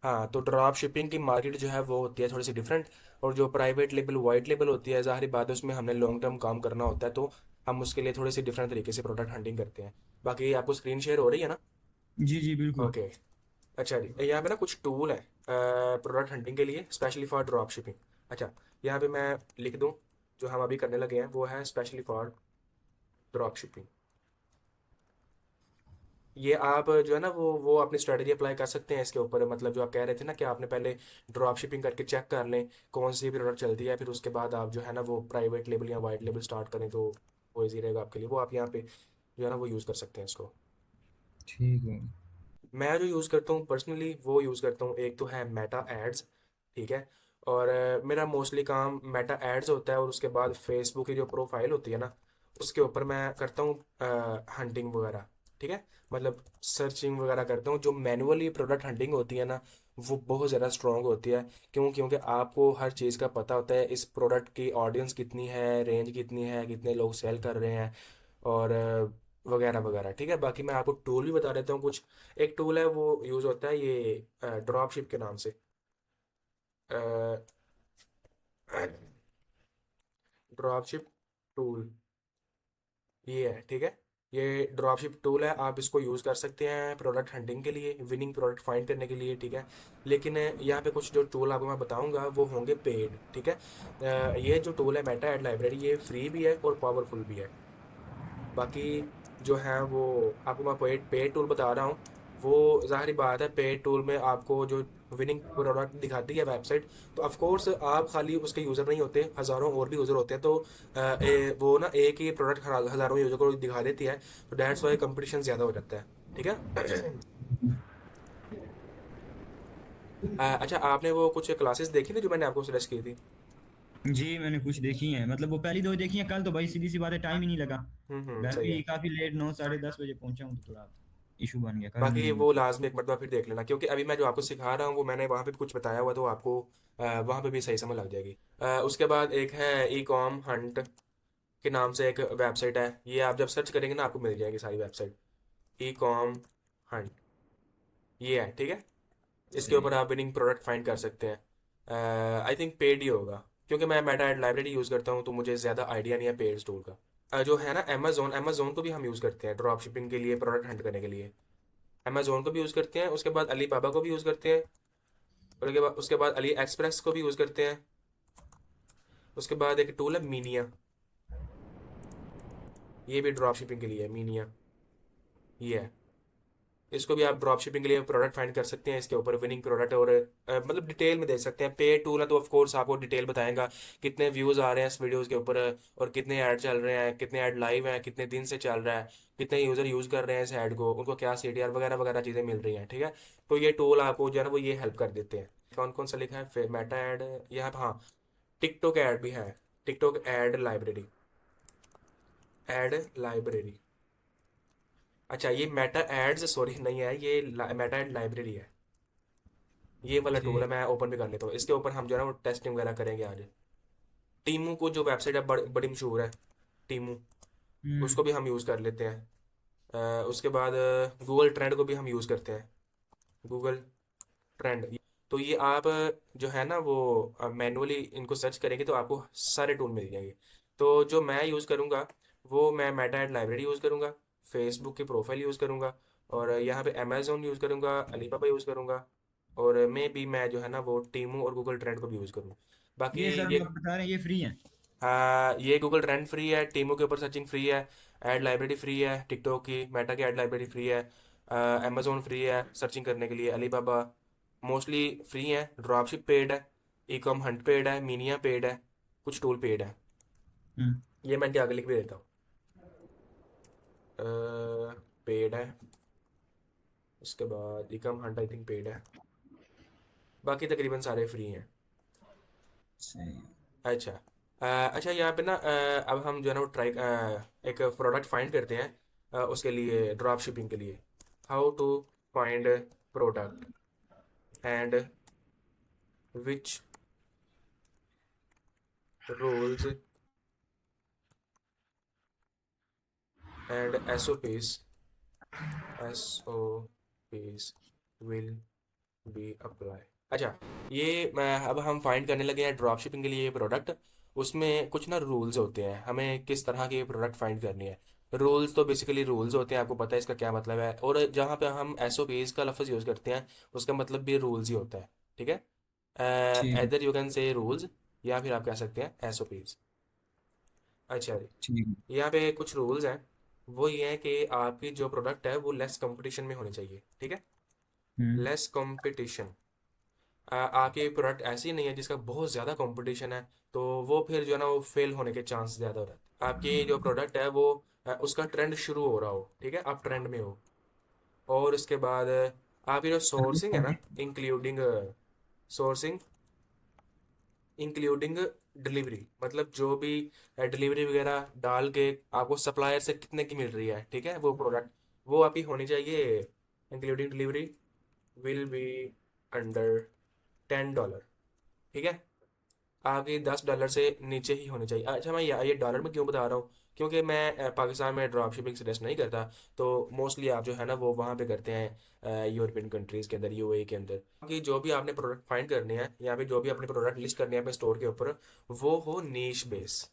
हाँ, तो drop shipping की मार्केट जो है वो होती है थोड़ी सी डिफरेंट। और जो प्राइवेट लेबल वाइट लेबल होती है, ज़ाहिर बात है उसमें हमने लॉन्ग टर्म काम करना होता है, तो हम उसके लिए थोड़ी सी डिफरेंट तरीके से प्रोडक्ट हंटिंग करते हैं। बाकी आपको स्क्रीन शेयर हो रही है ना? जी जी बिल्कुल। ओके। अच्छा जी, यहाँ पे ना कुछ टूल है प्रोडक्ट हंटिंग के लिए, स्पेशली फॉर ड्रॉप शिपिंग। अच्छा, यहाँ पे मैं लिख दूँ, जो हम अभी करने लगे हैं वो है स्पेशली फॉर ड्रॉप शिपिंग। ये आप जो है ना वो अपनी स्ट्रेटजी अप्लाई कर सकते हैं इसके ऊपर। मतलब जो आप कह रहे थे ना कि आपने पहले ड्रॉप शिपिंग करके चेक कर लें कौन सी प्रोडक्ट चलती है, फिर उसके बाद आप जो है ना वो प्राइवेट लेबल या वाइट लेबल स्टार्ट करें, तो वो ईजी रहेगा आपके लिए। वो आप यहाँ पे जो है ना वो यूज़ कर सकते हैं इसको। ठीक है। मैं जो यूज़ करता हूँ पर्सनली वो यूज़ करता हूँ, एक तो है मेटा एड्स। ठीक है। और मेरा मोस्टली काम मेटा एड्स होता है, और उसके बाद फेसबुक की जो प्रोफाइल होती है ना उसके ऊपर मैं करता हूँ हंटिंग वगैरह। ठीक है। मतलब सर्चिंग वगैरह करता हूँ। जो मैनुअली प्रोडक्ट हंटिंग होती है ना वो बहुत ज़्यादा स्ट्रॉन्ग होती है। क्यों? क्योंकि आपको हर चीज़ का पता होता है, इस प्रोडक्ट की ऑडियंस कितनी है, रेंज कितनी है, कितने लोग सेल कर रहे हैं, और वगैरह वगैरह। ठीक है। बाकी मैं आपको टूल भी बता देता हूँ कुछ। एक टूल है वो यूज़ होता है ये ड्रॉप शिप के नाम से। ड्रॉप शिप टूल ये है। ठीक है। ये ड्रॉप शिप टूल है, आप इसको यूज़ कर सकते हैं प्रोडक्ट हंटिंग के लिए, विनिंग प्रोडक्ट फाइंड करने के लिए। ठीक है। लेकिन यहाँ पे कुछ जो टूल आपको मैं बताऊंगा वो होंगे पेड। ठीक है। ये जो टूल है मेटा एड लाइब्रेरी, ये फ्री भी है और पावरफुल भी है। बाकी जो है वो आपको मैं पेड टूल बता रहा हूँ। वो ज़ाहिर बात है पेड टूल में आपको जो विनिंग प्रोडक्ट दिखाती है वेबसाइट, तो ऑफ कोर्स आप खाली उसके यूज़र नहीं होते, हज़ारों और भी यूज़र होते हैं। तो वो ना एक ही प्रोडक्ट हज़ारों यूज़र को दिखा देती है, तो दैट्स वाई कंपटीशन ज़्यादा हो जाता है। ठीक है। अच्छा, आपने वो कुछ क्लासेस देखी थी जो मैंने आपको सजेस्ट की थी? जी मैंने कुछ देखी हैं, मतलब वो पहली दो देखी हैं कल, तो भाई सीधी सी बात है टाइम ही नहीं लगा। घर सही भी है। काफी लेट 9 साढ़े 10 बजे पहुंचा हूँ, तो थोड़ा इशू बन गया, कर नहीं बाकी पाया। वो लास्ट में एक मरतबा फिर देख लेना, क्योंकि अभी मैं जो आपको सिखा रहा हूँ वो मैंने वहाँ पे भी कुछ बताया हुआ, तो आपको वहाँ पे भी सही समझ लग जाएगी। उसके बाद एक है ई कॉम हंट के नाम से एक वेबसाइट है। ये आप जब सर्च करेंगे ना आपको मिल जाएगी सारी वेबसाइट। ई कॉम हंट ये है। ठीक है। इसके सही। ऊपर आप विनिंग प्रोडक्ट फाइंड कर सकते हैं। आई थिंक पेड ही होगा, क्योंकि मैं मेटा लाइब्रेरी यूज़ करता हूँ तो मुझे ज़्यादा आइडिया नहीं है पेड टूल का। जो है ना अमेजोन, अमेजोन को भी हम यूज़ करते हैं ड्रॉप शिपिंग के लिए, प्रोडक्ट हंट करने के लिए। अमेजोन को भी यूज़ करते हैं, उसके बाद अली बाबा को भी यूज़ करते हैं, और उसके बाद अली एक्सप्रेस को भी यूज़ करते हैं। उसके बाद एक टूल है मीनिया, ये भी ड्रॉप शिपिंग के लिए है मीनिया। ये है। इसको भी आप ड्रॉप शिपिंग के लिए प्रोडक्ट फाइंड कर सकते हैं, इसके ऊपर विनिंग प्रोडक्ट, और मतलब डिटेल में देख सकते हैं। पे टूल है तो ऑफ कोर्स आपको डिटेल बताएगा कितने व्यूज़ आ रहे हैं इस वीडियोस के ऊपर, और कितने ऐड चल रहे हैं, कितने ऐड लाइव हैं, कितने दिन से चल रहा है, कितने यूज़र यूज़ कर रहे हैं इस ऐड को, उनको क्या सीटीआर वगैरह वगैरह चीज़ें मिल रही हैं। ठीक है। तो ये टूल आपको जो है ना वो ये हेल्प कर देते हैं। कौन कौन सा लिखा है फिर मेटा ऐड यहाँ पे? हाँ, टिकटॉक ऐड भी है। TikTok add library, add library. अच्छा, ये मेटा एड्स सॉरी नहीं है, ये मेटा एड लाइब्रेरी है। ये वाला टूल है, ठीक। मैं ओपन भी कर लेता हूँ। इसके ऊपर हम जो है ना वो टेस्टिंग वगैरह करेंगे आज। टीमू को जो वेबसाइट है बड़ी मशहूर है, टीमू, हम्म। उसको भी हम यूज़ कर लेते हैं। उसके बाद गूगल ट्रेंड को भी हम यूज़ करते हैं, गूगल ट्रेंड। तो ये आप जो है ना वो मैनुअली इनको सर्च करेंगे तो आपको सारे टूल मिल जाएंगे। तो जो मैं यूज़ करूँगा वो मैं मेटा एड लाइब्रेरी यूज़ करूँगा, फेसबुक की प्रोफाइल यूज़ करूँगा, और यहाँ पे अमेजोन यूज़ करूँगा, अलीबाबा यूज़ करूँगा, और मैं जो है ना वो टीमू और गूगल ट्रेंड को भी यूज़ करूँ। बाकी ये सर ये जो आप बता रहे हैं ये फ्री है? हाँ, ये गूगल ट्रेंड फ्री है, टीमो के ऊपर सर्चिंग फ्री है, ऐड लाइब्रेरी फ्री है, टिकटॉक की मेटा की ऐड लाइब्रेरी फ्री है, अमेजोन फ्री है सर्चिंग करने के लिए, अलीबाबा मोस्टली फ्री है, ड्रॉपशिप पेड है, ई कॉम हंट पेड है, मीनिया पेड है, कुछ टूल पेड है। हम्म। ये मैं क्या आगे लिख भी देता हूँ। पेड है। उसके बाद e com hunt I think paid है। बाकी तकरीबन सारे फ्री हैं। सही। अच्छा। अच्छा, यहाँ पे ना अब हम जो है ना वो एक प्रोडक्ट फाइंड करते हैं उसके लिए, ड्रॉप शिपिंग के लिए। How to find product and which rules and SOPs, SOPs will be apply. अच्छा, ये मैं अब हम फाइंड करने लगे हैं ड्रॉप शिपिंग के लिए ये प्रोडक्ट। उसमें कुछ ना रूल्स होते हैं, हमें किस तरह के प्रोडक्ट फाइंड करनी है। रूल्स तो बेसिकली रूल्स होते हैं, आपको पता है इसका क्या मतलब है। और जहाँ पे हम एसओपीज का लफ्ज़ यूज़ करते हैं, उसका मतलब भी रूल्स ही होता है। ठीक है, ठीक है। इधर यू कैन से रूल्स, या फिर आप कह सकते हैं एसओपीज। अच्छा जी, ठीक है। यहाँ पे कुछ रूल्स हैं। वो ये है कि आपकी जो प्रोडक्ट है वो लेस कंपटीशन में होनी चाहिए। ठीक है, हम्म। Less competition. आपकी प्रोडक्ट ऐसी नहीं है जिसका बहुत ज़्यादा कंपटीशन है, तो वो फिर जो है ना वो फेल होने के चांस ज़्यादा हो रहे हैं। आपकी जो प्रोडक्ट है वो उसका ट्रेंड शुरू हो रहा हो, ठीक है, आप ट्रेंड में हो। और उसके बाद आपकी जो सोर्सिंग है ना, इंक्लूडिंग सोर्सिंग, इंक्लूडिंग डिलीवरी, मतलब जो भी डिलीवरी वगैरह डाल के आपको सप्लायर से कितने की मिल रही है, ठीक है, वो प्रोडक्ट वो आपकी होनी चाहिए। Including delivery will be under $10। ठीक है, आगे $10 से नीचे ही होनी चाहिए। अच्छा, मैं ये डॉलर में क्यों बता रहा हूँ, क्योंकि मैं पाकिस्तान में ड्रॉप शिपिंग सजेस्ट नहीं करता। तो मोस्टली आप जो है ना वो वहाँ पे करते हैं यूरोपियन कंट्रीज़ के अंदर, यूएई के अंदर। कि जो भी आपने प्रोडक्ट फाइंड करने हैं या फिर जो भी अपने प्रोडक्ट लिस्ट करने हैं अपने स्टोर के ऊपर, वो हो नीश बेस।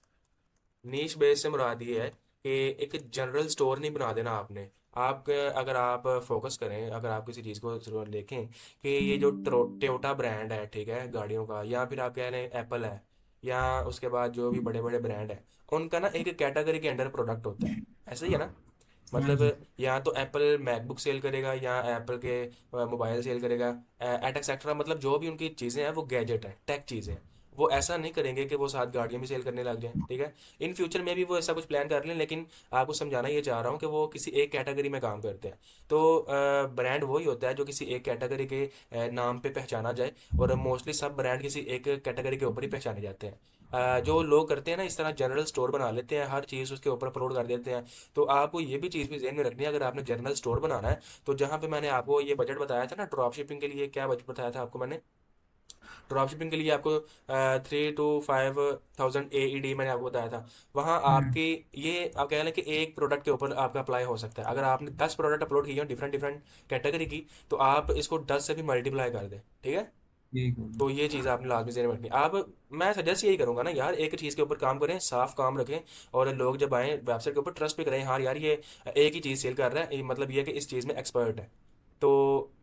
नीश बेस से मुराद ये है कि एक जनरल स्टोर नहीं बना देना आपने। आप अगर आप फोकस करें, अगर आप किसी चीज़ को ज़रूर देखें कि ये जो टोयोटा ब्रांड है, ठीक है, गाड़ियों का, या फिर आप कह रहे हैं एप्पल है, या उसके बाद जो भी बड़े बड़े ब्रांड है, उनका ना एक कैटेगरी के अंडर प्रोडक्ट होता है। ऐसा ही है ना, हाँ मतलब जी। या तो एप्पल मैकबुक सेल करेगा या एप्पल के मोबाइल सेल करेगा, एटसेट्रा, मतलब जो भी उनकी चीज़ें हैं वो गैजेट है, टेक चीज़ें हैं। वो ऐसा नहीं करेंगे कि वो साथ गाड़ियाँ भी सेल करने लग जाएं। ठीक है, इन फ्यूचर में भी वो ऐसा कुछ प्लान कर लें, लेकिन आपको समझाना ये चाह रहा हूँ कि वो किसी एक कैटेगरी में काम करते हैं। तो ब्रांड वही होता है जो किसी एक कैटेगरी के नाम पे पहचाना जाए, और मोस्टली सब ब्रांड किसी एक कैटेगरी के ऊपर ही पहचाने जाते हैं। जो लोग करते हैं ना इस तरह जनरल स्टोर बना लेते हैं, हर चीज़ उसके ऊपर अपलोड कर देते हैं। तो आपको ये भी चीज़ भी ज़हन में रखनी है, अगर आपने जनरल स्टोर बनाना है, तो जहाँ पे मैंने आपको ये बजट बताया था ना ड्रॉप शिपिंग के लिए, क्या बजट बताया था आपको मैंने ड्रॉप शिपिंग के लिए? आपको 3 to 5 थाउजेंड AED मैंने आपको बताया था। वहाँ हम्म। आपकी ये आप कह लें कि एक प्रोडक्ट के ऊपर आपका अप्लाई हो सकता है। अगर आपने 10 प्रोडक्ट अपलोड किए हो डिफरेंट डिफरेंट कैटेगरी की, तो आप इसको 10 से भी मल्टीप्लाई कर दें। ठीक है, ठीक हो तो ये चीज़ आपने लाजमी ज़हन में रखनी। आप मैं सजेस्ट यही करूंगा ना यार, एक चीज़ के ऊपर काम करें, साफ काम रखें, और लोग जब आए वेबसाइट के ऊपर ट्रस्ट भी करें, हाँ यार ये एक ही चीज़ सेल कर रहा है, मतलब ये कि इस चीज़ में एक्सपर्ट है। तो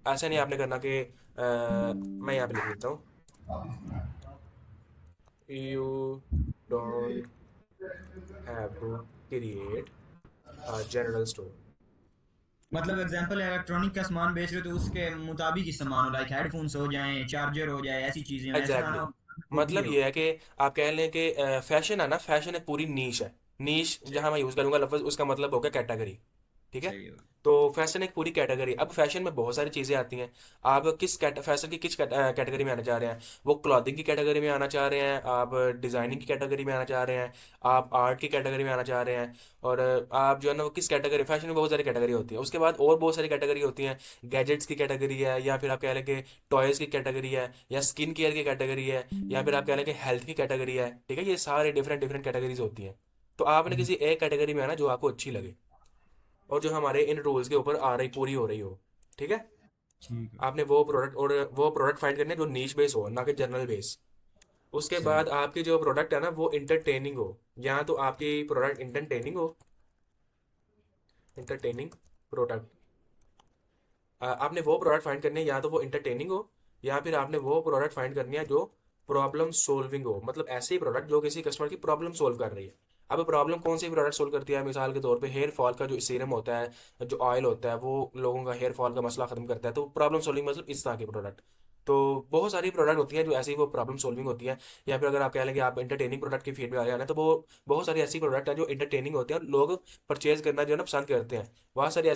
ऐसा नहीं आपने करना कि मैं यहाँ पे लिख देता हूँ, you don't have to create a general store. मतलब एग्जांपल इलेक्ट्रॉनिक का सामान बेच रहे हो तो उसके मुताबिक ही सामान हो, लाइक हेडफोन्स हो जाएं, चार्जर हो जाए, ऐसी चीजें हो, ऐसा ना एग्जैक्टली, हो खुद ही मतलब हो। ये है कि आप कह लें कि फैशन है ना, फैशन एक पूरी नीश है। नीश जहाँ मैं यूज़ करूँगा लफ्ज़, उसका मतलब होगा कैटेगरी। ठीक है, सही हो। तो फैशन एक पूरी कैटेगरी। अब फैशन में बहुत सारी चीज़ें आती हैं। आप फैशन की किस कैटेगरी में आना चाह रहे हैं? वो क्लॉथिंग की कैटेगरी में आना चाह रहे हैं, आप डिज़ाइनिंग की कैटेगरी में आना चाह रहे हैं, आप आर्ट की कैटेगरी में आना चाह रहे हैं, और आप जो है ना वो किस कैटेगरी, फैशन में बहुत सारी कैटेगरी होती है। उसके बाद और बहुत सारी कैटेगरी होती हैं, गैजेट्स की कैटेगरी है, या फिर आप कह लें कि टॉयज़ की कैटेगरी है, या स्किन केयर की कैटेगरी है, या फिर आप कह लें कि हेल्थ की कैटेगरी है। ठीक है, ये सारे डिफरेंट डिफरेंट कैटेगरीज होती हैं। तो आपने किसी एक कैटेगरी में आना जो आपको अच्छी लगे, और जो हमारे इन रूल्स के ऊपर आ रही पूरी हो रही हो। ठीक है, ठीक है। आपने वो प्रोडक्ट, और वो प्रोडक्ट फाइंड करने जो नीश बेस हो, ना कि जनरल बेस। उसके सही। बाद आपकी जो प्रोडक्ट है ना वो इंटरटेनिंग हो, या तो आपकी प्रोडक्ट इंटरटेनिंग हो, इंटरटेनिंग प्रोडक्ट। आपने वो प्रोडक्ट फाइंड करनी है, या तो वो इंटरटेनिंग हो, या फिर आपने वो प्रोडक्ट फाइंड करनी है जो प्रॉब्लम सोल्विंग हो, मतलब ऐसे ही प्रोडक्ट जो किसी कस्टमर की प्रॉब्लम सोल्व कर रही है। अब प्रॉब्लम कौन सी प्रोडक्ट सोल्व करती है? मिसाल के तौर पे हेयर फॉल का जो सीरम होता है, जो ऑयल होता है, वो लोगों का हेयर फॉल का मसला खत्म करता है। तो प्रॉब्लम सोल्विंग मतलब इस तरह के प्रोडक्ट। तो बहुत सारी प्रोडक्ट होती है जो ऐसी वो प्रॉब्लम सोल्विंग होती है। या फिर अगर आप कह लें कि आप इंटरटेनिंग प्रोडक्ट की फील्ड में आ जाना है, तो वो बहुत सारी ऐसी प्रोडक्ट है जो इंटरटेनिंग होती है और लोग परचेज करना जो है ना पसंद करते हैं। बहुत सारी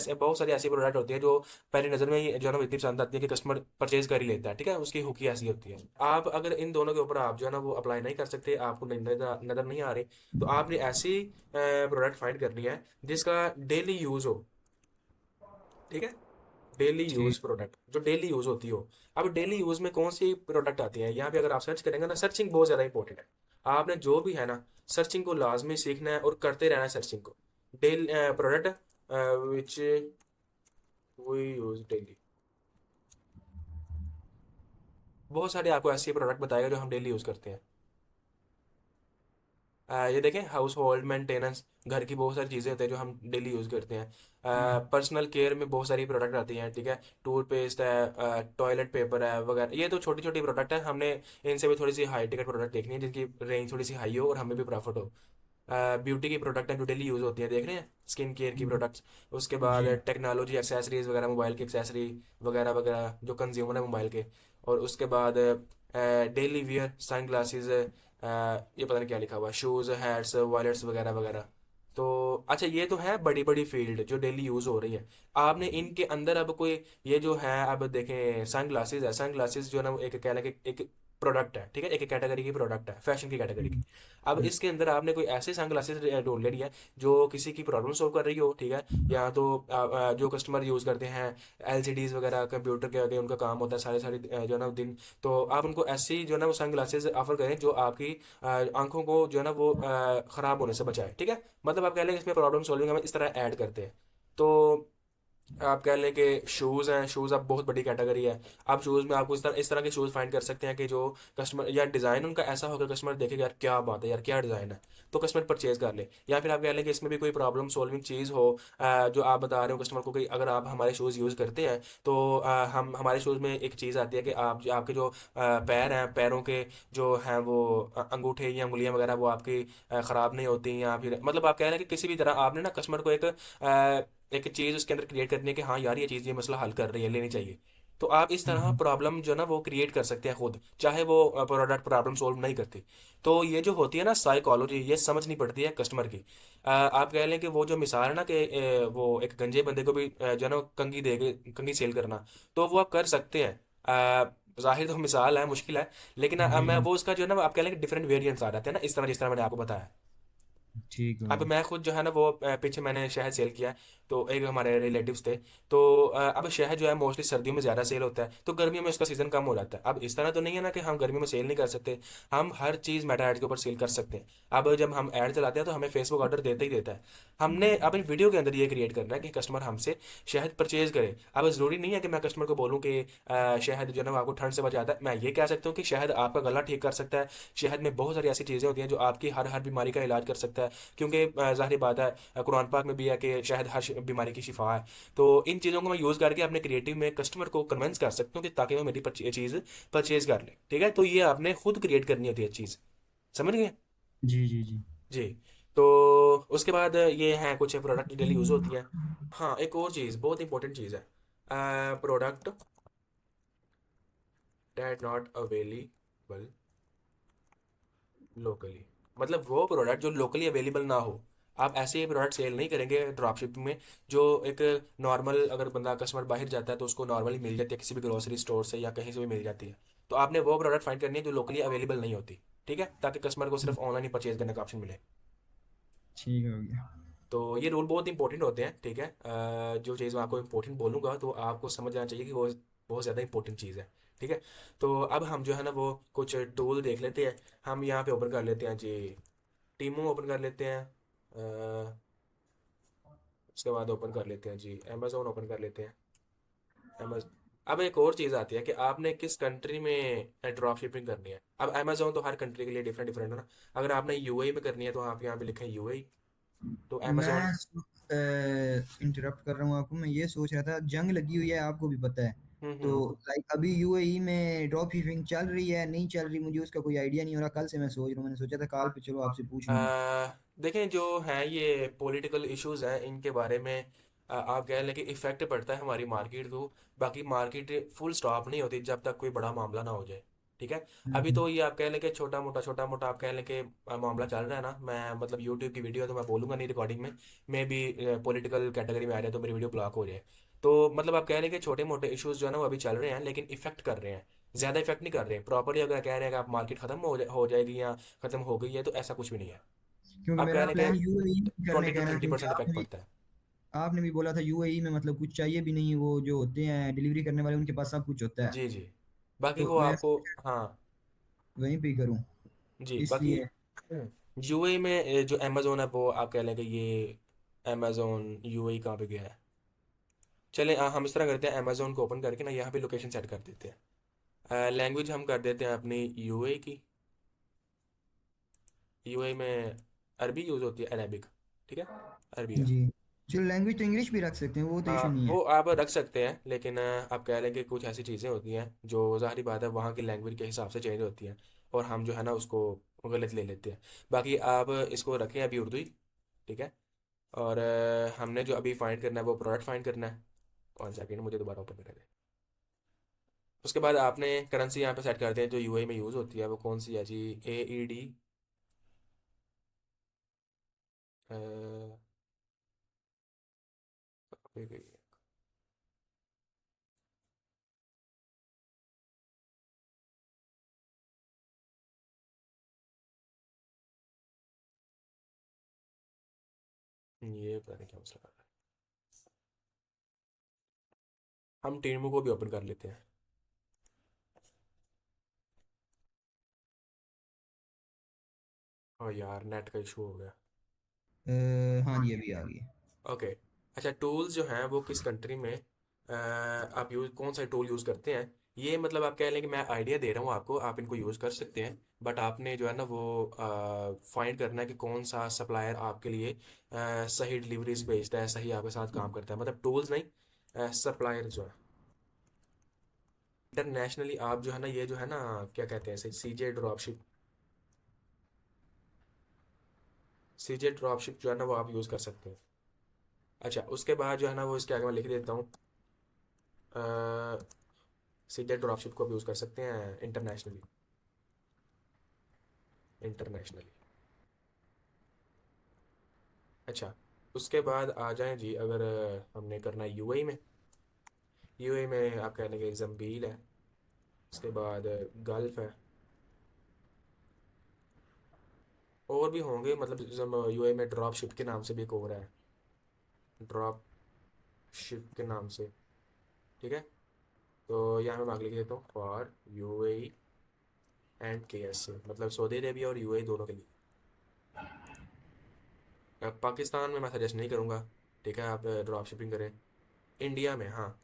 ऐसी प्रोडक्ट होती है जो पहली नज़र में ही जो है ना इतनी पसंद आती है कि कस्टमर परचेज कर ही लेता है। ठीक है, उसकी हुकी ऐसी होती है। आप अगर इन दोनों के ऊपर आप जो है ना वो अप्लाई नहीं कर सकते, आपको नज़र नहीं आ रही, तो आपने ऐसी प्रोडक्ट फाइंड करनी है जिसका डेली यूज़ हो। ठीक है, डेली ठीक। यूज़ प्रोडक्ट जो डेली यूज़ होती हो। अब डेली यूज़ में कौन सी प्रोडक्ट आती है, यहाँ पे अगर आप सर्च करेंगे ना, सर्चिंग बहुत ज़्यादा इंपॉर्टेंट है। आपने जो भी है ना, सर्चिंग को लाजमी सीखना है और करते रहना है सर्चिंग को। Daily product which we use daily. बहुत सारे आपको ऐसे प्रोडक्ट बताएगा जो हम डेली यूज़ करते हैं। ये देखें, हाउस होल्ड मेंटेनेंस, घर की बहुत सारी चीज़ें होती हैं जो हम डेली यूज़ करते हैं। हम्म। पर्सनल केयर में बहुत सारी प्रोडक्ट आती हैं, ठीक है। टूथपेस्ट है, टॉयलेट पेपर है वगैरह, ये तो छोटी छोटी प्रोडक्ट है। हमने इनसे भी थोड़ी सी हाई टिकट प्रोडक्ट देखनी है जिनकी रेंज थोड़ी सी हाई हो और हमें भी प्रॉफिट हो। ब्यूटी की प्रोडक्ट है जो डेली यूज़ होती है, देख रहे हैं, स्किन केयर की हम्म। प्रोडक्ट्स। उसके बाद जी। टेक्नोलॉजी एक्सेसरीज वगैरह, मोबाइल की एक्सेसरी वगैरह वगैरह जो कंज्यूमर है मोबाइल के। और उसके बाद डेली वियर, सन ग्लासेज, ये पता नहीं क्या लिखा हुआ, शूज़, हैट्स, वॉलेट्स वगैरह वगैरह। तो अच्छा, ये तो है बड़ी बड़ी फील्ड जो डेली यूज़ हो रही है। आपने इनके अंदर अब कोई, ये जो है अब देखें, सन ग्लासेज है, सन ग्लासेज जो है ना वो एक कह लें कि एक प्रोडक्ट है, ठीक है, एक कैटेगरी की प्रोडक्ट है, फैशन की कैटेगरी की। हम्म। अब इसके अंदर आपने कोई ऐसे सन ग्लासेस ढूंढ लेनी है जो किसी की प्रॉब्लम सॉल्व कर रही हो, ठीक है। या तो जो कस्टमर यूज़ करते हैं एलसीडीज वगैरह, कंप्यूटर के आगे उनका काम होता है सारे सारे जो है ना दिन। तो आप उनको ऐसी जो है ना वो सन ग्लासेस ऑफर करें जो आपकी आंखों को जो है ना वो ख़राब होने से बचाए, ठीक है। मतलब आप कह लें इसमें प्रॉब्लम सॉल्विंग हम इस तरह ऐड करते हैं। तो आप कह लें कि शूज़ हैं, शूज़ अब बहुत बड़ी कैटेगरी है। आप शूज़ में आपको इस तरह के शूज़ फाइंड कर सकते हैं कि जो कस्टमर, या डिज़ाइन उनका ऐसा होगा कस्टमर देखेगा यार क्या बात है, यार क्या डिज़ाइन है, तो कस्टमर परचेज़ कर ले। या फिर आप कह लें कि इसमें भी कोई प्रॉब्लम सॉल्विंग चीज़ हो, जो आप बता रहे हो कस्टमर को कि अगर आप हमारे शूज़ यूज़ करते हैं तो हम हमारे शूज़ में एक चीज़ आती है कि आपके जो पैर हैं, पैरों के जो हैं वो अंगूठे या उंगलियां वगैरह वो आपकी ख़राब नहीं होती। या फिर मतलब आप कह रहे हैं कि किसी भी तरह आपने ना कस्टमर को एक चीज़ उसके अंदर क्रिएट करनी है कि हाँ यार ये चीज़ ये मसला हल कर रही है, लेनी चाहिए। तो आप इस तरह हम्म। प्रॉब्लम जो ना वो क्रिएट कर सकते हैं खुद, चाहे वो प्रोडक्ट प्रॉब्लम सोल्व नहीं करती। तो ये जो होती है ना साइकोलॉजी, ये समझनी पड़ती है कस्टमर की। आप कह लें कि वो जो मिसाल है ना कि वो एक गंजे बंदे को भी जो है ना कंघी दे के कंघी सेल करना, तो वो आप कर सकते हैं। जाहिर तो मिसाल है, मुश्किल है, लेकिन जी मैं जी। वो उसका जो है ना आप कह लें कि डिफरेंट वेरिएंट्स आ जाते हैं ना, इस तरह जिस तरह मैंने आपको बताया। ठीक हो अब गया। मैं खुद जो है ना वो पीछे मैंने शहद सेल किया है, तो एक हमारे रिलेटिव्स थे। तो अब शहद जो है मोस्टली सर्दियों में ज़्यादा सेल होता है, तो गर्मियों में उसका सीज़न कम हो जाता है। अब इस तरह तो नहीं है ना कि हम गर्मियों में सेल नहीं कर सकते, हम हर चीज़ मेटा ऐड के ऊपर सेल कर सकते हैं। अब जब हम ऐड चलाते हैं तो हमें फेसबुक ऑर्डर देता ही देता है। हमने अपनी वीडियो के अंदर ये क्रिएट करना है कि कस्टमर हमसे शहद परचेज करे। अब ज़रूरी नहीं है कि मैं कस्टमर को बोलूँ कि शहद जो है ना वो आपको ठंड से बचाता है। मैं ये कह सकता हूँ कि शहद आपका गला ठीक कर सकता है। शहद में बहुत सारी ऐसी चीज़ें होती हैं जो आपकी हर हर बीमारी का इलाज कर सकता है, क्योंकि ज़ाहिर बात है कुरान पाक में भी है कि शायद हर बीमारी की शिफा है। तो इन चीज़ों को मैं यूज़ करके अपने क्रिएटिव में कस्टमर को कन्विंस कर सकता हूँ कि ताकि वो मेरी चीज़ परचेज कर ले, ठीक है। तो ये आपने खुद क्रिएट करनी होती है चीज़, समझ गए। जी जी जी। जी। तो उसके बाद ये हैं कुछ प्रोडक्ट डेली यूज़ होती है। हाँ, एक और चीज़ बहुत इंपॉर्टेंट चीज़ है, product that not available locally. मतलब वो प्रोडक्ट जो लोकली अवेलेबल ना हो। आप ऐसे ही प्रोडक्ट सेल नहीं करेंगे ड्रॉप शिपिंग में जो एक नॉर्मल, अगर बंदा कस्टमर बाहर जाता है तो उसको नॉर्मली मिल जाती है किसी भी ग्रोसरी स्टोर से या कहीं से भी मिल जाती है। तो आपने वो प्रोडक्ट फाइंड करनी है जो लोकली अवेलेबल नहीं होती, ठीक है, ताकि कस्टमर को सिर्फ ऑनलाइन ही परचेज करने का ऑप्शन मिले। ठीक हो गया। तो ये रूल बहुत इंपॉर्टेंट होते हैं, ठीक है। जो चीज़ मैं आपको इंपॉर्टेंट बोलूँगा तो आपको समझ आना चाहिए कि वो बहुत ज़्यादा इंपॉर्टेंट चीज़ है, ठीक है। तो अब हम जो है ना वो कुछ टूल देख लेते हैं। हम यहाँ पे ओपन कर लेते हैं जी, टीमो ओपन कर लेते हैं। उसके बाद ओपन कर लेते हैं जी अमेजोन ओपन कर लेते हैं। अमेजोन। अब एक और चीज़ आती है कि आपने किस कंट्री में ड्रॉप शिपिंग करनी है। अब अमेजोन तो हर कंट्री के लिए डिफरेंट डिफरेंट है ना। अगर आपने यूएई में करनी है तो आप यहाँ पे लिखें यूएई, तो अमेजोन। मैं इंटरप्ट कर रहा हूँ आपको, मैं ये सोच रहा था, जंग लगी हुई है आपको भी पता है। तो हम्म। लाइक अभी यूएई में ड्रॉप शिपिंग चल रही है नहीं चल रही, मुझे उसका कोई आइडिया नहीं हो रहा। कल से मैं सोच रहा हूँ, मैंने सोचा था कॉल पे चलो आपसे पूछ लूँ। देखें, जो हैं ये पॉलिटिकल इश्यूज हैं इनके बारे में आप कह लें कि इफ़ेक्ट पड़ता है हमारी मार्केट को। बाकी मार्केट फुल स्टॉप नहीं होती जब तक कोई बड़ा मामला ना हो जाए, ठीक है। अभी हम्म। तो ये आप कह लें कि छोटा मोटा आप कह लें कि मामला चल रहा है ना। मैं मतलब यूट्यूब की वीडियो तो मैं बोलूँगा नहीं रिकॉर्डिंग में भी पॉलिटिकल कैटेगरी में आ जाए तो मेरी वीडियो ब्लॉक हो जाए। तो मतलब आप कह रहे हैं कि छोटे मोटे इश्यूज जो है ना वो अभी चल रहे हैं, लेकिन इफेक्ट कर रहे हैं, ज़्यादा इफेक्ट नहीं कर रहे हैं प्रॉपरली। अगर कह रहे हैं कि आप मार्केट खत्म हो जाएगी या खत्म हो गई है, तो ऐसा कुछ भी नहीं है। क्योंकि आप कह मेरा रहे हैं प्लान कि यूएई करने ट्वेंटी का टू है ना, थर्टी क्योंकि परसेंट इफेक्ट पड़ता है। आपने भी बोला था यूएई में मतलब कुछ चाहिए भी नहीं, वो जो होते हैं डिलीवरी करने वाले उनके पास सब कुछ होता है। जी जी। बाकी तो वो मैं आपको, हाँ। वहीं पे ही करूँ जी बाकी इसलिए। यूएई में जो अमेजोन है वो आप कह लें कि ये अमेजोन यूएई कहाँ पे गया है। चलें हम इस तरह करते हैं, अमेजोन को ओपन करके ना यहाँ पे लोकेशन सेट कर देते हैं। लैंग्वेज हम कर देते हैं अपनी यूए की। यूए में अरबी यूज़ होती है, अरेबिक। ठीक है, अरबिया। जी। चलो लैंग्वेज तो इंग्लिश भी रख सकते हैं, वो तो इशू नहीं है। वो आप रख सकते हैं, लेकिन आप कह लें कि कुछ ऐसी चीज़ें होती हैं जो ज़ाहिर बात है वहाँ की लैंग्वेज के हिसाब से चेंज होती हैं, और हम जो है ना उसको गलत ले लेते हैं। बाकी आप इसको रखें अभी उर्दू ही। ठीक है। और हमने जो अभी फाइंड करना है वो प्रोडक्ट फाइंड करना है। 1 सेकेंड, मुझे दोबारा ओपन करने दें। उसके बाद आपने करेंसी यहाँ पे सेट करते हैं जो यूएई में यूज़ होती है, वो कौन सी है जी? AED। ये पता नहीं क्या मसला कर रहा है। हम टीमू को भी ओपन कर लेते हैं। और यार नेट का इशू हो गया। हाँ जी, अभी आ गई। ओके। अच्छा, टूल्स जो हैं वो किस कंट्री में आप यूज कौन सा टूल यूज़ करते हैं? ये मतलब आप कह लें कि मैं आइडिया दे रहा हूँ आपको, आप इनको यूज़ कर सकते हैं, बट आपने जो है ना वो फाइंड करना है कि कौन सा सप्लायर आपके लिए सही डिलीवरीज भेजता है, सही आपके साथ काम करता है, मतलब टूल्स नहीं, सप्लायर जो है। इंटरनेशनली आप जो है ना, ये जो है ना, क्या कहते हैं, सीजे ड्रॉपशिप। सीजे ड्रॉपशिप जो है ना वो आप यूज़ कर सकते हैं। अच्छा, उसके बाद जो है ना वो इसके आगे मैं लिख देता हूँ। सीधे ड्रॉपशिप को भी यूज़ कर सकते हैं इंटरनेशनली। इंटरनेशनली। अच्छा, उसके बाद आ जाएं जी, अगर हमने करना है यूएई में। यूएई में आप कह लेंगे जम्बील है। उसके बाद गल्फ है। और भी होंगे, मतलब यूएई में ड्रॉप शिप के नाम से भी एक और है, ड्रॉप शिप के नाम से। ठीक है। तो यहाँ मैं आगे लिख देता हूँ फॉर यूएई एंड KSA, मतलब सऊदी अरेबिया और यूएई दोनों के लिए। पाकिस्तान में मैं सजेस्ट नहीं करूँगा। ठीक है, आप ड्रॉप शिपिंग करें। इंडिया में, हाँ,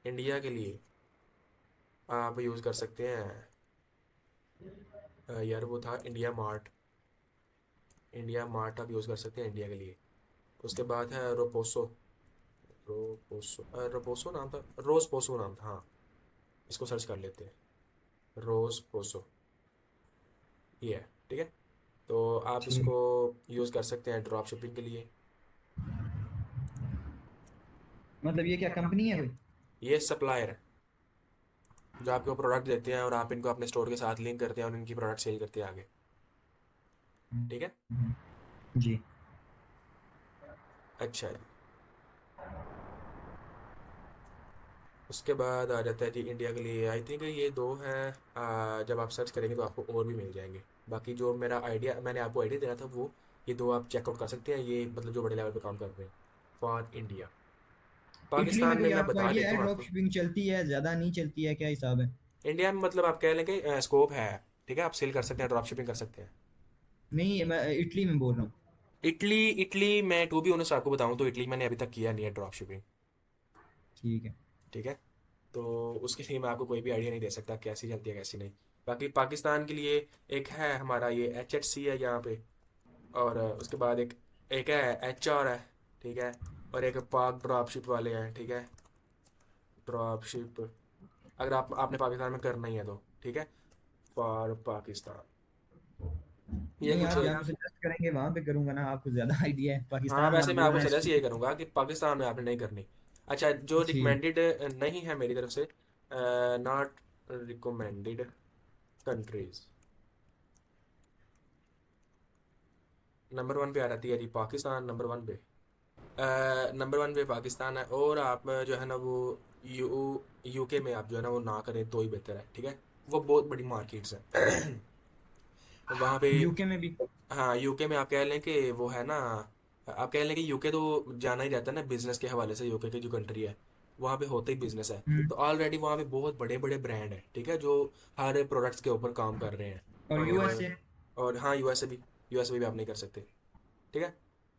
इंडिया के लिए आप यूज़ कर सकते हैं। यार वो था इंडिया मार्ट। इंडिया मार्ट आप यूज़ कर सकते हैं इंडिया के लिए। उसके बाद है रोपोसो। रोपोसो नाम था, रोज पोसो नाम था, हाँ। इसको सर्च कर लेते हैं, रोज पोसो। ये है। ठीक है। तो आप ठीक। इसको यूज़ कर सकते हैं ड्रॉप शिपिंग के लिए। मतलब ये क्या कंपनी है कोई? ये सप्लायर है जो आपको प्रोडक्ट देते हैं और आप इनको अपने स्टोर के साथ लिंक करते हैं और इनकी प्रोडक्ट सेल करते हैं आगे। ठीक है। जी। अच्छा जी। उसके बाद आ जाता है जी इंडिया के लिए। आई थिंक ये दो हैं। जब आप सर्च करेंगे तो आपको और भी मिल जाएंगे। बाकी जो मेरा आइडिया, मैंने आपको आइडिया दिया था, वो ये दो आप चेकआउट कर सकते हैं, ये मतलब जो बड़े लेवल पे काम कर रहे हैं फॉर इंडिया। इटली में पाकिस्तान में कोई मैं आपको बता आइडिया देता है हूँ ड्रॉप आपको। शिपिंग चलती है, ज्यादा नहीं चलती है, क्या हिसाब है? इंडिया में मतलब आप कह लें कि स्कोप है। ठीक है, आप सेल कर सकते हैं, ड्रॉप शिपिंग कर सकते हैं। नहीं, मैं इटली में बोल रहा हूँ। इटली, इटली मैं टू बी ऑनेस्ट आपको बताऊँ तो इटली मैंने अभी तक किया नहीं है ड्रॉप शिपिंग। ठीक है। ठीक है। तो उसके लिए मैं आपको कोई भी आइडिया नहीं दे सकता कैसी चलती है कैसी नहीं। बाकी पाकिस्तान के लिए एक है हमारा ये HHC है यहाँ पे। और उसके बाद एक एक है HR है। ठीक है। और एक पाक ड्रॉपशिप वाले हैं। ठीक है, ड्रॉपशिप अगर आपने पाकिस्तान में करना ही है तो। ठीक है, फॉर पाकिस्तान ये नहीं, कुछ। आप जहाँ पे सजेस्ट करेंगे वहां पे करूंगा ना, आपको ज्यादा आइडिया है, हाँ, पाकिस्तान में आप वैसे मैं बोल आपको रहे हैं सजेस्ट यही स्पेसिफिक। करूँगा कि पाकिस्तान में आपने नहीं करनी। अच्छा, जो ठीक। रिकमेंडेड नहीं है मेरी तरफ से, नॉट रिकमेंडेड कंट्रीज, नंबर 1 पे आ जाती है जी पाकिस्तान, नंबर 1 पे। नंबर 1 पे पाकिस्तान है, और आप जो है ना वो यूके में आप जो है ना वो ना करें तो ही बेहतर है। ठीक है, वो बहुत बड़ी मार्केट्स हैं वहाँ पे। यूके में भी? हाँ, यूके में आप कह लें कि वो है ना, आप कह लें कि यूके तो जाना ही जाता है ना बिजनेस के हवाले से, यूके की जो कंट्री है वहाँ पे होता ही बिजनेस है। हम्म। तो ऑलरेडी वहाँ पे बहुत बड़े बड़े ब्रांड हैं। ठीक है, जो हर प्रोडक्ट्स के ऊपर काम कर रहे हैं। और और यूएसए? हाँ, यूएसए भी आप नहीं कर सकते। ठीक है।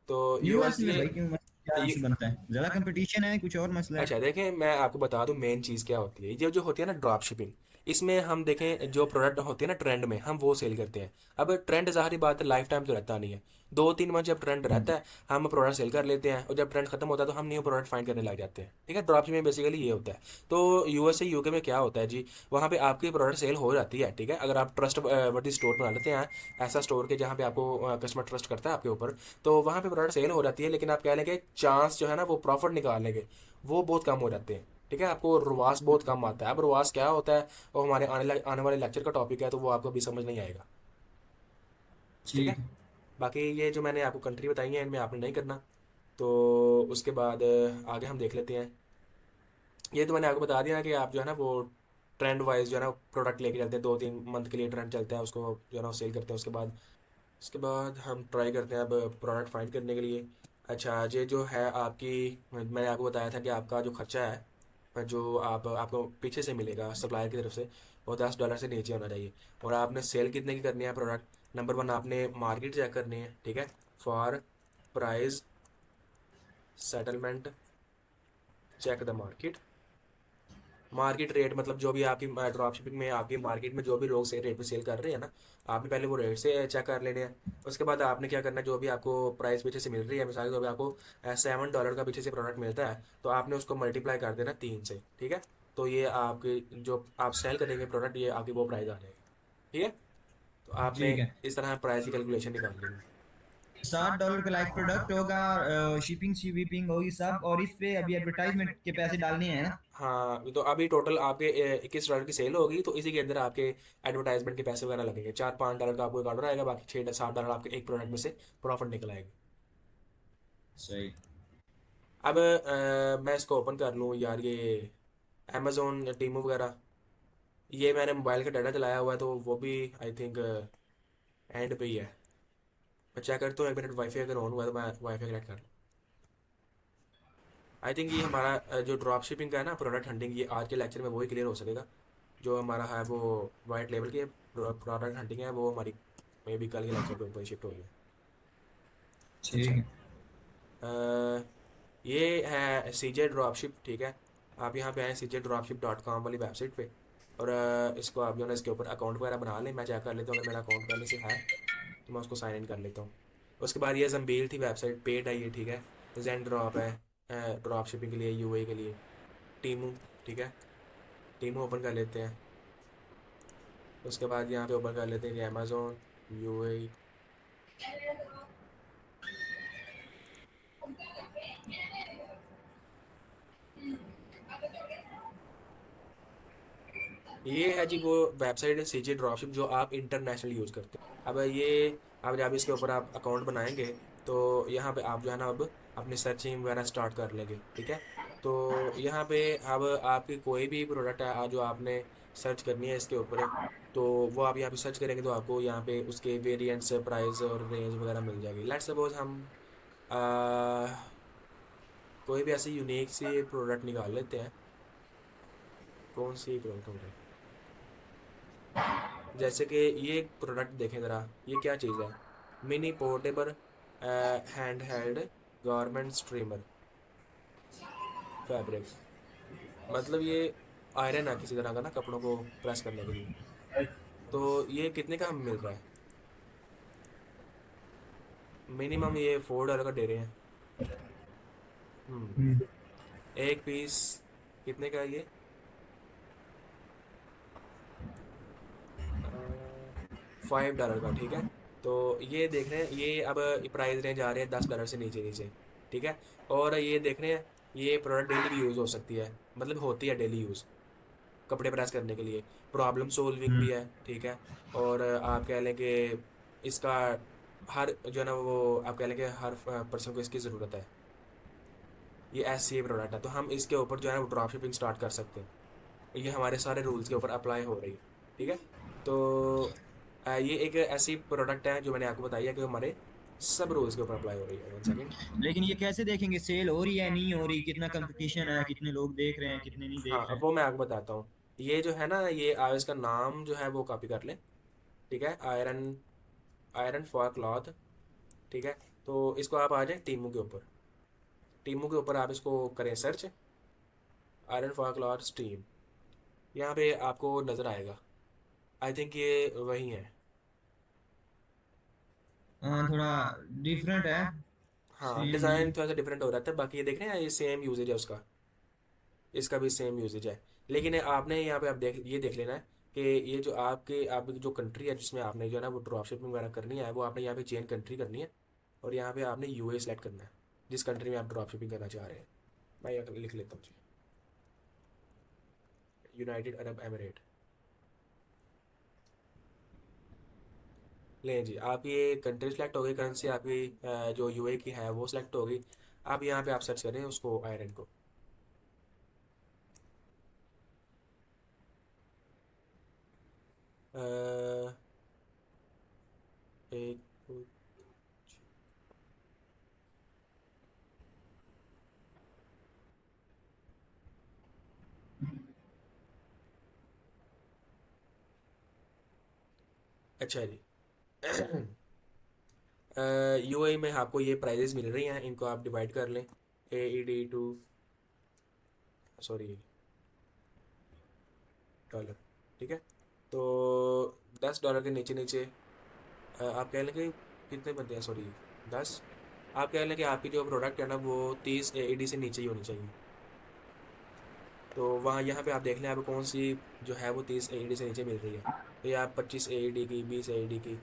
तो यूएस यूएस में ये, भाई क्यों क्या ये इशू बनता है? ज्यादा कंपटीशन है, कुछ और मसला है? अच्छा देखें, मैं आपको बता दूं मेन चीज़ क्या होती है। ये जो होती है ना ड्रॉप शिपिंग, इसमें हम देखें जो प्रोडक्ट होते हैं ना ट्रेंड में, हम वो सेल करते हैं। अब ट्रेंड ज़ाहिर बात है लाइफ टाइम तो रहता नहीं है, 2-3 मंथ जब ट्रेंड रहता है हम प्रोडक्ट सेल कर लेते हैं, और जब ट्रेंड खत्म होता है तो हम न्यू प्रोडक्ट फाइंड करने लग जाते हैं। ठीक है, ड्रॉपशिपिंग में बेसिकली ये होता है। तो यूएसए यूके में क्या होता है जी, वहाँ पे आपकी प्रोडक्ट सेल हो जाती है। ठीक है, अगर आप ट्रस्ट वर्दी स्टोर बना लेते हैं, ऐसा स्टोर के जहाँ पे आपको कस्टमर ट्रस्ट करता है आपके ऊपर, तो वहाँ पे प्रोडक्ट सेल हो जाती है। लेकिन आप कह लेंगे चांस जो है ना वो प्रॉफिट निकालने के, वो बहुत कम हो जाते हैं। ठीक है, आपको रुआस बहुत कम आता है। अब रुआस क्या होता है वो हमारे आने वाले लेक्चर का टॉपिक है, तो वो आपको अभी समझ नहीं आएगा। ठीक है, ठीक है। बाकी ये जो मैंने आपको कंट्री बताई है इनमें आपने नहीं करना। तो उसके बाद आगे हम देख लेते हैं। ये तो मैंने आपको बता दिया ना कि आप जो है ना वो ट्रेंड वाइज जो है ना प्रोडक्ट लेके चलते हैं, 2-3 मंथ के लिए ट्रेंड चलता है, उसको जो है ना सेल करते हैं। उसके बाद हम ट्राई करते हैं अब प्रोडक्ट फाइंड करने के लिए। अच्छा, ये जो है आपकी, मैंने आपको बताया था कि आपका जो खर्चा है जो आपको पीछे से मिलेगा सप्लायर की तरफ से, वो $10 से नीचे होना चाहिए। और आपने सेल कितने की करनी है प्रोडक्ट, नंबर वन आपने मार्केट चेक करनी है। ठीक है, for price settlement check the market. Market rate मतलब जो भी आपकी ड्रॉप शिपिंग में आपकी मार्केट में जो भी लोग से रेट पे सेल कर रहे हैं ना, आपने पहले वो रेट से चेक कर लेने हैं। उसके बाद आपने क्या करना है, जो भी आपको प्राइस पीछे से मिल रही है, मिसाल के तौर पे आपको $7 का पीछे से प्रोडक्ट मिलता है, तो आपने उसको मल्टीप्लाई कर देना 3 से। ठीक है, तो ये आपकी जो आप सेल करेंगे प्रोडक्ट, ये आपकी वो प्राइस आ जाएगी। ठीक है, तो आपने ठीक है। इस तरह प्राइस की कैलकुलेशन निकाल लेनी। $60 का लाइक प्रोडक्ट होगा, शिपिंग शीपिंग होगी सब, और इस पे अभी एडवर्टाइजमेंट के पैसे डालने हैं ना। हाँ, तो अभी टोटल आपके $21 की सेल होगी, तो इसी के अंदर आपके एडवर्टाइजमेंट के पैसे वगैरह लगेंगे। $4-5 का आपको एक ऑर्डर आएगा, बाकी $6-7 आपके एक प्रोडक्ट में से प्रॉफिट निकल आएगी। सही। अब मैं इसको ओपन कर लूँ यार, ये अमेजोन टीमू वगैरह, ये मैंने मोबाइल का डाटा चलाया हुआ है, तो वो भी आई थिंक एंड पे ही है। मैं चेक करता हूँ 1 मिनट, वाईफाई अगर ऑन हुआ है तो मैं वाईफाई कनेक्ट कर लूँ। आई थिंक ये हमारा जो ड्रॉप शिपिंग का है ना प्रोडक्ट हंटिंग, ये आज के लेक्चर में वही क्लियर हो सकेगा। जो हमारा है वो वाइट लेवल की प्रोडक्ट हंटिंग है, वो हमारी मे बी कल के लेक्चर पे ऊपर शिफ्ट हो गया। अच्छा, ठीक है। ये है सीजे ड्रॉपशिप। ठीक है, आप यहाँ पे आए cjdropship.com वाली वेबसाइट पे, और इसको आप जो है ना इसके ऊपर अकाउंट वगैरह बना लें। मैं चेक कर लेता हूँ, अगर मेरा अकाउंट पहले से है तो मैं उसको साइन इन कर लेता हूँ। उसके बाद ये जम्बील थी वेबसाइट, पेड है ये। ठीक है, जेन ड्रॉप है ड्रॉप शिपिंग के लिए, यूए के लिए। टीमू, ठीक है, टीमू ओपन कर लेते हैं। उसके बाद यहाँ पे ओपन कर लेते हैं कि अमेजोन यूए। ये है जी वो वेबसाइट है सीजे ड्रॉपशिप जो आप इंटरनेशनल यूज़ करते हैं। अब ये अब जब इसके ऊपर आप अकाउंट बनाएंगे, तो यहाँ पे आप जो है ना अब अपनी सर्चिंग वगैरह स्टार्ट कर लेंगे। ठीक है, तो यहाँ पे अब आपकी कोई भी प्रोडक्ट है जो आपने सर्च करनी है इसके ऊपर, तो वो आप यहाँ पे सर्च करेंगे तो आपको यहाँ पे उसके वेरिएंट्स प्राइस और रेंज वगैरह मिल जाएगी। लेट्स सपोज हम आ, कोई भी ऐसी यूनिक सी प्रोडक्ट निकाल लेते हैं। कौन सी प्रोडक्ट हो रही, जैसे कि ये प्रोडक्ट देखें ज़रा, ये क्या चीज़ है, mini portable hand held garment streamer fabric. मतलब ये आयरन है किसी तरह का ना, कपड़ों को प्रेस करने के लिए। तो ये कितने का हमें मिल रहा है, मिनिमम ये $4 का दे रहे हैं। हम्म, एक पीस कितने का है ये, $5 का। ठीक है, तो ये देख रहे हैं, ये अब प्राइस रेंज आ रहे हैं $10 से नीचे नीचे। ठीक है, और ये देख रहे हैं ये प्रोडक्ट डेली भी यूज़ हो सकती है, मतलब होती है डेली यूज़ कपड़े प्रेस करने के लिए, प्रॉब्लम सोल्विंग भी है। ठीक है, और आप कह लें कि इसका हर जो है ना वो आप कह लें कि हर पर्सन को इसकी ज़रूरत है। ये ऐसी ही प्रोडक्ट है, तो हम इसके ऊपर जो है ना ड्रॉप शिपिंग स्टार्ट कर सकते हैं। ये हमारे सारे रूल्स के ऊपर अप्लाई हो रही है। ठीक है, तो ये एक ऐसी प्रोडक्ट है जो मैंने आपको बताई है कि हमारे सब रूल्स के ऊपर अप्लाई हो रही है। 1 सेकेंड। लेकिन ये कैसे देखेंगे सेल हो रही है नहीं हो रही, कितना कंपटीशन है, कितने लोग देख रहे हैं, कितने नहीं हाँ, देख रहे अब हैं। वो मैं आपको बताता हूँ। ये जो है ना, ये आप इसका नाम जो है वो कॉपी कर लें। ठीक है, आयरन आयरन फॉर क्लॉथ। ठीक है, तो इसको आप आ जाए टीमू के ऊपर, टीमू के ऊपर आप इसको करें search, iron for cloth steam. यहाँ पे आपको नज़र आएगा। आई थिंक ये वही है। थोड़ा डिफरेंट है। हाँ, सेम नहीं। डिज़ाइन थोड़ा सा डिफरेंट हो रहा था, बाकी ये देख रहे हैं, ये सेम यूजेज है उसका। इसका भी सेम यूजेज है। लेकिन आपने यहाँ पे आप देख ये देख लेना है कि ये जो आपकी जो कंट्री है जिसमें आपने जो है ना वो ड्रॉप शिपिंग वगैरह करनी है, वो आपने यहाँ पे चेंज कंट्री करनी है। और यहाँ पे आपने यूए सेलेक्ट करना है, जिस कंट्री में आप ड्रॉप शिपिंग करना चाह रहे हैं। मैं यहाँ लिख लेता हूँ जी, यूनाइटेड अरब एमिरेट। लें जी, आप ये कंट्री सेलेक्ट हो गई, करेंसी आपकी जो यूए की है वो सिलेक्ट हो गई। अब यहाँ पे आप सर्च करें उसको, आयरन को। अ, एक, अच्छा जी। यूएई में आपको ये प्राइजेस मिल रही हैं, इनको आप डिवाइड कर लें। AED to, sorry, dollar. ठीक है। तो $10 के नीचे नीचे आप कह लें कि कितने बनते हैं, सॉरी, 10। आप कह लें कि आपकी जो प्रोडक्ट है ना वो 30 AED से नीचे ही होनी चाहिए। तो वहाँ यहाँ पे आप देख लें आपको कौन सी जो है वो 30 AED से नीचे मिल रही है। तो ये आप 25 AED की, 20 AED की,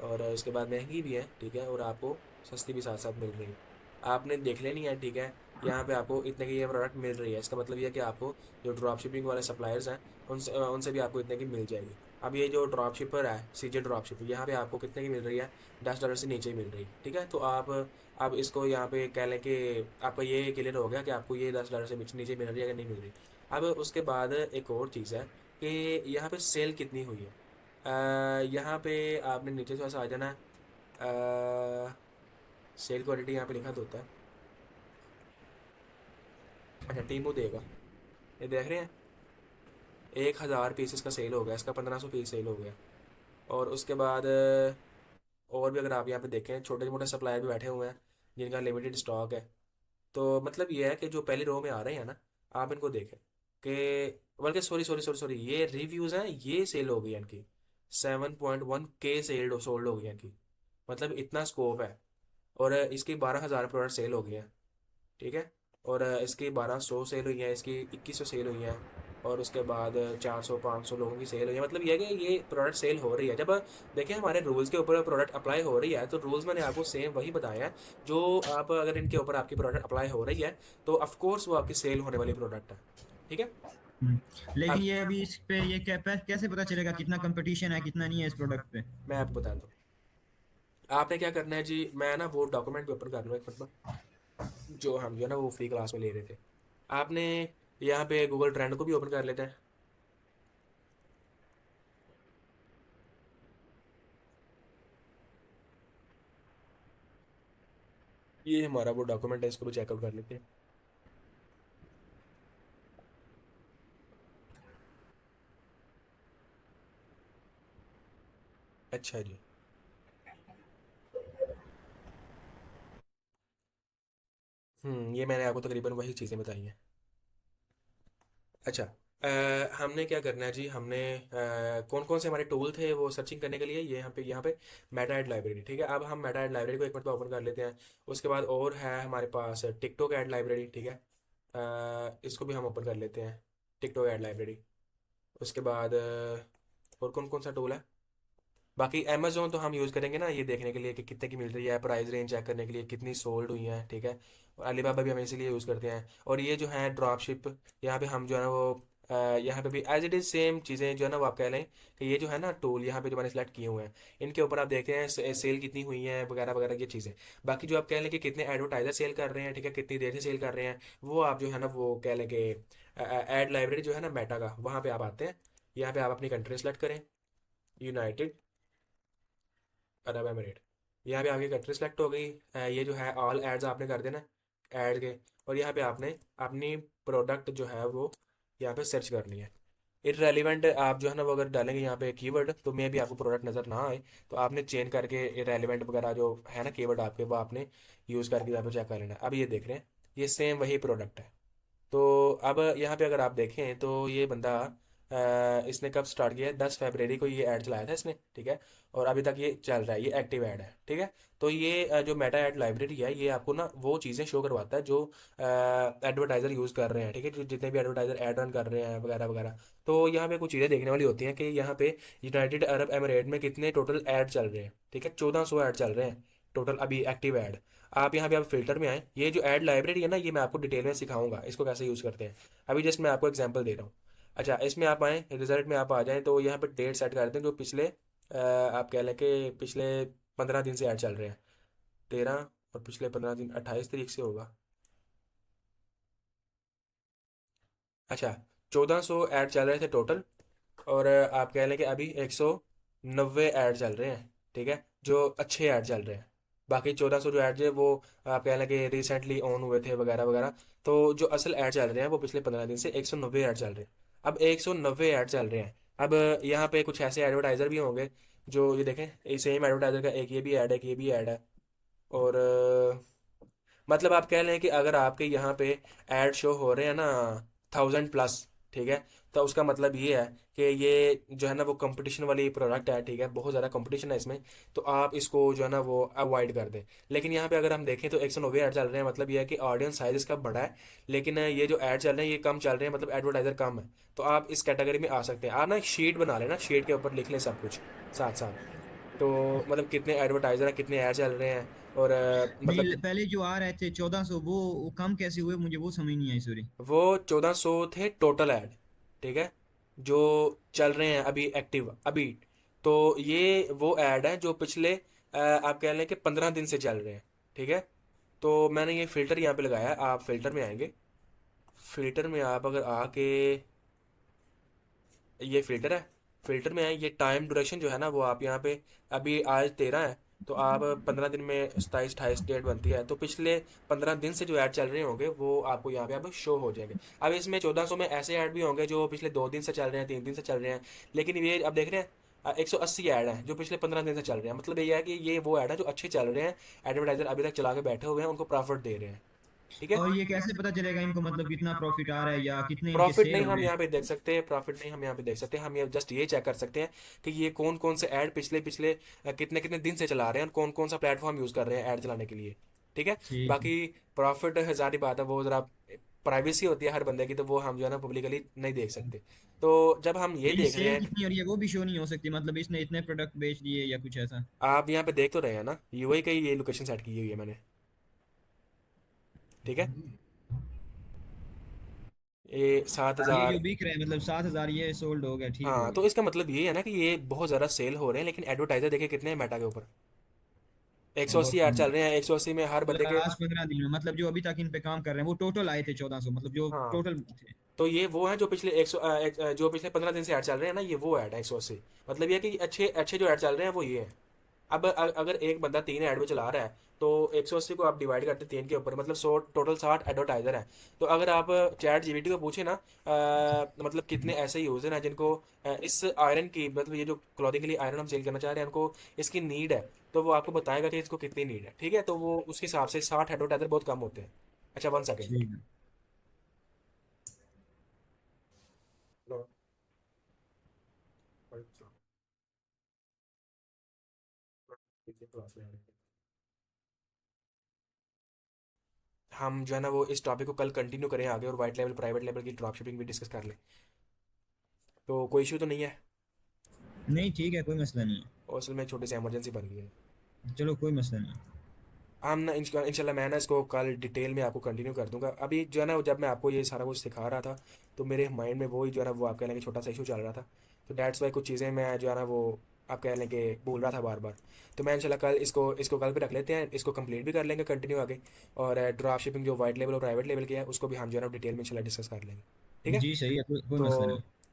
और उसके बाद महंगी भी है, ठीक है, और आपको सस्ती भी साथ साथ मिल रही है। आपने देख लेनी है, ठीक है। यहाँ पे आपको इतने की ये प्रोडक्ट मिल रही है, इसका मतलब ये है कि आपको जो ड्रॉप शिपिंग वाले सप्लायर्स हैं उनसे भी आपको इतने की मिल जाएगी। अब ये जो ड्रॉप शिपर है, सीजे ड्रॉप शिपर, यहाँ पे आपको कितने की मिल रही है, $10 से नीचे ही मिल रही है, ठीक है। तो आप इसको यहाँ पे कह लें कि आपका ये क्लियर हो गया कि आपको ये $10 से नीचे मिल रही है या नहीं मिल रही। अब उसके बाद एक और चीज़ है कि यहाँ पे सेल कितनी हुई है। यहाँ पे आपने नीचे थोड़ा सा आ जाना है। सेल क्वालिटी यहाँ पे लिखा तो होता है। अच्छा, टीमू देगा, ये देख रहे हैं, 1,000 पीसेस का सेल हो गया, इसका 1,500 पीस सेल हो गया। और उसके बाद और भी अगर आप यहाँ पे देखें, छोटे मोटे सप्लायर भी बैठे हुए हैं जिनका लिमिटेड स्टॉक है। तो मतलब ये है कि जो पहली रो में आ रहे हैं ना, आप इनको देखें कि, बल्कि सॉरी सॉरी सॉरी सॉरी, ये रिव्यूज़ हैं, ये सेल हो गई है इनकी। 7.1K सेल सोल्ड हो गई है इनकी, मतलब इतना स्कोप है। और इसकी 12,000 प्रोडक्ट सेल हो गए हैं, ठीक है। और इसकी 1,200 सेल हुई हैं, इसकी 2,100 सेल हुई हैं। और उसके बाद 400 500 लोगों की सेल हुई है। मतलब ये है कि ये प्रोडक्ट सेल हो रही है। जब देखिए हमारे रूल्स के ऊपर प्रोडक्ट अप्लाई हो रही है, तो रूल्स मैंने आपको सेम वही बताए हैं। जो आप अगर इनके ऊपर आपकी प्रोडक्ट अप्लाई हो रही है, तो ऑफ कोर्स वो आपकी सेल होने वाली प्रोडक्ट है, ठीक है। हम्म। लेकिन अब ये अभी इस पे ये कैसे पता चलेगा कितना कंपटीशन है कितना नहीं है इस प्रोडक्ट पे? मैं आपको बताता हूँ, आपने क्या करना है जी। मैं ना वो डॉक्यूमेंट पेपर कर लूँ एक, मतलब जो हम जो है ना वो फ्री क्लास में ले रहे थे। आपने यहाँ पे गूगल ट्रेंड को भी ओपन कर लेते हैं। ये हमारा वो डॉक्यूमेंट है, इसको भी चेकआउट कर लेते हैं। अच्छा जी। ये मैंने आपको तकरीबन वही चीज़ें बताई हैं। अच्छा, हमने क्या करना है जी, हमने कौन कौन से हमारे टूल थे वो सर्चिंग करने के लिए, ये यहाँ पे मेटा एड लाइब्रेरी, ठीक है। अब हम मेटा एड लाइब्रेरी को एक मिनट ओपन कर लेते हैं। उसके बाद और है हमारे पास टिकटॉक एड लाइब्रेरी, ठीक है। इसको भी हम ओपन कर लेते हैं, टिकटॉक एड लाइब्रेरी। उसके बाद और कौन कौन सा टूल है। बाकी अमेजोन तो हम यूज़ करेंगे ना ये देखने के लिए कि कितने की मिल रही है, प्राइस रेंज चेक करने के लिए कितनी सोल्ड हुई है, ठीक है। और अलीबाबा भी हम इसीलिए यूज़ करते हैं। और ये जो है ड्रॉप शिप, यहाँ पे हम जो है ना वो यहाँ पे भी एज इट इज़ सेम चीज़ें जो है ना वो आप कह लें कि ये जो है ना टूल यहाँ पे जो मैंने सेलेक्ट किए हुए हैं, इनके ऊपर आप देखते हैं सेल कितनी हुई है वगैरह वगैरह ये चीज़ें। बाकी जो आप कह लें कि कितने एडवर्टाइजर सेल कर रहे हैं, ठीक है, कितनी देर से सेल कर रहे हैं, वो आप जो है ना वो कह लें कि एड लाइब्रेरी जो है ना मेटा का, वहाँ पे आप आते हैं। यहाँ पे आप अपनी कंट्री सेलेक्ट करें, यूनाइटेड अरब एमिरेट। यहाँ पे आपकी कंट्री सेलेक्ट हो गई। ये जो है ऑल एड्स आपने कर देना, ऐड के। और यहाँ पे आपने अपनी प्रोडक्ट जो है वो यहाँ पे सर्च करनी है। इरेलीवेंट आप जो है ना वो अगर डालेंगे यहाँ पे कीवर्ड, तो मे भी आपको प्रोडक्ट नज़र ना आए, तो आपने चेंज करके इरेलीवेंट वगैरह जो है ना कीवर्ड आपके, वो आपने यूज़ करके यहाँ पे चेक कर लेना। अब ये देख रहे हैं, ये सेम वही प्रोडक्ट है। तो अब यहाँ पे अगर आप देखें तो ये बंदा इसने कब स्टार्ट किया है, 10 फरवरी को ये ऐड चलाया था इसने, ठीक है। और अभी तक ये चल रहा है, ये एक्टिव ऐड है, ठीक है। तो ये जो मेटा ऐड लाइब्रेरी है, ये आपको ना वो चीज़ें शो करवाता है जो एडवर्टाइज़र यूज़ कर रहे हैं, ठीक है, जो जितने भी एडवर्टाइज़र ऐड रन कर रहे हैं वगैरह वगैरह। तो यहाँ पे कुछ चीज़ें देखने वाली होती हैं कि यहाँ पे यूनाइटेड अरब एमिरेट में कितने टोटल ऐड चल रहे हैं, ठीक है, 1400 ऐड चल रहे हैं टोटल अभी एक्टिव ऐड। आप यहाँ पे आप फिल्टर में आए, ये जो ऐड लाइब्रेरी है ना, ये मैं आपको डिटेल में सिखाऊंगा इसको कैसे यूज़ करते हैं। अभी जस्ट मैं आपको एग्जांपल दे रहा हूँ। अच्छा, इसमें आप आए, रिजल्ट में आप आ जाएं, तो यहाँ पे डेट सेट कर दें जो पिछले आप कह लें कि पिछले 15 दिन से ऐड चल रहे हैं। 13, और पिछले 15 दिन 28 तारीख से होगा। अच्छा, 1400 ऐड चल रहे थे टोटल। और आप कह लें कि अभी 190 ऐड चल रहे हैं, ठीक है, जो अच्छे ऐड चल रहे हैं। बाकी 1400 जो ऐड है वो आप कह लें कि रिसेंटली ऑन हुए थे वगैरह वगैरह। तो जो असल ऐड चल रहे हैं वो पिछले 15 दिन से 190 ऐड चल रहे हैं। अब 190 ऐड चल रहे हैं। अब यहाँ पे कुछ ऐसे एडवर्टाइज़र भी होंगे जो ये देखें, सेम एडवर्टाइज़र का एक ये भी ऐड है, एक ये भी ऐड है। और मतलब आप कह लें कि अगर आपके यहाँ पे ऐड शो हो रहे हैं ना 1000+, ठीक है, तो उसका मतलब ये है कि ये जो है ना वो कंपटीशन वाली प्रोडक्ट है, ठीक है, बहुत ज़्यादा कंपटीशन है इसमें। तो आप इसको जो है ना वो अवॉइड कर दें। लेकिन यहाँ पे अगर हम देखें तो 190 ऐड चल रहे हैं, मतलब ये है कि ऑडियंस साइज इसका बड़ा है। लेकिन ये जो ऐड चल रहे हैं ये कम चल रहे हैं, मतलब एडवर्टाइज़र कम है। तो आप इस कैटेगरी में आ सकते हैं। आप ना एक शीट बना लेना, शीट के ऊपर लिख लें सब कुछ साथ साथ। तो मतलब कितने एडवर्टाइज़र हैं, कितने ऐड चल रहे हैं, और नहीं, मतलब पहले जो आ रहे थे 1400, वो कम कैसे हुए, मुझे वो समझ नहीं आई, सॉरी। वो 1400 थे टोटल ऐड, ठीक है, जो चल रहे हैं अभी एक्टिव अभी। तो ये वो ऐड है जो पिछले आप कह लें कि 15 दिन से चल रहे हैं, ठीक है। तो मैंने ये फ़िल्टर यहाँ पे लगाया है, आप फिल्टर में आएंगे। फिल्टर में आप अगर आके, ये फिल्टर है, फिल्टर में है, ये टाइम ड्यूरेशन जो है ना वो आप यहाँ पे, अभी आज 13 है, तो आप 15 दिन में 27 28 डेट बनती है, तो पिछले 15 दिन से जो ऐड चल रहे होंगे वो आपको यहाँ पे अब शो हो जाएंगे। अब इसमें 1400 में ऐसे ऐड भी होंगे जो पिछले 2 दिन से चल रहे हैं, 3 दिन से चल रहे हैं। लेकिन ये अब देख रहे हैं 180 ऐड हैं जो पिछले 15 दिन से चल रहे हैं। मतलब ये है कि ये वो ऐड है जो अच्छे चल रहे हैं, एडवर्टाइजर अभी तक चला के बैठे हुए हैं, उनको प्रॉफिट दे रहे हैं, ठीक है। और ये कैसे पता चलेगा इनको, मतलब कितना प्रॉफिट आ रहा है या कितने इनके प्रॉफिट सेल नहीं हो हम रहे हैं? यहाँ पे देख सकते हैं, प्रॉफिट नहीं हम यहाँ पे देख सकते हैं। हम ये जस्ट ये चेक कर सकते हैं कि ये कौन कौन से ऐड पिछले पिछले कितने कितने दिन से चला रहे हैं, और कौन कौन सा प्लेटफॉर्म यूज़ कर रहे हैं ऐड चलाने के लिए, ठीक है। ठीक है। बाकी प्रॉफिट ज़ाहिर बात है वो ज़रा प्राइवेसी होती है हर बंदे की, तो वो हम जो है ना पब्लिकली नहीं देख सकते। तो जब हम ये नहीं, देख रहे सेल हैं, कितनी हो रही है वो भी शो नहीं हो सकती, मतलब इसने इतने प्रोडक्ट बेच दिए या कुछ ऐसा? आप यहाँ पे देख तो रहे हैं ना, यूएई का ही ये लोकेशन सेट की हुई है मैंने, ठीक है। ये सात ये जो हज़ार बिक रहे हैं मतलब 7,000 ये सोल्ड हो गया, ठीक हो हाँ, तो गया। इसका मतलब ये है ना कि ये बहुत ज़्यादा सेल हो रहे हैं, लेकिन एडवर्टाइजर देखे कितने हैं मेटा के ऊपर, 180 बहुत ऐड कम चल है। रहे हैं, 180 में हर बंदे के। लास्ट 15 दिन में, मतलब जो अभी तक इन पे काम कर रहे हैं वो टोटल आए थे 1400, मतलब जो हाँ, टोटल थे। तो ये वो हैं जो पिछले 100 जो पिछले 15 दिन से ऐड चल रहे हैं ना, ये वो ऐड है 180। मतलब ये है कि अच्छे अच्छे जो ऐड चल रहे हैं वो ये हैं। अब अगर एक बंदा 3 ऐड में चला रहा है, तो 180 को आप डिवाइड करते हैं 3 के ऊपर, मतलब 100 टोटल 60 एडवर्टाइजर हैं। तो अगर आप चैट जीपीटी को पूछे ना मतलब कितने ऐसे यूज़र हैं जिनको इस आयरन की, मतलब ये जो क्लॉथिंग के लिए आयरन हम सेल करना चाह रहे हैं उनको इसकी नीड है, तो वो आपको बताएगा कि इसको कितनी नीड है, ठीक है। तो वो उसके हिसाब से 60 एडवर्टाइजर बहुत कम होते हैं। अच्छा, 1 सेकेंड। ठीक है। हम जो है ना वो इस टॉपिक को कल कंटिन्यू करें आगे, और वाइट लेवल प्राइवेट लेवल की ड्रॉप शिपिंग भी डिस्कस कर लें। तो कोई इशू तो नहीं है। नहीं, ठीक है, कोई मसला नहीं और असल में छोटी सी इमरजेंसी बन गई है। है, चलो कोई मसला नहीं। हम ना इंशाल्लाह मैं ना इसको कल डिटेल में आपको कंटिन्यू कर दूंगा। अभी जो है ना जब मैं आपको ये सारा कुछ सिखा रहा था, तो मेरे माइंड में वो ही जो है ना वो आप कह लेंगे छोटा सा इशू चल रहा था। तो डैट्स वाई कुछ चीज़ें मैं जो है ना वो आप कह लेंगे भूल रहा था बार बार। तो मैं इंशाल्लाह कल इसको इसको कल पे रख लेते हैं, इसको कंप्लीट भी कर लेंगे कंटिन्यू आगे। और ड्रॉप शिपिंग जो वाइट लेवल और प्राइवेट लेवल की है उसको भी हम जो है ना डिटेल में इंशाल्लाह डिस्कस कर लेंगे, ठीक है। जी सही है, कोई मसला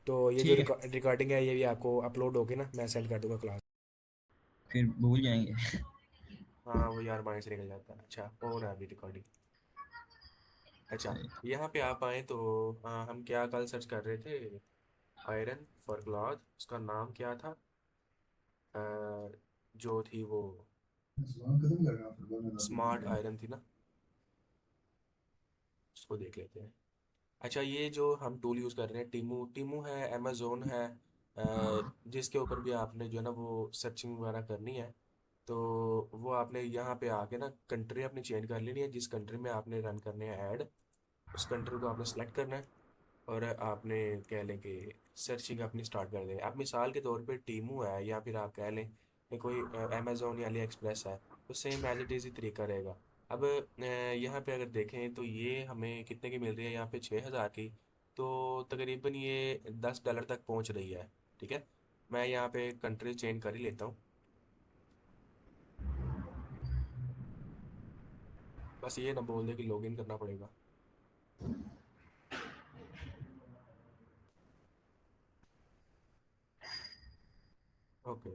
तो नहीं। ये जो ठीक है, रिकॉर्डिंग है ये भी आपको अपलोड होगी ना, मैं सेंड कर दूंगा क्लास। फिर भूल जाएंगे। हाँ, वो यार माइंड से निकल जाता है। अच्छा, हो रहा है अभी रिकॉर्डिंग। अच्छा, सही। यहाँ पे आप आए तो हम क्या कल सर्च कर रहे थे, आयरन फॉर क्लॉथ, उसका नाम क्या था, अ, जो थी वो स्मार्ट आयरन थी ना, उसको देख लेते हैं। अच्छा, ये जो हम टूल यूज़ कर रहे हैं, टीमू टीमू है, अमेज़ोन है, जिसके ऊपर भी आपने जो है ना वो सर्चिंग वगैरह करनी है, तो वो आपने यहाँ पे आके ना कंट्री अपनी चेंज कर लेनी है, जिस कंट्री में आपने रन करने हैं ऐड, उस कंट्री को आपने सेलेक्ट करना है, और आपने कह लें कि सर्चिंग अपनी स्टार्ट कर दें। अब मिसाल के तौर पे टीमू है, या फिर आप कह लें कि कोई अमेज़ोन या अली एक्सप्रेस है, तो सेम एज इट इज़ ही तरीका रहेगा। अब यहाँ पे अगर देखें तो ये हमें कितने की मिल रही है, यहाँ पे 6,000 की, तो तकरीबन ये $10 तक पहुँच रही है। ठीक है, मैं यहाँ पे कंट्री चेंज कर ही लेता हूँ। बस ये ना बोल दे कि लॉगिन करना पड़ेगा। ओके।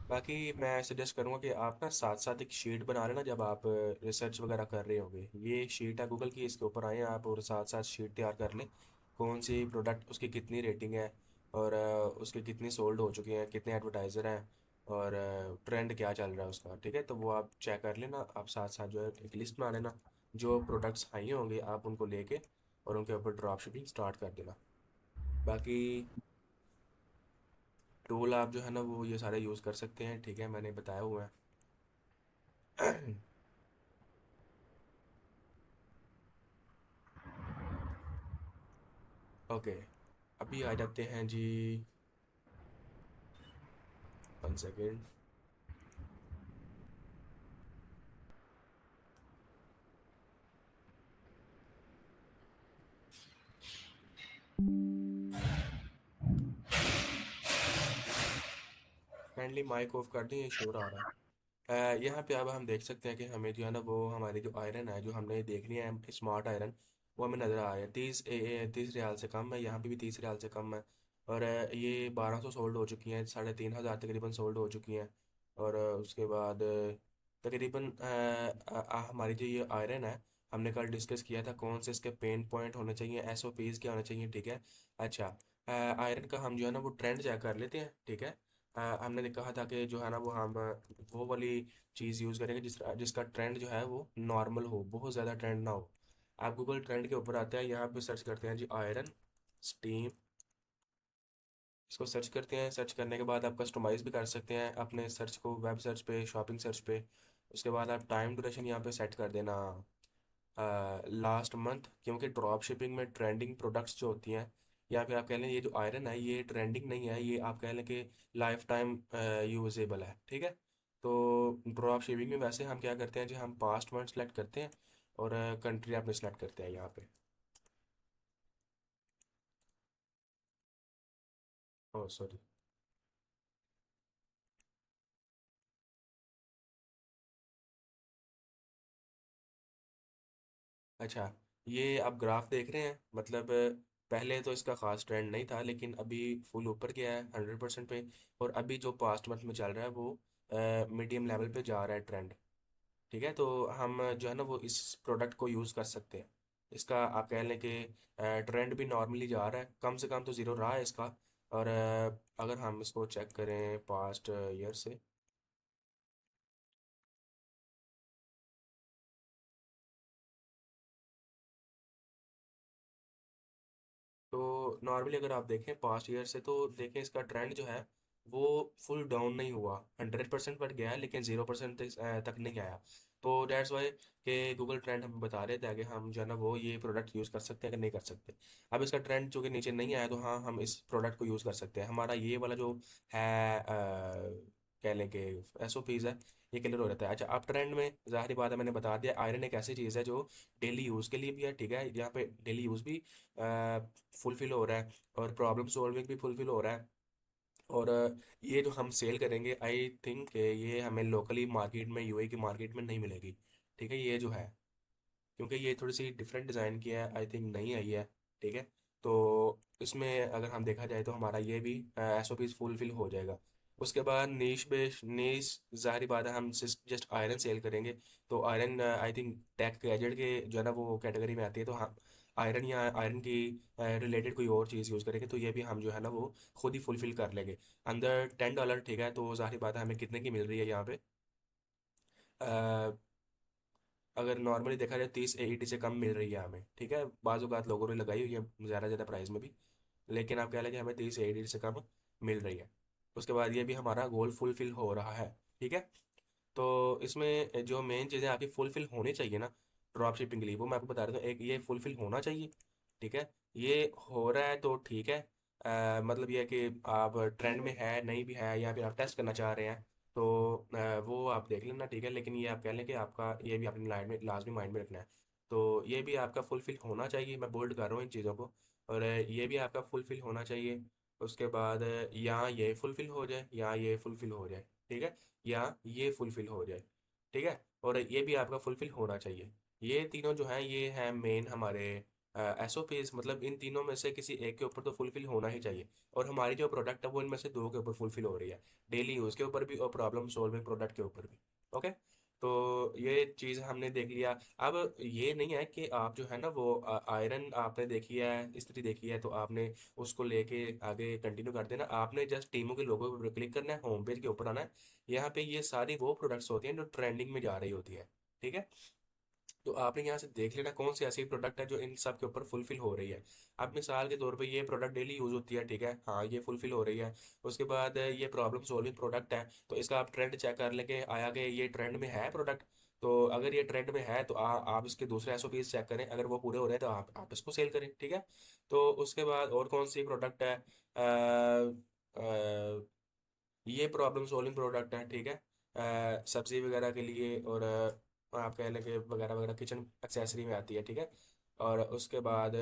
बाकी मैं सजेस्ट करूँगा कि आप ना साथ साथ एक शीट बना लेना जब आप रिसर्च वगैरह कर रहे होंगे। ये शीट है गूगल की, इसके ऊपर आए आप और साथ साथ शीट तैयार कर लें, कौन सी प्रोडक्ट उसकी कितनी रेटिंग है, और उसके कितनी सोल्ड हो चुकी हैं, कितने एडवर्टाइज़र हैं, और ट्रेंड क्या चल रहा है उसका। ठीक है, तो वो आप चेक कर लेना। आप साथ साथ जो है एक लिस्ट बना लेना, जो प्रोडक्ट्स आई होंगे आप उनको लेके और उनके ऊपर ड्रॉप शिपिंग स्टार्ट कर देना। बाकी टूल आप जो है ना वो ये सारे यूज़ कर सकते हैं, ठीक है, मैंने बताया हुआ है। ओके, अभी आ जाते हैं जी। 1 सेकेंड। काइंडली माइक ऑफ कर दें, ये शोर आ रहा है। यहाँ पे अब हम देख सकते हैं कि हमें जो है ना वो हमारी जो आयरन है जो हमने देखनी है, स्मार्ट आयरन, वो हमें नज़र आ रही है। 30 रियाल से कम है, यहाँ पे भी 30 रियाल से कम है। और ये 1200 सोल्ड हो चुकी हैं, 3,500 तकरीबन सोल्ड हो चुकी हैं। और उसके बाद तकरीबन हमारी जो ये आयरन है, हमने कल डिस्कस किया था कौन से इसके पेन पॉइंट होने चाहिए, SOPs क्या होने चाहिए। ठीक है। अच्छा, आयरन का हम जो है ना वो ट्रेंड चेक कर लेते हैं। ठीक है। हमने कहा था कि जो है ना वो हम वो वाली चीज़ यूज़ करेंगे जिसका ट्रेंड जो है वो नॉर्मल हो, बहुत ज़्यादा ट्रेंड ना हो। आप गूगल ट्रेंड के ऊपर आते हैं, यहाँ पे सर्च करते हैं जी आयरन स्टीम, इसको सर्च करते हैं। सर्च करने के बाद आप कस्टमाइज़ भी कर सकते हैं अपने सर्च को, वेब सर्च पे, शॉपिंग सर्च पे। उसके बाद आप टाइम ड्यूरेशन यहाँ पे सेट कर देना लास्ट मंथ, क्योंकि ड्रॉप शिपिंग में ट्रेंडिंग प्रोडक्ट्स जो होती हैं, या फिर आप कह लें ये जो आयरन है ये ट्रेंडिंग नहीं है, ये आप कह लें कि लाइफ टाइम यूजेबल है। ठीक है। तो ड्रॉप शिपिंग में वैसे हम क्या करते हैं जी, हम पास्ट मंथ सेलेक्ट करते हैं और कंट्री आपने सेलेक्ट करते हैं यहाँ पे। Oh sorry. अच्छा, ये आप ग्राफ देख रहे हैं, मतलब पहले तो इसका खास ट्रेंड नहीं था, लेकिन अभी फुल ऊपर गया है 100% पे। और अभी जो पास्ट मंथ में चल रहा है वो मीडियम लेवल पे जा रहा है ट्रेंड। ठीक है, तो हम जो है ना वो इस प्रोडक्ट को यूज़ कर सकते हैं। इसका आप कह लें कि ट्रेंड भी नॉर्मली जा रहा है, कम से कम तो ज़ीरो रहा है इसका। और अगर हम इसको चेक करें पास्ट ईयर से, तो नॉर्मली अगर आप देखें पास्ट ईयर से, तो देखें इसका ट्रेंड जो है वो फुल डाउन नहीं हुआ, 100% पर गया है, लेकिन 0% तक नहीं आया। तो डेट्स वाई कि गूगल ट्रेंड हमें बता रहे थे कि हम जो है ना वो ये प्रोडक्ट यूज़ कर सकते हैं कि नहीं कर सकते। अब इसका ट्रेंड जो कि नीचे नहीं आया, तो हाँ हम इस प्रोडक्ट को यूज़ कर सकते हैं। हमारा ये वाला जो है कह लें कि SOPs है, ये क्लियर हो जाता है। अच्छा, अब ट्रेंड में ज़ाहिर बात है, मैंने बता दिया आयरन एक ऐसी चीज़ है जो डेली यूज़ के लिए भी है। ठीक है, यहाँ पे डेली यूज़ भी फुलफिल हो रहा है, और प्रॉब्लम सॉल्विंग भी फुलफिल हो रहा है। और ये जो हम सेल करेंगे, आई थिंक ये हमें लोकली मार्केट में, UAE की मार्केट में नहीं मिलेगी। ठीक है, ये जो है, क्योंकि ये थोड़ी सी डिफरेंट डिज़ाइन की है, आई थिंक नहीं आई है। ठीक है, तो इसमें अगर हम देखा जाए तो हमारा ये भी SOP फुलफिल हो जाएगा। उसके बाद नीश बेस नीश, जाहिर बात है हम जस्ट आयरन सेल करेंगे, तो iron I think tech gadget के जो है ना वो कैटेगरी में आती है, तो हम आयरन या आयरन की रिलेटेड कोई और चीज़ यूज़ करेंगे, तो ये भी हम जो है ना वो खुद ही फुलफिल कर लेंगे अंदर $10। ठीक है, तो जाहिर बात है हमें कितने की मिल रही है यहाँ पे, अगर नॉर्मली देखा जाए 30 AED से कम मिल रही है हमें, ठीक है, बाज़ लोगों ने लगाई हुई है ज़्यादा ज़्यादा प्राइस में भी, लेकिन आप कह लें कि हमें 30 AED से कम मिल रही है। उसके बाद ये भी हमारा गोल फुलफिल हो रहा है, ठीक है। तो इसमें जो मेन चीज़ें आपकी फुलफिल होनी चाहिए ना ड्रॉप शिपिंग के लिए, वो मैं आपको बता रहा हूँ। एक ये फुलफिल होना चाहिए, ठीक है। ये हो रहा है तो ठीक है। मतलब ये है कि आप ट्रेंड में है नहीं भी है, या फिर आप टेस्ट करना चाह रहे हैं, तो वो आप देख लेना, ठीक है। लेकिन ये आप कह लें कि आपका ये भी अपनी लाइन में लाजमी माइंड में रखना है। तो ये भी आपका फुलफिल होना चाहिए, मैं बोल्ड कर रहा हूँ इन चीज़ों को। और ये भी आपका फुलफिल होना चाहिए। उसके बाद यहाँ ये फुलफिल हो जाए, यहाँ ये फुलफिल हो जाए, ठीक है, या ये फुलफिल हो जाए, ठीक है। और ये भी आपका फुलफिल होना चाहिए। ये तीनों जो हैं ये हैं मेन हमारे SOPs, मतलब इन तीनों में से किसी एक के ऊपर तो फुलफिल होना ही चाहिए। और हमारी जो प्रोडक्ट है वो इनमें से दो के ऊपर फुलफिल हो रही है, डेली यूज़ के ऊपर भी और प्रॉब्लम सॉल्विंग प्रोडक्ट के ऊपर भी। ओके, तो ये चीज़ हमने देख लिया। अब ये नहीं है कि आप जो है ना वो आयरन आपने देखी है, इस्त्री देखी है, तो आपने उसको लेके आगे कंटिन्यू कर देना। आपने जस्ट टीमों के लोगो पर क्लिक करना है, होम पेज के ऊपर आना है। यहाँ पे ये सारी वो प्रोडक्ट्स होती हैं जो ट्रेंडिंग में जा रही होती है, ठीक है। तो आपने यहाँ से देख लेना कौन सी ऐसी प्रोडक्ट है जो इन सब के ऊपर फुलफिल हो रही है। अब मिसाल के तौर पे ये प्रोडक्ट डेली यूज़ होती है, ठीक है, हाँ ये फुलफिल हो रही है। उसके बाद ये प्रॉब्लम सॉल्विंग प्रोडक्ट है, तो इसका आप ट्रेंड चेक कर लेंगे आया कि ये ट्रेंड में है प्रोडक्ट। तो अगर ये ट्रेंड में है तो आप इसके दूसरे SOPs चेक करें, अगर वो पूरे हो रहे हैं तो आप इसको सेल करें, ठीक है। तो उसके बाद और कौन सी प्रोडक्ट है, ये प्रॉब्लम सॉल्विंग प्रोडक्ट है, ठीक है। सब्जी वगैरह के लिए, और आप कह लें कि वगैरह वगैरह किचन एक्सेसरी में आती है, ठीक है। और उसके बाद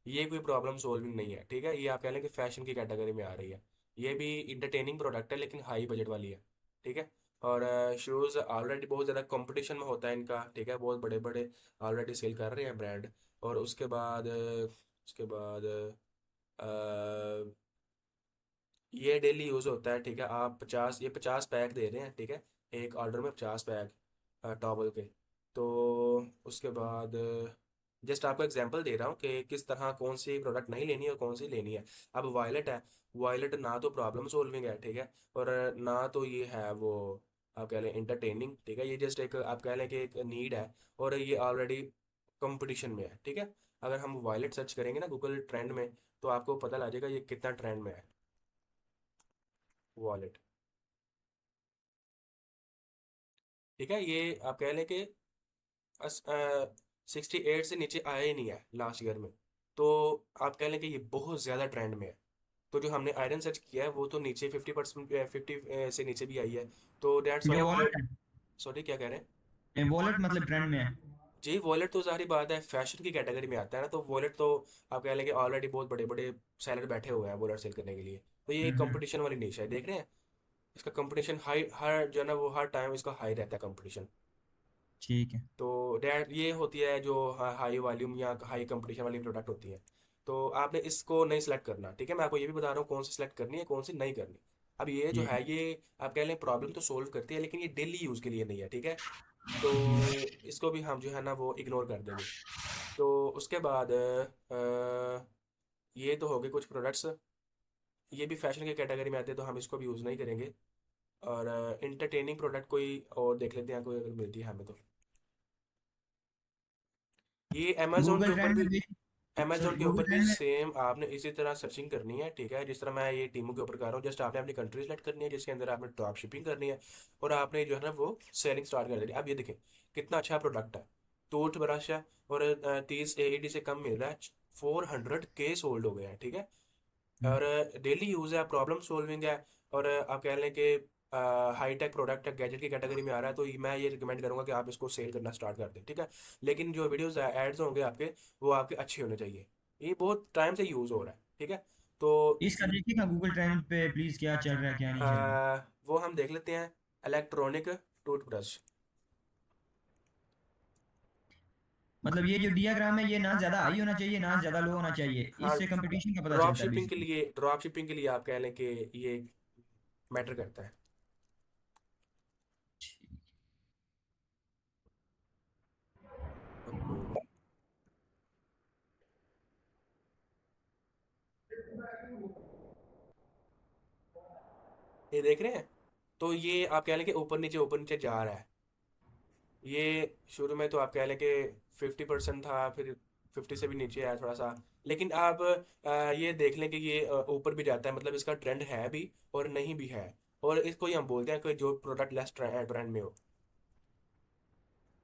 ये कोई प्रॉब्लम सॉल्विंग नहीं है, ठीक है, ये आप कह लें कि फैशन की कैटेगरी में आ रही है। ये भी इंटरटेनिंग प्रोडक्ट है लेकिन हाई बजट वाली है, ठीक है। और शूज़ ऑलरेडी बहुत ज़्यादा कंपटीशन में होता है इनका, ठीक है, बहुत बड़े बड़े ऑलरेडी सेल कर रहे हैं ब्रांड। और उसके बाद ये डेली यूज़ होता है, ठीक है। आप 50 पैक दे रहे हैं, ठीक है, एक ऑर्डर में 50 पैक टॉवल के। तो उसके बाद जस्ट आपको एग्जांपल दे रहा हूँ कि किस तरह कौन सी प्रोडक्ट नहीं लेनी है और कौन सी लेनी है। अब वायलेट है, वायलेट ना तो प्रॉब्लम सॉल्विंग है, ठीक है, और ना तो ये है वो आप कह लें इंटरटेनिंग, ठीक है। ये जस्ट एक आप कह लें कि एक नीड है, और ये ऑलरेडी कंपटीशन में है, ठीक है। अगर हम वायलेट सर्च करेंगे ना गूगल ट्रेंड में, तो आपको पता लग जाएगा ये कितना ट्रेंड में है, वॉलेट, ठीक है। ये आप कह लें कि 68 से नीचे आया ही नहीं है लास्ट ईयर में। तो आप कह लें कि ये बहुत ज़्यादा ट्रेंड में है। तो जो हमने आयरन सर्च किया है वो तो नीचे 50%, 50 से नीचे भी आई है। तो डेट्स वाई जो ये, वॉलेट सॉरी क्या कह रहे हैं। है, वॉलेट मतलब ट्रेंड में है। जी वॉलेट तो जाहिर बात है फैशन की कैटेगरी में आता है ना, तो वॉलेट तो आप कह लें कि ऑलरेडी बहुत बड़े बड़े सेलर बैठे हुए हैं वॉलेट सेल करने के लिए। तो ये हम्म। कंपटीशन वाली निश है, देख रहे हैं। इसका कंपटीशन हाई, हर जो है ना वो हर टाइम इसका हाई रहता है कंपटीशन। ठीक है। तो डेट ये होती है जो हाई वॉल्यूम या हाई कंपटीशन वाली प्रोडक्ट होती है। तो आपने इसको नहीं सेलेक्ट करना, ठीक है। मैं आपको ये भी बता रहा हूँ कौन सी सेलेक्ट करनी है कौन सी नहीं करनी। अब ये जो ठीक है है। ये आप कह लें प्रॉब्लम तो सोल्व करती है, लेकिन ये डेली यूज़ के लिए नहीं है, ठीक है। तो इसको भी हम जो है ना वो इग्नोर कर देंगे। तो उसके बाद ये तो हो गए कुछ प्रोडक्ट्स, ये भी फैशन की कैटेगरी में आते हैं तो हम इसको भी यूज़ नहीं करेंगे। और इंटरटेनिंग प्रोडक्ट कोई और देख लेते हैं, कोई अगर मिलती है हमें तो। ये अमेजोन के गूगल ऊपर ट्रेंड भी, में बेसिक अमेजोन सॉरी के गूगल ऊपर भी ट्रेंड में। सेम आपने इसी तरह सर्चिंग करनी है, ठीक है, जिस तरह मैं ये टीमों के ऊपर कर रहा हूँ। जस्ट आपने अपनी कंट्री सेलेक्ट करनी है जिसके अंदर आपने ड्रॉप शिपिंग करनी है, और आपने जो है ना वो सेलिंग स्टार्ट कर देनी है। अब ये देखें कितना अच्छा प्रोडक्ट है, टूथ ब्रश है, और 30 AED से कम मिल रहा है, 400K सोल्ड हो गए हैं, ठीक है। और डेली यूज़ है, प्रॉब्लम सॉल्विंग है, और आप कह लें कि हाई टेक प्रोडक्ट है, गैजेट की कैटेगरी में आ रहा है, तो मैं ये रिकमेंड करूंगा कि आप इसको सेल करना स्टार्ट कर दें, ठीक है। लेकिन जो वीडियोस एड्स होंगे आपके वो आपके अच्छे होने चाहिए। ये बहुत टाइम से यूज़ हो रहा है, ठीक है। तो इसका देखिएगा गूगल ट्रेंड पे प्लीज, क्या चल रहा है क्या नहीं चल रहा। वो हम देख लेते हैं, इलेक्ट्रॉनिक टूथब्रश। मतलब ये जो डियाग्राम है ये ना ज्यादा हाई होना चाहिए ना ज्यादा लो होना चाहिए, हाँ, इससे कंपटीशन का पता ड्रॉप चलता है शिपिंग के बेसिकली। लिए, ड्रॉप शिपिंग के लिए आप कह लें कि ये मैटर करता है। अब कोई नहीं, ये देख रहे हैं। तो ये आप कह लें कि ऊपर नीचे जा रहा है, ये शुरू में तो आप कह लें कि 50% था, फिर 50 से भी नीचे आया थोड़ा सा। लेकिन आप ये देख लें कि ये ऊपर भी जाता है, मतलब इसका ट्रेंड है भी और नहीं भी है। और इसको ही हम बोलते हैं कि जो प्रोडक्ट लेस ट्रेंड में हो,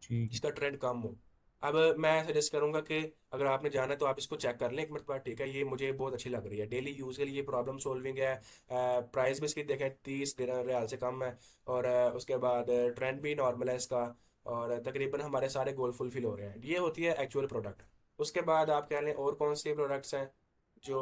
ठीक है। जिसका ट्रेंड कम हो। अब मैं सजेस्ट करूंगा कि अगर आपने जाना है तो आप इसको चेक कर लें एक मरतबा, ठीक है। ये मुझे बहुत अच्छी लग रही है, डेली यूज़ के लिए प्रॉब्लम सॉल्विंग है। प्राइस भी इसकी देखें 30 रियाल से कम है। और उसके बाद ट्रेंड भी नॉर्मल है इसका। और तकरीबन हमारे सारे गोल फुलफिल हो रहे हैं। ये होती है एक्चुअल प्रोडक्ट। उसके बाद आप कह लें और कौन से प्रोडक्ट्स हैं जो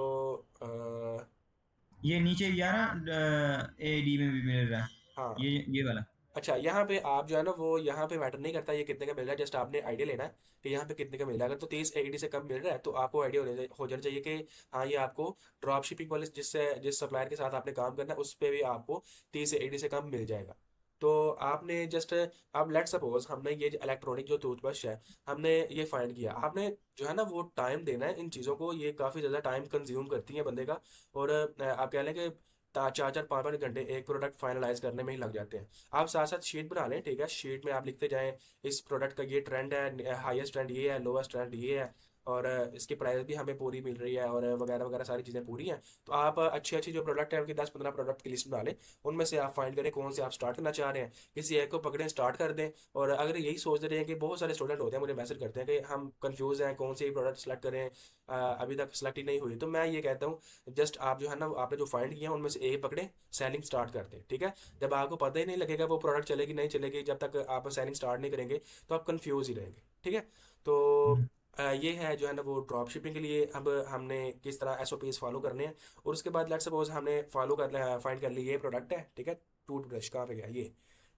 ये नीचे भी यार ए डी में भी मिल रहा है, हाँ। ये वाला। अच्छा, यहाँ पे आप जो है ना वो यहाँ पे मैटर नहीं करता ये कितने का मिल रहा है, जस्ट आपने आइडिया लेना है कि यहाँ पे कितने का मिल रहा है। अगर तो 30 AED से कम मिल रहा है तो आपको आइडिया हो जाना चाहिए कि हाँ ये आपको ड्रॉप शिपिंग वाले जिस सप्लायर के साथ आपने काम करना है उस पे भी आपको 30 AED से कम मिल जाएगा। तो आपने जस्ट, अब लेट सपोज हमने ये इलेक्ट्रॉनिक जो टूथब्रश है हमने ये फाइंड किया, आपने जो है ना वो टाइम देना है इन चीज़ों को। ये काफ़ी ज़्यादा टाइम कंज्यूम करती है बंदे का। और आप कह लें कि 4-4 5-5 घंटे एक प्रोडक्ट फाइनलाइज करने में ही लग जाते हैं। आप साथ साथ शीट बना लें, ठीक है। शीट में आप लिखते जाएं इस प्रोडक्ट का ये ट्रेंड है, हाईएस्ट ट्रेंड ये है, लोवेस्ट ट्रेंड ये है, और इसकी प्राइस भी हमें पूरी मिल रही है, और वगैरह वगैरह सारी चीज़ें पूरी हैं। तो आप अच्छी अच्छी जो प्रोडक्ट है उनकी 10-15 प्रोडक्ट की लिस्ट बना लें। उनमें से आप फाइंड करें कौन से आप स्टार्ट करना चाह रहे हैं, किसी एक को पकड़ें, स्टार्ट कर दें। और अगर यही सोच रहे हैं कि बहुत सारे स्टूडेंट होते हैं मुझे मैसेज करते हैं कि हम कंफ्यूज हैं कौन सी प्रोडक्ट सेलेक्ट करें, अभी तक सेलेक्ट ही नहीं हुई, तो मैं ये कहता हूँ जस्ट आप जो है ना आपने जो फाइंड किया है उनमें से एक पकड़ें, सेलिंग स्टार्ट करते हैं, ठीक है। जब आपको पता ही नहीं लगेगा वो प्रोडक्ट चलेगी नहीं चलेगी, जब तक आप सेलिंग स्टार्ट नहीं करेंगे तो आप कंफ्यूज ही रहेंगे, ठीक है। तो हम्म। ये है जो है ना वो ड्रॉप शिपिंग के लिए। अब हमने किस तरह SOPs फॉलो करने हैं। और उसके बाद लेट्स सपोज हमने फॉलो कर लिया, फाइंड कर लिया ये प्रोडक्ट है, ठीक है। टूथब्रश कहाँ पे गया ये।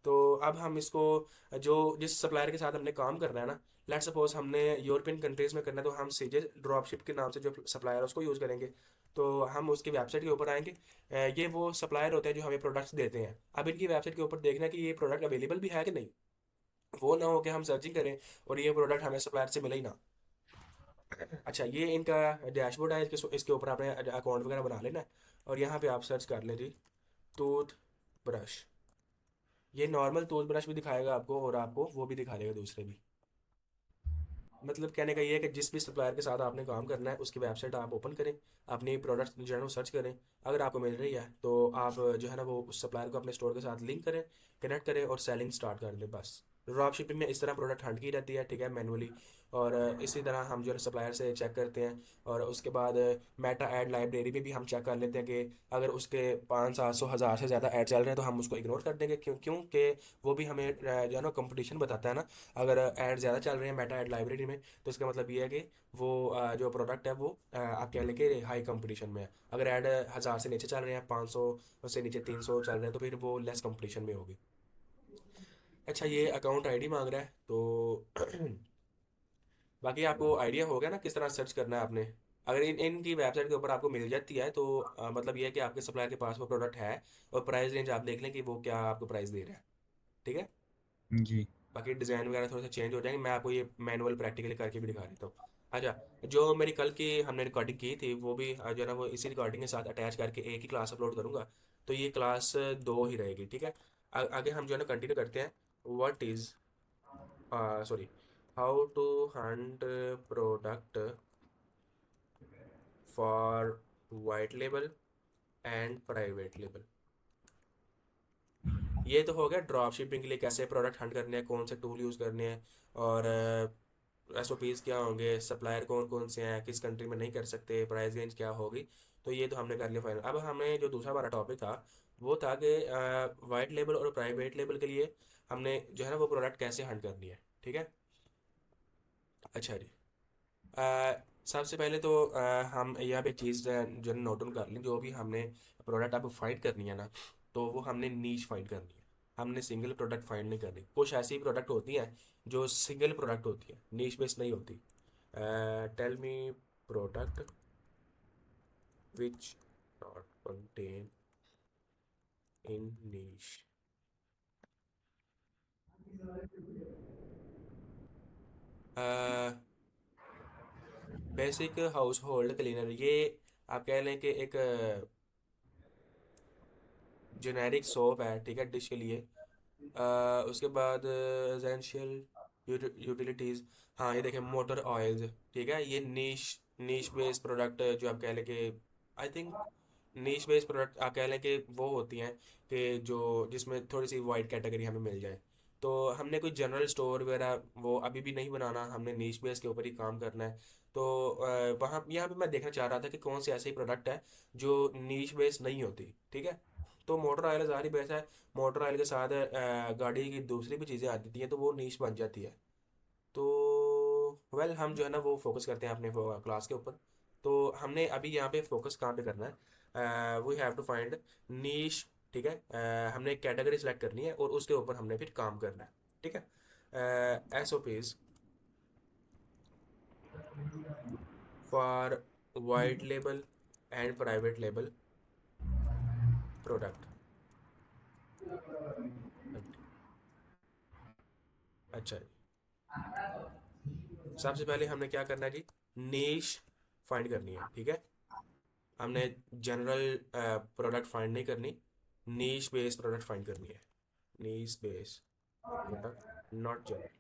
तो अब हम इसको जो जिस सप्लायर के साथ हमने काम करना है ना, लेट्स सपोज हमने यूरोपियन कंट्रीज में करना है तो हम सीधे ड्रॉप शिप के नाम से जो सप्लायर है उसको यूज़ करेंगे। तो हम उसकी वेबसाइट के ऊपर आएंगे। ये वो सप्लायर होते हैं जो हमें प्रोडक्ट्स देते हैं। अब इनकी वेबसाइट के ऊपर देखना है कि ये प्रोडक्ट अवेलेबल भी है कि नहीं। वो ना हो कि हम सर्चिंग करें और ये प्रोडक्ट हमें सप्लायर से मिले ही ना। अच्छा, ये इनका डैशबोर्ड है, इसके ऊपर आपने अकाउंट वगैरह बना लेना है। और यहाँ पे आप सर्च कर लें जी, टूथ ब्रश। ये नॉर्मल टूथ ब्रश भी दिखाएगा आपको और आपको वो भी दिखा देगा दूसरे भी। मतलब कहने का ये है कि जिस भी सप्लायर के साथ आपने काम करना है उसकी वेबसाइट आप ओपन करें, अपनी प्रोडक्ट जो है ना सर्च करें। अगर आपको मिल रही है तो आप जो है ना वो उस सप्लायर को अपने स्टोर के साथ लिंक करें, कनेक्ट करें और सेलिंग स्टार्ट कर दें बस। ड्रॉप शिपिंग में इस तरह प्रोडक्ट हंट की रहती है, ठीक है, मैनुअली। और इसी तरह हम जो है सप्लायर से चेक करते हैं। और उसके बाद मेटा ऐड लाइब्रेरी में भी हम चेक कर लेते हैं कि अगर उसके 500-700 हज़ार से ज़्यादा ऐड चल रहे हैं तो हम उसको इग्नोर कर देंगे, क्योंकि वो भी हमें जो है ना कंपटीशन बताता है ना। अगर ऐड ज़्यादा चल रहे हैं मेटा ऐड लाइब्रेरी में तो इसका मतलब ये है कि वो जो प्रोडक्ट है वो आप कह लें कि हाई कंपटीशन में है। अगर ऐड 1,000 से नीचे चल रहे हैं, 500 से नीचे 300 चल रहे हैं, तो फिर वो लेस कंपटीशन में होगी। अच्छा, ये अकाउंट आईडी मांग रहा है तो बाकी आपको आइडिया हो गया ना किस तरह सर्च करना है आपने। अगर इनकी वेबसाइट के ऊपर आपको मिल जाती है तो मतलब ये है कि आपके सप्लायर के पास वो प्रोडक्ट है। और प्राइस रेंज आप देख लें कि वो क्या आपको प्राइस दे रहा है, ठीक है। जी। बाकी डिज़ाइन वगैरह थोड़ा सा चेंज हो जाएंगे, मैं आपको ये मैनुअल प्रैक्टिकली करके भी दिखा देता हूँ। अच्छा, जो मेरी कल की हमने रिकॉर्डिंग की थी वो भी जो है ना वो इसी रिकॉर्डिंग के साथ अटैच करके एक ही क्लास अपलोड करूँगा। तो ये क्लास 2 ही रहेगी, ठीक है। आगे हम जो है ना कंटिन्यू करते हैं। What is sorry, how to hunt product for white label and private label. ये तो हो गया ड्रॉप शिपिंग के लिए कैसे प्रोडक्ट हंट करने हैं, कौन से टूल यूज़ करने हैं, और SOPs क्या होंगे, सप्लायर कौन कौन से हैं, किस कंट्री में नहीं कर सकते, प्राइस रेंज क्या होगी। तो ये तो हमने कर लिया फाइनल। अब हमें जो दूसरा हमारा टॉपिक था वो था कि वाइट लेबल और प्राइवेट लेबल के लिए हमने जो है ना वो प्रोडक्ट कैसे हंट करनी है, ठीक है। अच्छा जी, सबसे पहले तो हम यहाँ पे चीज़ जो है नोट डाउन कर लें। जो भी हमने प्रोडक्ट आपको फाइंड करनी है ना, तो वो हमने नीश फाइंड करनी है। हमने सिंगल प्रोडक्ट फाइंड नहीं करनी। कुछ ऐसी प्रोडक्ट होती हैं जो सिंगल प्रोडक्ट होती है, नीश बेस्ड नहीं होती। Tell me product which not contain in niche. Basic household cleaner, ये आप कह लें कि एक जेनेरिक सोप है, ठीक है, डिश के लिए। उसके बाद एसेंशियल यूटिलिटीज़। हाँ ये देखें, मोटर ऑयल्स, ठीक है, ये नीश नीश बेस्ड प्रोडक्ट जो आप कह लें कि, I think niche based product आप कह लें कि वो होती हैं कि जो जिसमें थोड़ी सी वाइड कैटेगरी हमें मिल जाए। तो हमने कोई जनरल स्टोर वगैरह वो अभी भी नहीं बनाना, हमने नीश बेस के ऊपर ही काम करना है। तो वहाँ यहाँ पे मैं देखना चाह रहा था कि कौन से ऐसे प्रोडक्ट है जो नीश बेस नहीं होती, ठीक है। तो मोटर ऑयल ज़ाहिर बेस है, मोटर ऑयल के साथ गाड़ी की दूसरी भी चीज़ें आती हैं तो वो नीश बन जाती है। तो वेल हम जो है ना वो फोकस करते हैं अपने क्लास के ऊपर। तो हमने अभी यहाँ पे फोकस कहाँ पे करना है, वी हैव टू फाइंड नीश, ठीक है। हमने एक कैटेगरी सेलेक्ट करनी है और उसके ऊपर हमने फिर काम करना है, ठीक है। SOPs for white label and private label product. अच्छा, सबसे पहले हमने क्या करना है जी, नीश फाइंड करनी है, ठीक है। हमने जनरल प्रोडक्ट फाइंड नहीं करनी, नीश बेस्ड प्रोडक्ट फाइंड करनी है। Niche based product, not general.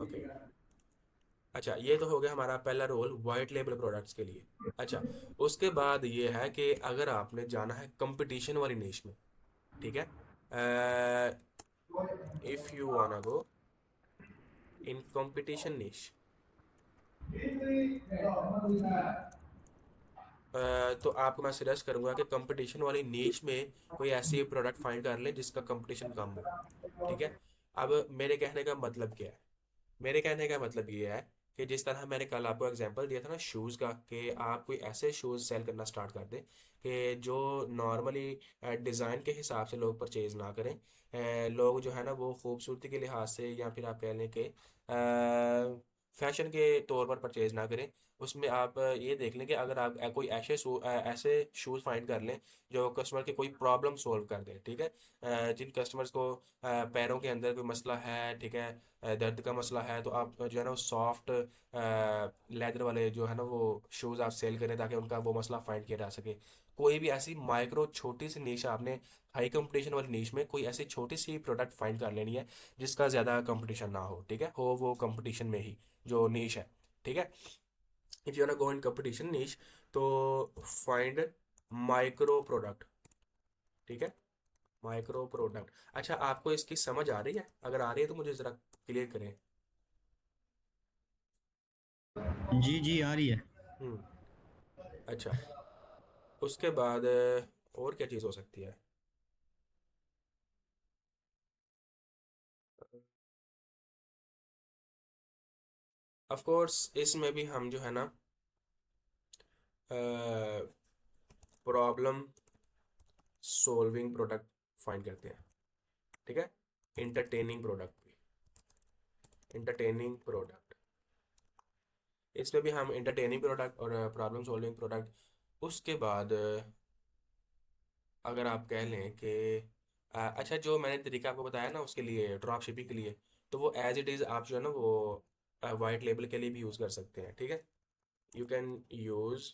Okay, अच्छा ये तो हो गया हमारा पहला रोल वाइट लेबल प्रोडक्ट्स के लिए। अच्छा, उसके बाद ये है कि अगर आपने जाना है कंपटीशन वाली नीश में, ठीक है, if you wanna go in competition niche, तो आपको मैं सजेस्ट करूंगा कि कंपटीशन वाली नीश में कोई ऐसी प्रोडक्ट फाइंड कर लें जिसका कंपटीशन कम हो, ठीक है। अब मेरे कहने का मतलब क्या है, मेरे कहने का मतलब ये है कि जिस तरह मैंने कल आपको एग्जांपल दिया था ना शूज़ का, कि आप कोई ऐसे शूज़ सेल करना स्टार्ट कर दें कि जो नॉर्मली डिज़ाइन के हिसाब से लोग परचेज़ ना करें। लोग जो है ना वो खूबसूरती के लिहाज से या फिर आप कह लें कि फैशन के तौर पर परचेज़ ना करें। उसमें आप ये देख लें कि अगर आप कोई ऐसे शूज़ फाइंड कर लें जो कस्टमर की कोई प्रॉब्लम सॉल्व कर दें, ठीक है। जिन कस्टमर्स को पैरों के अंदर कोई मसला है, ठीक है, दर्द का मसला है, तो आप जो है ना वो सॉफ्ट लेदर वाले जो है ना वो शूज़ आप सेल करें ताकि उनका वो मसला फाइंड किया जा सके। कोई भी ऐसी माइक्रो छोटी सी नीश आपने हाई कंपटीशन वाली नीश में कोई ऐसी छोटी सी प्रोडक्ट फाइंड कर लेनी है जिसका ज़्यादा कंपटीशन ना हो, ठीक है, हो वो कंपटीशन में ही जो नीश है, ठीक है। If you want go in competition niche, तो फाइंड माइक्रो प्रोडक्ट, ठीक है, माइक्रो प्रोडक्ट। अच्छा, आपको इसकी समझ आ रही है? अगर आ रही है तो मुझे ज़रा क्लियर करें। जी जी आ रही है। हम्म। अच्छा, उसके बाद और क्या चीज़ हो सकती है? ऑफ कोर्स इसमें भी हम जो है ना प्रॉब्लम सॉल्विंग प्रोडक्ट फाइंड करते हैं, ठीक है। इंटरटेनिंग प्रोडक्ट भी, इंटरटेनिंग प्रोडक्ट, इसमें भी हम इंटरटेनिंग प्रोडक्ट और प्रॉब्लम सॉल्विंग प्रोडक्ट। उसके बाद अगर आप कह लें कि अच्छा जो मैंने तरीका आपको बताया ना उसके लिए ड्रॉप शिपिंग के लिए, तो वो एज इट इज़ आप जो है ना वो वाइट लेबल के लिए भी यूज़ कर सकते हैं, ठीक है। You can use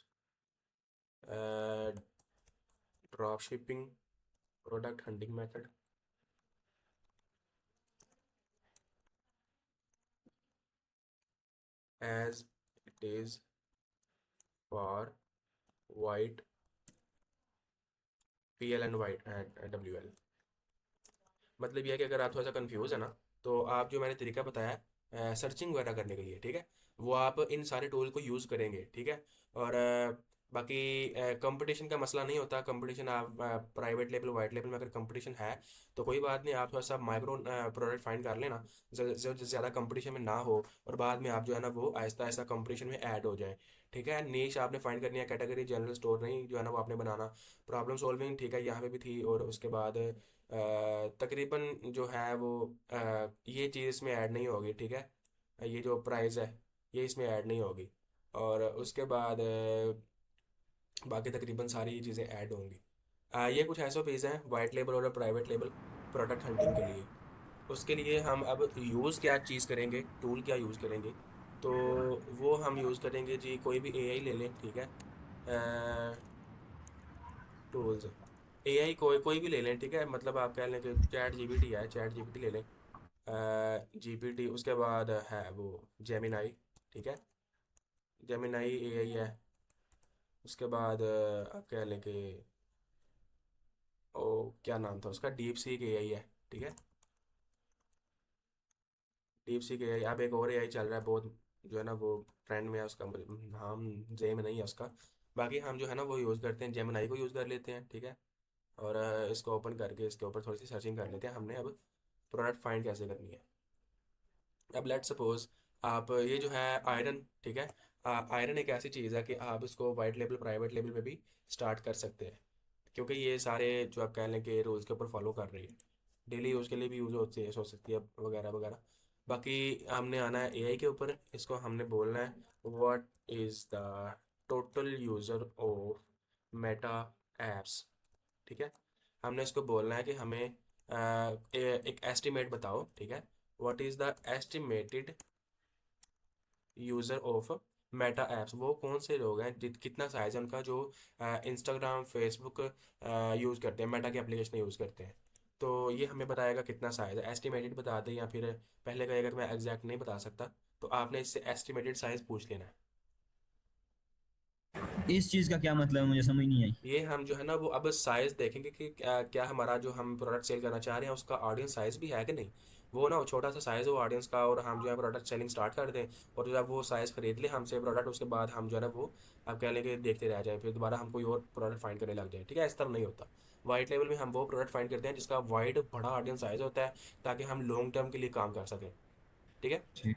drop shipping product hunting method as it is for white PL and white WL। मतलब यह है कि अगर आप थोड़ा सा कंफ्यूज है ना, तो आप जो मैंने तरीका बताया सर्चिंग वगैरह करने के लिए, ठीक है, वो आप इन सारे टूल को यूज़ करेंगे, ठीक है। और बाकी कंपटीशन का मसला नहीं होता। कंपटीशन आप प्राइवेट लेवल वाइट लेवल में अगर कंपटीशन है तो कोई बात नहीं, आप थोड़ा सा माइक्रो प्रोडक्ट फाइंड कर लेना जो ज़्यादा कंपटीशन में ना हो, और बाद में आप जो है ना वो आहिस्ता आहिस्ता कंपटीशन में ऐड हो जाए, ठीक है। नीश आपने फाइंड करनी है, कैटेगरी जनरल स्टोर नहीं जो है ना वो आपने बनाना। प्रॉब्लम सॉल्विंग, ठीक है, यहाँ पे भी थी। और उसके बाद तकरीबन जो है वो ये चीज़ इसमें ऐड नहीं होगी, ठीक है। ये जो प्राइस है ये इसमें ऐड नहीं होगी। और उसके बाद बाकी तकरीबन सारी ये चीज़ें ऐड होंगी। ये कुछ ऐसा पेज हैं वाइट लेबल और प्राइवेट लेबल प्रोडक्ट हंटिंग के लिए। उसके लिए हम अब यूज़ क्या चीज़ करेंगे, टूल क्या यूज़ करेंगे, तो वो हम यूज़ करेंगे जी, कोई भी AI ले लें, ठीक है। टूल्स, एआई कोई कोई भी ले लें, ठीक है, मतलब आप कह लें कि चैट जीपीटी है, चैट जीपीटी ले लें, जीपीटी, उसके बाद है वो जेमिनाई, ठीक है, जेमिनाई एआई है। उसके बाद आप कह लें कि ओ क्या नाम था उसका, डीप सीक एआई है, ठीक है, डीप सीक एआई। अब एक और एआई चल रहा है बहुत, जो है ना वो ट्रेंड में है, उसका मुझे नाम जेम नहीं है उसका। बाकी हम जो है ना वो यूज़ करते हैं, जेमिनाई को यूज़ कर लेते हैं, ठीक है। और इसको ओपन करके इसके ऊपर थोड़ी सी सर्चिंग कर लेते हैं, हमने अब प्रोडक्ट फाइंड कैसे करनी है। अब लेट सपोज आप ये जो है आयरन, ठीक है, आयरन एक ऐसी चीज़ है कि आप इसको वाइट लेवल प्राइवेट लेवल पे भी स्टार्ट कर सकते हैं, क्योंकि ये सारे जो आप कह लें कि रूल्स के ऊपर फॉलो कर रही है, डेली यूज़ के लिए भी यूज़ होती है, हो सकती है वगैरह वगैरह। बाकी हमने आना है एआई के ऊपर, इसको हमने बोलना है what is the total user of Meta apps, ठीक है। हमने इसको बोलना है कि हमें एक एस्टिमेट बताओ, ठीक है, what is the estimated user of Meta apps, वो कौन से लोग हैं कितना साइज़ है उनका जो इंस्टाग्राम फेसबुक यूज़ करते हैं, मेटा की एप्लीकेशन यूज़ करते हैं। तो ये हमें बताएगा कितना साइज़ है, एस्टिमेटेड बता दें, या फिर पहले कहेगा कि मैं एग्जैक्ट नहीं बता सकता, तो आपने इससे एस्टिमेटेड साइज़ पूछ लेना है। इस चीज़ का क्या मतलब है, मुझे समझ नहीं आई। ये हम जो है ना वो अब साइज देखेंगे कि क्या हमारा जो हम प्रोडक्ट सेल करना चाह रहे हैं उसका ऑडियंस साइज भी है कि नहीं। वो ना वो छोटा सा साइज हो ऑडियंस का, और हम जो है प्रोडक्ट सेलिंग स्टार्ट कर दें, और जब वो साइज खरीद ले हमसे प्रोडक्ट, उसके बाद हम जो है ना वो आप कह लें कि देखते रह जाएं, फिर दोबारा हम कोई और प्रोडक्ट फाइंड करने लग जाए, ठीक है, इस तरह नहीं होता। वाइट लेवल में हम वो प्रोडक्ट फाइंड करते हैं जिसका वाइड बड़ा ऑडियंस साइज होता है, ताकि हम लॉन्ग टर्म के लिए काम कर सकें, ठीक है। ठीक।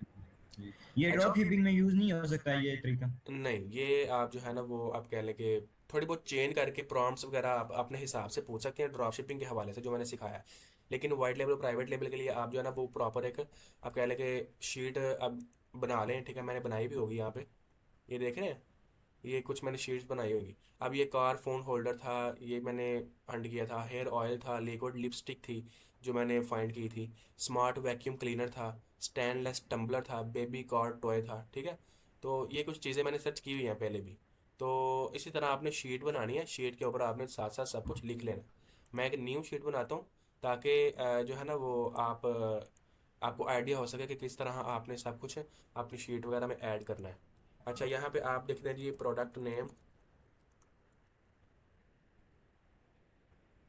ये अच्छा, ड्रॉप शिपिंग में यूज़ नहीं हो सकता ये तरीका? नहीं, ये आप जो है ना वो आप कह लें कि थोड़ी बहुत चेंज करके प्रॉम्प्ट्स वगैरह आप अपने हिसाब से पूछ सकते हैं ड्रॉप शिपिंग के हवाले से जो मैंने सिखाया है। लेकिन वाइट लेवल प्राइवेट लेवल के लिए आप जो है ना वो प्रॉपर एक आप कह लें कि शीट अब बना लें, ठीक है, मैंने बनाई भी होगी यहाँ पे, ये देख रहे हैं, ये कुछ मैंने शीट्स बनाई होगी। अब ये कार फोन होल्डर था, ये मैंने फंड किया था, हेयर ऑयल था, लिक्विड लिपस्टिक थी जो मैंने फाइंड की थी, स्मार्ट वैक्यूम क्लीनर था, स्टेनलेस टम्बलर था, बेबी कार टॉय था, ठीक है। तो ये कुछ चीज़ें मैंने सर्च की हुई हैं पहले भी। तो इसी तरह आपने शीट बनानी है, शीट के ऊपर आपने साथ साथ सब कुछ लिख लेना। मैं एक न्यू शीट बनाता हूँ, ताकि जो है ना वो आप आपको आइडिया हो सके कि किस तरह आपने सब कुछ अपनी शीट वगैरह में ऐड करना है। अच्छा, यहाँ पे आप देख लीजिए प्रोडक्ट नेम,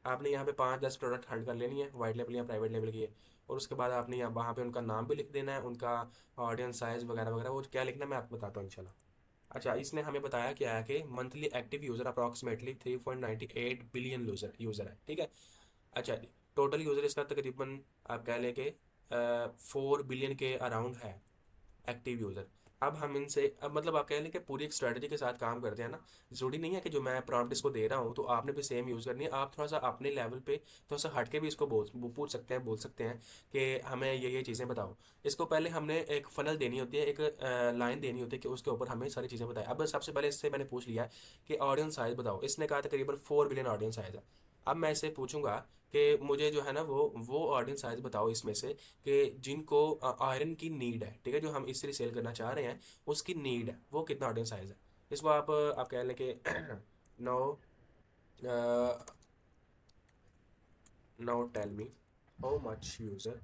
आपने यहाँ पे 5-10 प्रोडक्ट हंट कर लेनी है, वाइट लेवल या प्राइवेट लेवल की है। और उसके बाद आपने यहाँ वहाँ पे उनका नाम भी लिख देना है, उनका ऑडियंस साइज वगैरह वगैरह, वो क्या लिखना है मैं आपको बताता हूँ इंशाल्लाह। अच्छा, इसने हमें बताया क्या है कि monthly active user approximately 3.98 billion user है, ठीक है। अच्छा, टोटल यूज़र इसका तकरीबन आप कह लें कि 4 बिलियन के अराउंड है एक्टिव यूज़र। अब हम इनसे अब मतलब आप कह लें कि पूरी एक स्ट्रेटजी के साथ काम करते हैं ना। ज़रूरी नहीं है कि जो मैं प्रॉम्प्ट इसको दे रहा हूँ तो आपने भी सेम यूज़ करनी है, आप थोड़ा सा अपने लेवल पे थोड़ा सा हट के भी इसको वो पूछ सकते हैं, बोल सकते हैं कि हमें ये चीज़ें बताओ। इसको पहले हमने एक फ़नल देनी होती है, एक लाइन देनी होती है कि उसके ऊपर हमें सारी चीज़ें बताएं। अब सबसे पहले इससे मैंने पूछ लिया कि ऑडियंस साइज़ बताओ, इसने कहा तकरीबन 4 बिलियन ऑडियंस साइज़ है। अब मैं इससे पूछूंगा कि मुझे जो है ना वो ऑडियंस साइज़ बताओ इसमें से कि जिनको आयरन की नीड है, ठीक है, जो हम इससे सेल करना चाह रहे हैं उसकी नीड है, वो कितना ऑडियंस साइज है। इसको आप कह लें कि no now tell me how much user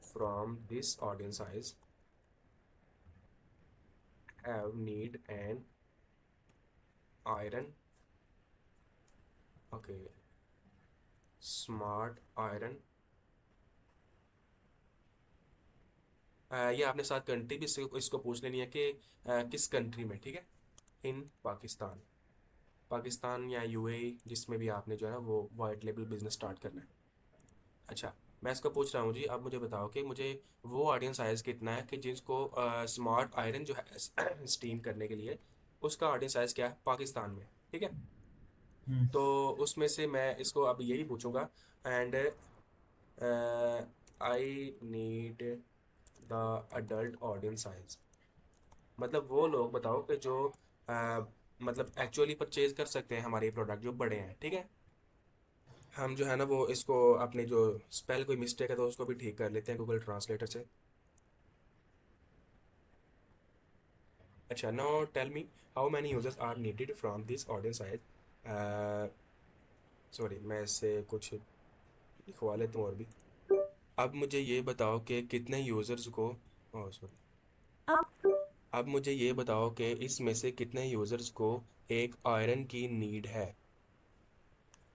from this audience size have need an iron, okay, smart iron. ये आपने साथ कंट्री भी इसको पूछ लेनी है कि किस कंट्री में, ठीक है, इन पाकिस्तान, पाकिस्तान या यूएई, जिसमें भी आपने जो है ना वो वाइट लेबल बिजनेस स्टार्ट करना है। अच्छा, मैं इसको पूछ रहा हूँ जी, अब मुझे बताओ कि मुझे वो ऑडियंस साइज कितना है कि जिसको स्मार्ट आयरन जो है स्टीम करने के लिए, उसका ऑडियंस साइज क्या है पाकिस्तान में, ठीक है। हम्म। तो उसमें से मैं इसको अब यही पूछूंगा, and I need the adult audience size, मतलब वो लोग बताओ कि जो मतलब एक्चुअली परचेज कर सकते हैं हमारे प्रोडक्ट, जो बड़े हैं, ठीक है। हम जो है ना वो इसको अपने जो स्पेल कोई मिस्टेक है तो उसको भी ठीक कर लेते हैं गूगल ट्रांसलेटर से। अच्छा, now tell me how many users are needed from this audience size. Sorry, मैं इससे कुछ लिखवा लेता हूँ और भी। अब मुझे ये बताओ कि कितने यूज़र्स को, ओह सॉरी, अब मुझे ये बताओ कि इसमें से कितने यूज़र्स को एक आयरन की नीड है।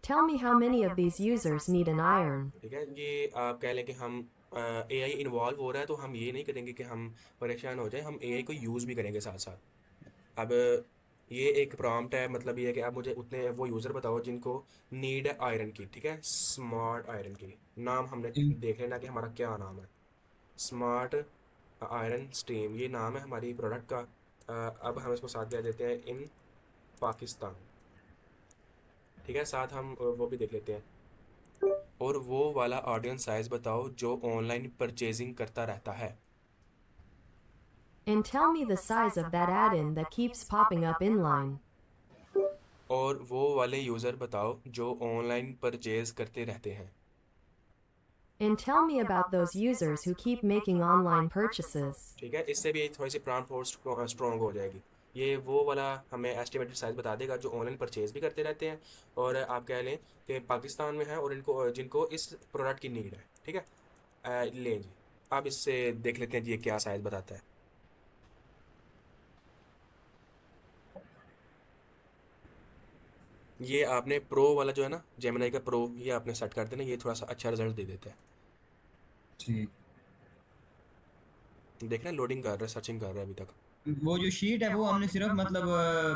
Tell me how many of these users need an iron. ठीक है, ये आप कह लें कि हम एआई इन्वॉल्व हो रहा है तो हम ये नहीं करेंगे कि हम परेशान हो जाएं, हम एआई को यूज़ भी करेंगे साथ साथ। अब ये एक प्रॉम्प्ट है, मतलब ये है कि आप मुझे उतने वो यूज़र बताओ जिनको नीड है आयरन की। ठीक है, स्मार्ट आयरन की। नाम हमने देख लेना कि हमारा क्या नाम है। स्मार्ट आयरन स्ट्रीम, ये नाम है हमारी प्रोडक्ट का। अब हम इसको साथ दे देते हैं इन पाकिस्तान। ठीक है, साथ हम वो भी देख लेते हैं। और वो वाला ऑडियंस साइज बताओ जो ऑनलाइन परचेजिंग करता रहता है। And tell me the size of that add-in that keeps popping up inline. और वो वाले यूज़र बताओ जो ऑनलाइन परचेज करते रहते हैं। And tell me about those users who keep making online purchases. ठीक है, इससे भी थोड़ी सी प्राउंड फोर्स स्ट्रॉन्ग हो जाएगी। ये वो वाला हमें एस्टिमेटेड साइज बता देगा जो ऑनलाइन परचेज भी करते रहते हैं और आप कह लें कि पाकिस्तान में है और इनको जिनको इस प्रोडक्ट की नीड है। ठीक है, लें जी। अब इससे देख लेते हैं जी ये क्या साइज बताता है। ये आपने प्रो वाला जो है ना, जेमिनाई का प्रो, ये आपने सेट कर देना, ये थोड़ा सा अच्छा रिजल्ट दे देता है। ठीक। देख रहे हैं, लोडिंग कर रहा है, सर्चिंग कर रहा है अभी तक। वो जो शीट है वो हमने सिर्फ मतलब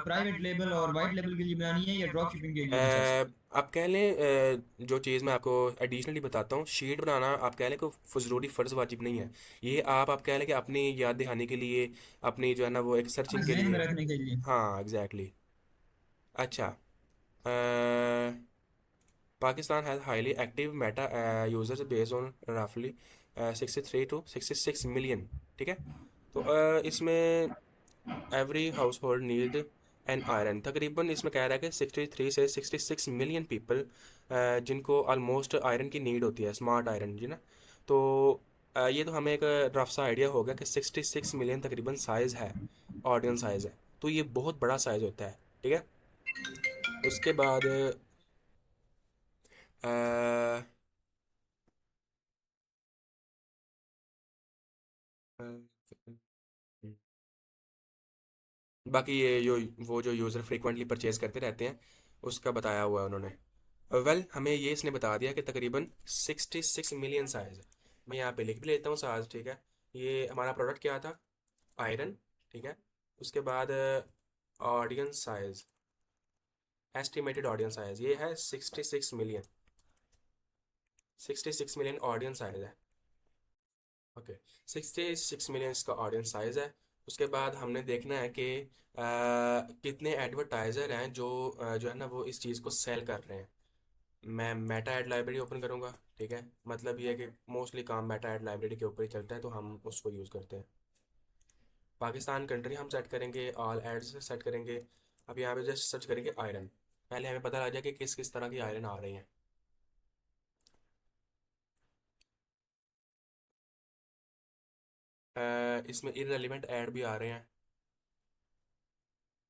प्राइवेट लेबल और वाइट लेबल के लिए बनानी है या ड्रॉप शिपिंग के लिए भी सर? आप कह लें जो चीज़ मैं आपको एडिशनली बताता हूँ, शीट बनाना आप कह लें कि ज़रूरी फ़र्ज़ वाजिब नहीं है। ये आप कह लें कि अपनी याद दहानी के लिए, अपनी जो है ना वो एक अपने सर्चिंग के जहन में लिए। रखने के लिए। हाँ एग्जैक्टली। अच्छा, Pakistan has highly active Meta users based on रफली 63 to 66 मिलियन। ठीक है, तो इसमें every house hold need an iron, तकरीबन इसमें कह रहा है कि 63 से 66 मिलियन पीपल जिनको ऑलमोस्ट आयरन की नीड होती है, स्मार्ट आयरन जी ना। तो ये तो हमें एक रफ सा आइडिया होगा कि 66 मिलियन तकरीबन साइज़ है, ऑडियंस साइज़ है। तो ये बहुत बड़ा साइज़ होता है। ठीक है, उसके बाद अ, अ, बाकी ये जो वो जो यूज़र फ्रीक्वेंटली परचेज करते रहते हैं उसका बताया हुआ है उन्होंने। वेल हमें ये इसने बता दिया कि तकरीबन 66 मिलियन साइज़ है। मैं यहाँ पे लिख भी लेता हूँ साइज। ठीक है, ये हमारा प्रोडक्ट क्या था, आयरन। ठीक है, उसके बाद audience size, estimated audience size ये है 66 मिलियन। 66 मिलियन ऑडियंस साइज है। ओके, 66 मिलियन इसका ऑडियंस साइज है। उसके बाद हमने देखना है कि कितने एडवर्टाइज़र हैं जो जो है ना वो इस चीज़ को सेल कर रहे हैं। मैं मेटा एड लाइब्रेरी ओपन करूँगा। ठीक है, मतलब ये है कि मोस्टली काम मेटा एड लाइब्रेरी के ऊपर ही चलता है तो हम उसको यूज़ करते हैं। पाकिस्तान कंट्री हम सेट करेंगे, ऑल एड्स सेट करेंगे। अब यहाँ पे जस्ट सर्च करेंगे आयरन, पहले हमें पता लग जाए कि किस किस तरह की आयरन आ रही हैं। इसमें इररेलेवेंट ऐड भी आ रहे हैं।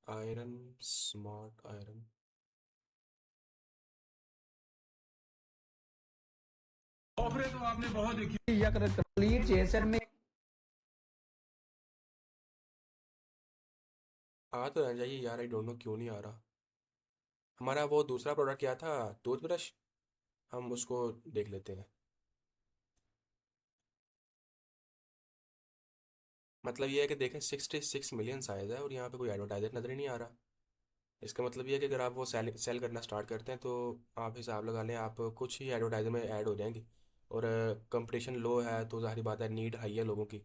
Iron, smart iron. ऑफरें तो आपने बहुत देखी या कंप्लीट चेसर में आ तो रहना चाहिए यार, आई डोंट नो क्यों नहीं आ रहा। हमारा वो दूसरा प्रोडक्ट क्या था, टूथब्रश, हम उसको देख लेते हैं। मतलब ये है कि देखें 66 मिलियन साइज है और यहाँ पे कोई एडवर्टाइजर नज़र ही नहीं आ रहा। इसका मतलब ये है कि अगर आप वो सेल सेल करना स्टार्ट करते हैं तो आप हिसाब लगा लें, आप कुछ ही एडवर्टाइजर में ऐड हो जाएंगे। और कंपटीशन लो है तो ज़ाहिर बात है, नीड हाई है लोगों की,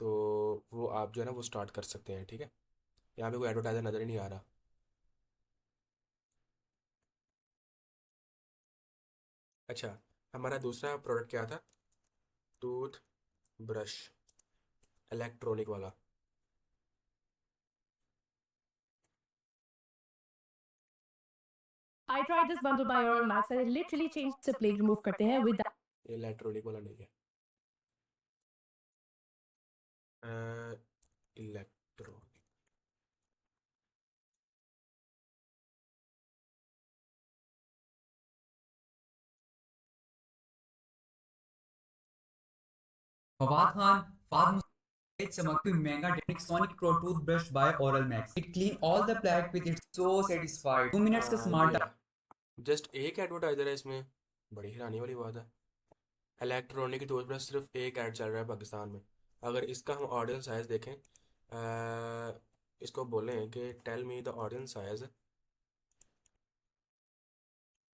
तो वो आप जो है ना वो स्टार्ट कर सकते हैं। ठीक है, यहाँ पे कोई एडवर्टाइजर नज़र ही नहीं आ रहा। अच्छा, हमारा दूसरा प्रोडक्ट क्या था, टूथ ब्रश, इलेक्ट्रॉनिक वाला। I tried this bundle by Earl Max and it literally changed the plate remove करते हैं with ये इलेक्ट्रॉनिक वाला नहीं है, इलेक्ट्रॉनिक। फवाद खान, फाद चमकती हुई महंगा technique sonic pro toothbrush by oral max, it clean all the plate with it's so satisfied 2 minutes का ये स्मार्ट। है, जस्ट एक एडवर्टाइजर है इसमें, बड़ी हैरानी वाली बात है। इलेक्ट्रॉनिक की टूथब्रश सिर्फ एक ऐड चल रहा है पाकिस्तान में। अगर इसका हम ऑडियंस साइज देखें, इसको बोलें कि tell me the audience size,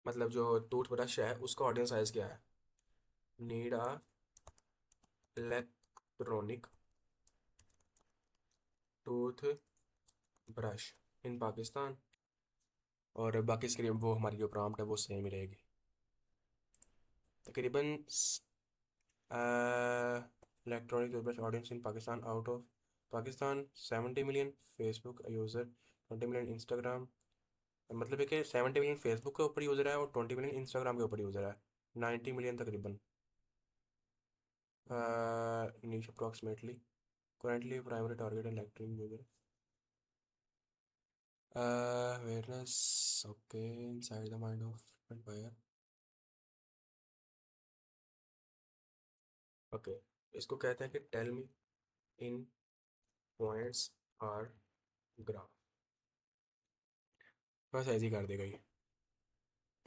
मतलब जो टूथब्रश है उसका ऑडियंस साइज क्या है। Need a electronic toothbrush in Pakistan, और बाकी स्क्रीन वो हमारी जो प्रॉम्प्ट है वो सेम ही रहेगी तकरीबन। Electronic toothbrush audience in Pakistan, out of Pakistan 70 million Facebook user, 20 million Instagram, मतलब है कि 70 मिलियन फेसबुक के ऊपर यूज़र है और 20 मिलियन इंस्टाग्राम के ऊपर यूज़र है, 90 मिलियन तकरीबन। नीश approximately currently primary target electronic user awareness, okay, inside the mind of frequent buyer, okay, इसको कहते हैं कि tell me in points or graph, बस ऐसे ही कर देगा ये।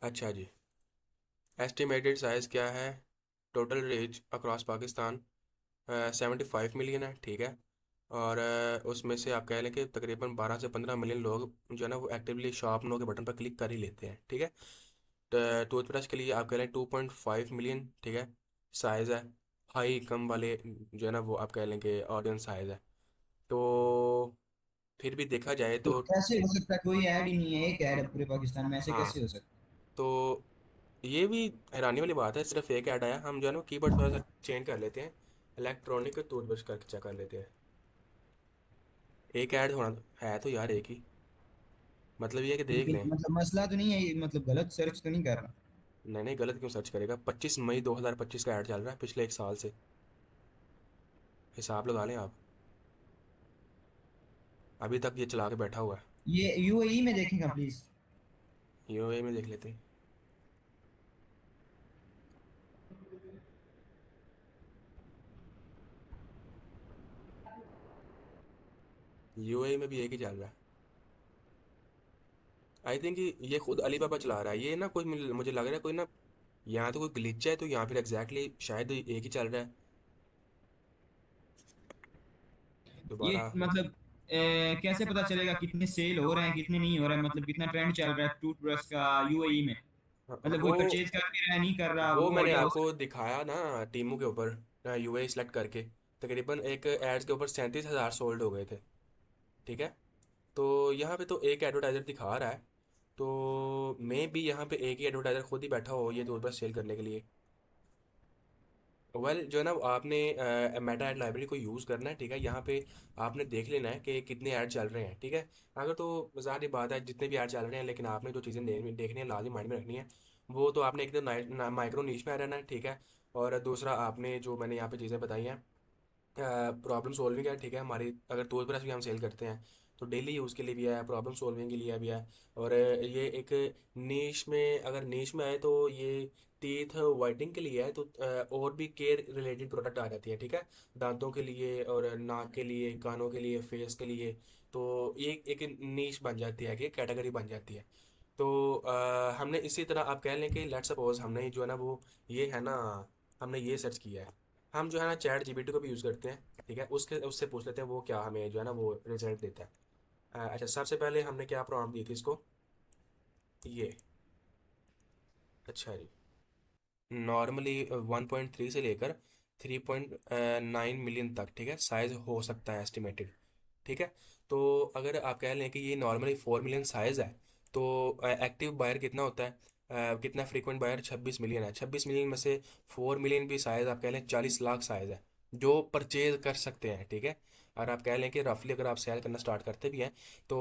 अच्छा जी, एस्टिमेटेड साइज़ क्या है, total reach across Pakistan 75 million है, ठीक है। और उसमें से आप कह लें कि तकरीबन 12 से 15 मिलियन लोग जो है ना वो एक्टिवली शॉप नो के बटन पर क्लिक कर ही लेते हैं, ठीक है। तो टूथब्रश के लिए आप कह लें 2.5 मिलियन, ठीक है, साइज़ है। हाई इनकम वाले जो है ना वो आप कह लें कि ऑडियंस साइज़ है। तो फिर भी देखा जाए तो तो कैसे हो सकता है, कोई ऐड ही नहीं है, एक ऐड है पूरे पाकिस्तान में, ऐसे हाँ, कैसे हो सकता तो ये भी हैरानी वाली बात है, सिर्फ एक ऐड आया। हम जो है ना कीबोर्ड थोड़ा सा चेंज कर लेते हैं, इलेक्ट्रॉनिक टूथब्रश करके चेक कर लेते हैं। एक ऐड होना है तो यार एक ही, मतलब ये है कि है? देख लेकिन लें। मतलब मसला तो नहीं है ये, मतलब गलत सर्च तो नहीं कर रहा? नहीं नहीं, गलत क्यों सर्च करेगा, 25 मई 2025 का ऐड चल रहा है, पिछले एक साल से, हिसाब लगा लें आप, अभी तक ये चला के बैठा हुआ है। ये यूएई में देखेगा प्लीज। यूएई में देख लेते हैं। यूएई में भी एक ही चल रहा है। आई थिंक ये खुद अलीबाबा चला रहा है ये ना, कोई मुझे लग रहा है कोई ना, यहाँ तो कोई ग्लिच है, तो यहाँ फिर एग्जैक्टली शायद एक ही चल रहा है ये दोबारा। मतलब कैसे पता चलेगा कितने सेल हो रहे हैं कितने नहीं हो रहे हैं, मतलब कितना ट्रेंड चल रहा है टूथब्रश का यूएई में? हाँ, मतलब कोई परचेज कर भी रहा है नहीं कर रहा, वो वो मैंने क्या हो आपको दिखाया ना टीमों के ऊपर, यूएई सेलेक्ट करके, तकरीबन एक एड्स के ऊपर 37,000 सोल्ड हो गए थे, ठीक है। तो यहाँ पे तो एक एडवर्टाइज़र दिखा रहा है, तो मे भी यहाँ पे एक ही एडवर्टाइज़र खुद ही बैठा हो ये टूथब्रश सेल करने के लिए। जो है ना आपने मेटा ऐड लाइब्रेरी को यूज़ करना है, ठीक है। यहाँ पे आपने देख लेना है कि कितने ऐड चल रहे हैं, ठीक है। अगर तो ज़ाहिर बात है जितने भी ऐड चल रहे हैं, लेकिन आपने जो चीज़ें देखनी है लाजमी माइंड में रखनी है, वो तो आपने एक तो माइक्रो नीश में रहना है, ठीक है। और दूसरा आपने जो मैंने यहाँ पे चीज़ें बताई हैं, प्रॉब्लम सॉल्विंग है, ठीक है। हमारी अगर टूथब्रश भी हम सेल करते हैं तो डेली यूज़ के लिए भी है, प्रॉब्लम सॉल्विंग के लिए भी है। और ये एक नीश में, अगर नीश में आए तो ये टीथ वाइटनिंग के लिए है, तो और भी केयर रिलेटेड प्रोडक्ट आ जाती है, ठीक है। दांतों के लिए और नाक के लिए, कानों के लिए, फेस के लिए, तो ये एक नीश बन जाती है कि कैटेगरी बन जाती है। तो हमने इसी तरह आप कह लें कि लेट्स सपोज हमने जो है ना वो ये है ना, हमने ये सर्च किया है, हम जो है ना चैट जीपीटी को भी यूज़ करते हैं, ठीक है। उसके उससे पूछ लेते हैं वो क्या हमें जो है ना वो रिजल्ट देता है। अच्छा, सबसे पहले हमने क्या प्रॉम्प्ट दी थी इसको, ये, अच्छा जी, नॉर्मली 1.3 से लेकर 3.9 मिलियन तक, ठीक है, साइज़ हो सकता है एस्टिमेटेड, ठीक है। तो अगर आप कह लें कि ये नॉर्मली 4 मिलियन साइज़ है, तो एक्टिव बायर कितना होता है, कितना फ्रीक्वेंट बायर 26 मिलियन है, 26 मिलियन में से 4 मिलियन भी साइज़ आप कह लें 40 लाख साइज़ है जो परचेज कर सकते हैं, ठीक है। और आप कह लें कि रफली अगर आप सेल करना स्टार्ट करते भी हैं तो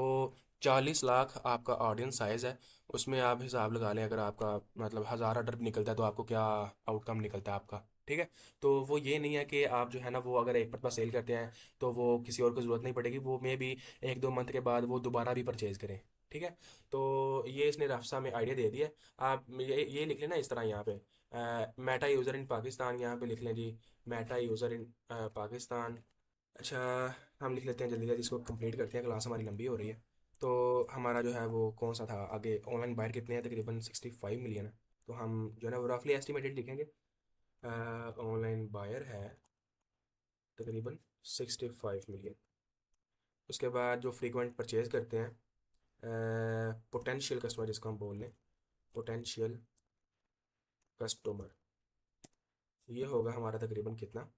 40 लाख आपका ऑडियंस साइज़ है। उसमें आप हिसाब लगा लें, अगर आपका मतलब 1,000 ऑर्डर भी निकलता है तो आपको क्या आउटकम निकलता है आपका, ठीक है। तो वो ये नहीं है कि आप जो है ना वो अगर एक मरतबा सेल करते हैं तो वो किसी और को ज़रूरत नहीं पड़ेगी, वो मे भी 1-2 मंथ के बाद वो दोबारा भी परचेज़ करें, ठीक है। तो ये इसने रफ्सा में आइडिया दे दिया। आप ये लिख लेना इस तरह यहाँ पे, मेटा यूज़र इन पाकिस्तान, यहाँ पे लिख लें जी, मेटा यूज़र इन पाकिस्तान। अच्छा, हम लिख लेते हैं जल्दी जल्दी, इसको कंप्लीट करते हैं, क्लास हमारी लंबी हो रही है। तो हमारा जो है वो कौन सा था आगे, ऑनलाइन बायर कितने हैं, तकरीबन 65 मिलियन है। तो हम जो है ना वो रफली एस्टिमेटेड लिखेंगे, ऑनलाइन बायर है तकरीबन 65 मिलियन। उसके बाद जो फ्रीक्वेंट परचेज करते हैं, पोटेंशियल कस्टमर जिसको हम बोल लें, पोटेंशियल कस्टमर, ये होगा हमारा तकरीबन कितना,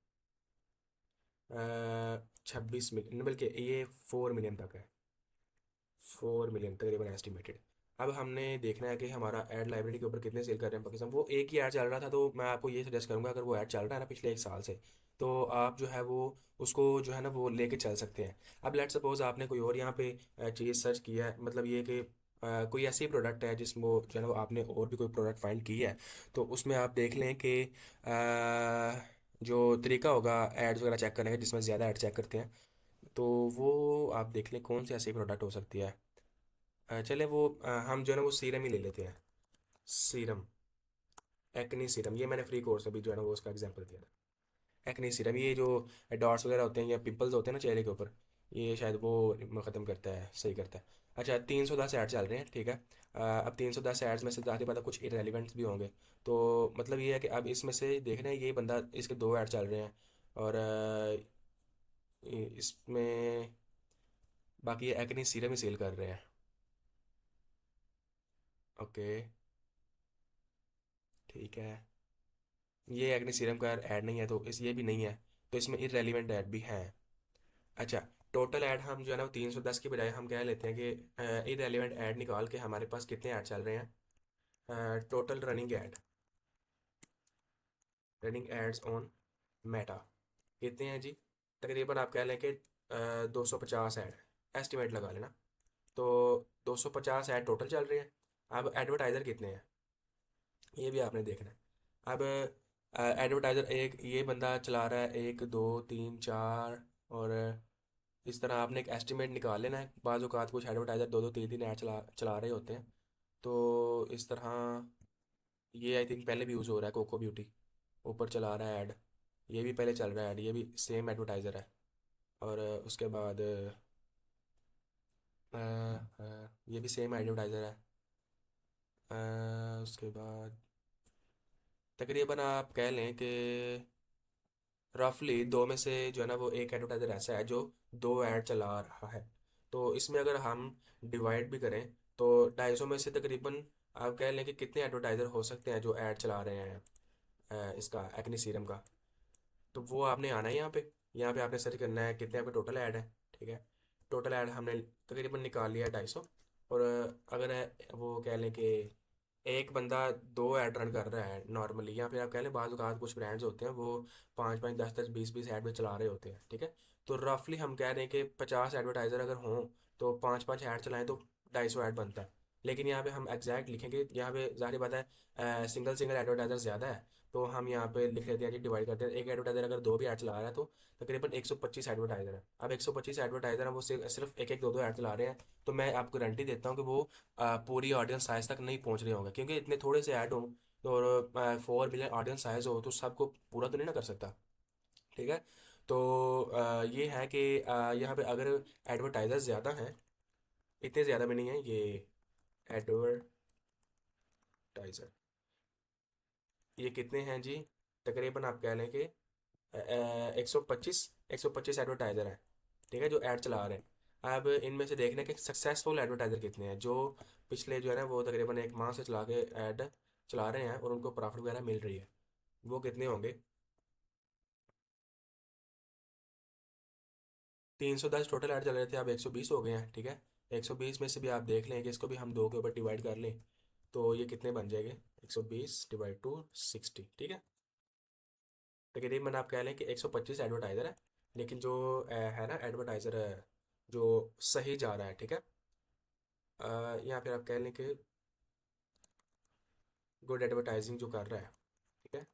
26 मिलियन, बल्कि ये 4 मिलियन तक है, 4 मिलियन तकरीबन एस्टिमेटेड। अब हमने देखना है कि हमारा ऐड लाइब्रेरी के ऊपर कितने सेल कर रहे हैं पाकिस्तान। वो एक ही ऐड चल रहा था, तो मैं आपको ये सजेस्ट करूंगा, अगर वो ऐड चल रहा है ना पिछले 1 साल से, तो आप जो है वो उसको जो है ना वो लेके चल सकते हैं। अब लेट सपोज आपने कोई और यहाँ पे चीज़ सर्च किया है, मतलब ये कि कोई ऐसी प्रोडक्ट है जिसमें वो जो है ना वो आपने और भी कोई प्रोडक्ट फाइंड की है, तो उसमें आप देख लें कि जो तरीका होगा एड्स वगैरह चेक करने का, जिसमें ज़्यादा ऐड चेक करते हैं, तो वो आप देख लें कौन सी ऐसी प्रोडक्ट हो सकती है। चले वो हम जो है ना वो सीरम ही ले लेते हैं, सीरम, एक्नी सीरम, ये मैंने फ्री कोर्स अभी जो है ना वो उसका एग्जांपल दिया था। एक्नी सीरम, ये जो डॉट्स वगैरह होते हैं या पिंपल्स होते हैं ना चेहरे के ऊपर, ये शायद वो ख़त्म करता है, सही करता है। अच्छा, 310 ऐड चल रहे हैं, ठीक है। अब 310 एड्स में से ज़्यादा पता कुछ इरेलीवेंट्स भी होंगे, तो मतलब ये है कि अब इसमें से देख रहे हैं ये बंदा, इसके 2 ऐड चल रहे हैं, और इसमें बाकी ये एक्नी सीरम ही सेल कर रहे हैं। ओके, ठीक है, ये एक्ने सीरम का ऐड नहीं है, तो इस ये भी नहीं है, तो इसमें इरेलीवेंट ऐड भी हैं। अच्छा, टोटल ऐड हम जो है ना वो 310 की बजाय हम कह लेते हैं कि इरेलीवेंट ऐड निकाल के हमारे पास कितने ऐड चल रहे हैं, total running ads on Meta कितने हैं जी, तकरीबन आप कह लें कि 250 ऐड, एस्टिमेट लगा लेना। तो 250 ऐड टोटल चल रहे हैं। अब एडवर्टाइज़र कितने हैं ये भी आपने देखना है। अब एडवर्टाइज़र एक ये बंदा चला रहा है, 1 2 3 4, और इस तरह आपने एक एस्टिमेट निकाल लेना है। बाज़ औक़ात कुछ एडवर्टाइज़र 2 2 3 3 ऐड चला चला रहे होते हैं, तो इस तरह ये आई थिंक पहले भी यूज़ हो रहा है, कोको ब्यूटी ऊपर चला रहा है ऐड, ये भी पहले चल रहा है ऐड, ये भी सेम एडवर्टाइज़र है। और उसके बाद ये भी सेम एडवर्टाइज़र है। उसके बाद तकरीबन आप कह लें कि रफली दो में से जो है ना वो एक एडवर्टाइज़र ऐसा है जो 2 ऐड चला रहा है। तो इसमें अगर हम डिवाइड भी करें, तो 250 में से तकरीबन आप कह लें कि कितने एडवर्टाइज़र हो सकते हैं जो ऐड चला रहे हैं इसका एक्नी सीरम का। तो वो आपने आना है यहाँ पे आपने सर्च करना है कितने आपके टोटल ऐड है, ठीक है। टोटल ऐड हमने तकरीबन निकाल लिया 250, और अगर वो कह लें कि एक बंदा 2 ऐड रन कर रहा है नॉर्मली, या फिर आप कह लें बाज़ औक़ात कुछ ब्रांड्स होते हैं वो 5 5 10 10 20 20 ऐड में चला रहे होते हैं, ठीक है। तो रफली हम कह रहे हैं कि 50 एडवर्टाइज़र अगर हों तो 5 5 ऐड चलाएं तो 250 ऐड बनता है। लेकिन यहाँ पे हम एग्जैक्ट लिखेंगे, यहाँ पे ज़ाहिर बात है सिंगल सिंगल एडवर्टाइज़र ज़्यादा है, तो हम यहाँ पे लिख लेते हैं जी, डिवाइड करते हैं। एक एडवर्टाइज़र अगर 2 भी ऐड चला रहा है तो तकरीबन 125 एडवर्टाइज़र है। अब 125 एडवर्टाइज़र हैं, वो सिर्फ एक एक दो दो ऐड चला रहे हैं, तो मैं आपको गारंटी देता हूँ कि वो पूरी ऑडियंस साइज तक नहीं पहुँच रहे होंगे, क्योंकि इतने थोड़े से ऐड हों, तो और 4 मिलियन ऑडियंस साइज हो तो सबको पूरा तो नहीं ना कर सकता, ठीक है। तो ये है कि यहाँ पे अगर एडवर्टाइज़र ज़्यादा हैं, इतने ज़्यादा भी नहीं है ये एडवर्टाइज़र, ये कितने हैं जी, तकरीबन आप कह लें कि 125 एडवर्टाइज़र हैं, ठीक है, जो ऐड चला रहे हैं। अब इनमें से देखने के सक्सेसफुल एडवर्टाइज़र कितने हैं जो पिछले जो है ना वो तकरीबन 1 माह से चला के ऐड चला रहे हैं और उनको प्रॉफिट वगैरह मिल रही है, वो कितने होंगे। 310 टोटल ऐड चल रहे थे, अब 120 हो गए हैं, ठीक है। 120 में से भी आप देख लें कि इसको भी हम 2 के ऊपर डिवाइड कर लें, तो ये कितने बन जाएंगे, 120/2 60, ठीक है। तकरीबन आप कह लें कि 125 एडवर्टाइज़र है, लेकिन जो है ना एडवर्टाइज़र जो सही जा रहा है, ठीक है। या फिर आप कह लें कि गुड एडवर्टाइजिंग जो कर रहा है, ठीक है,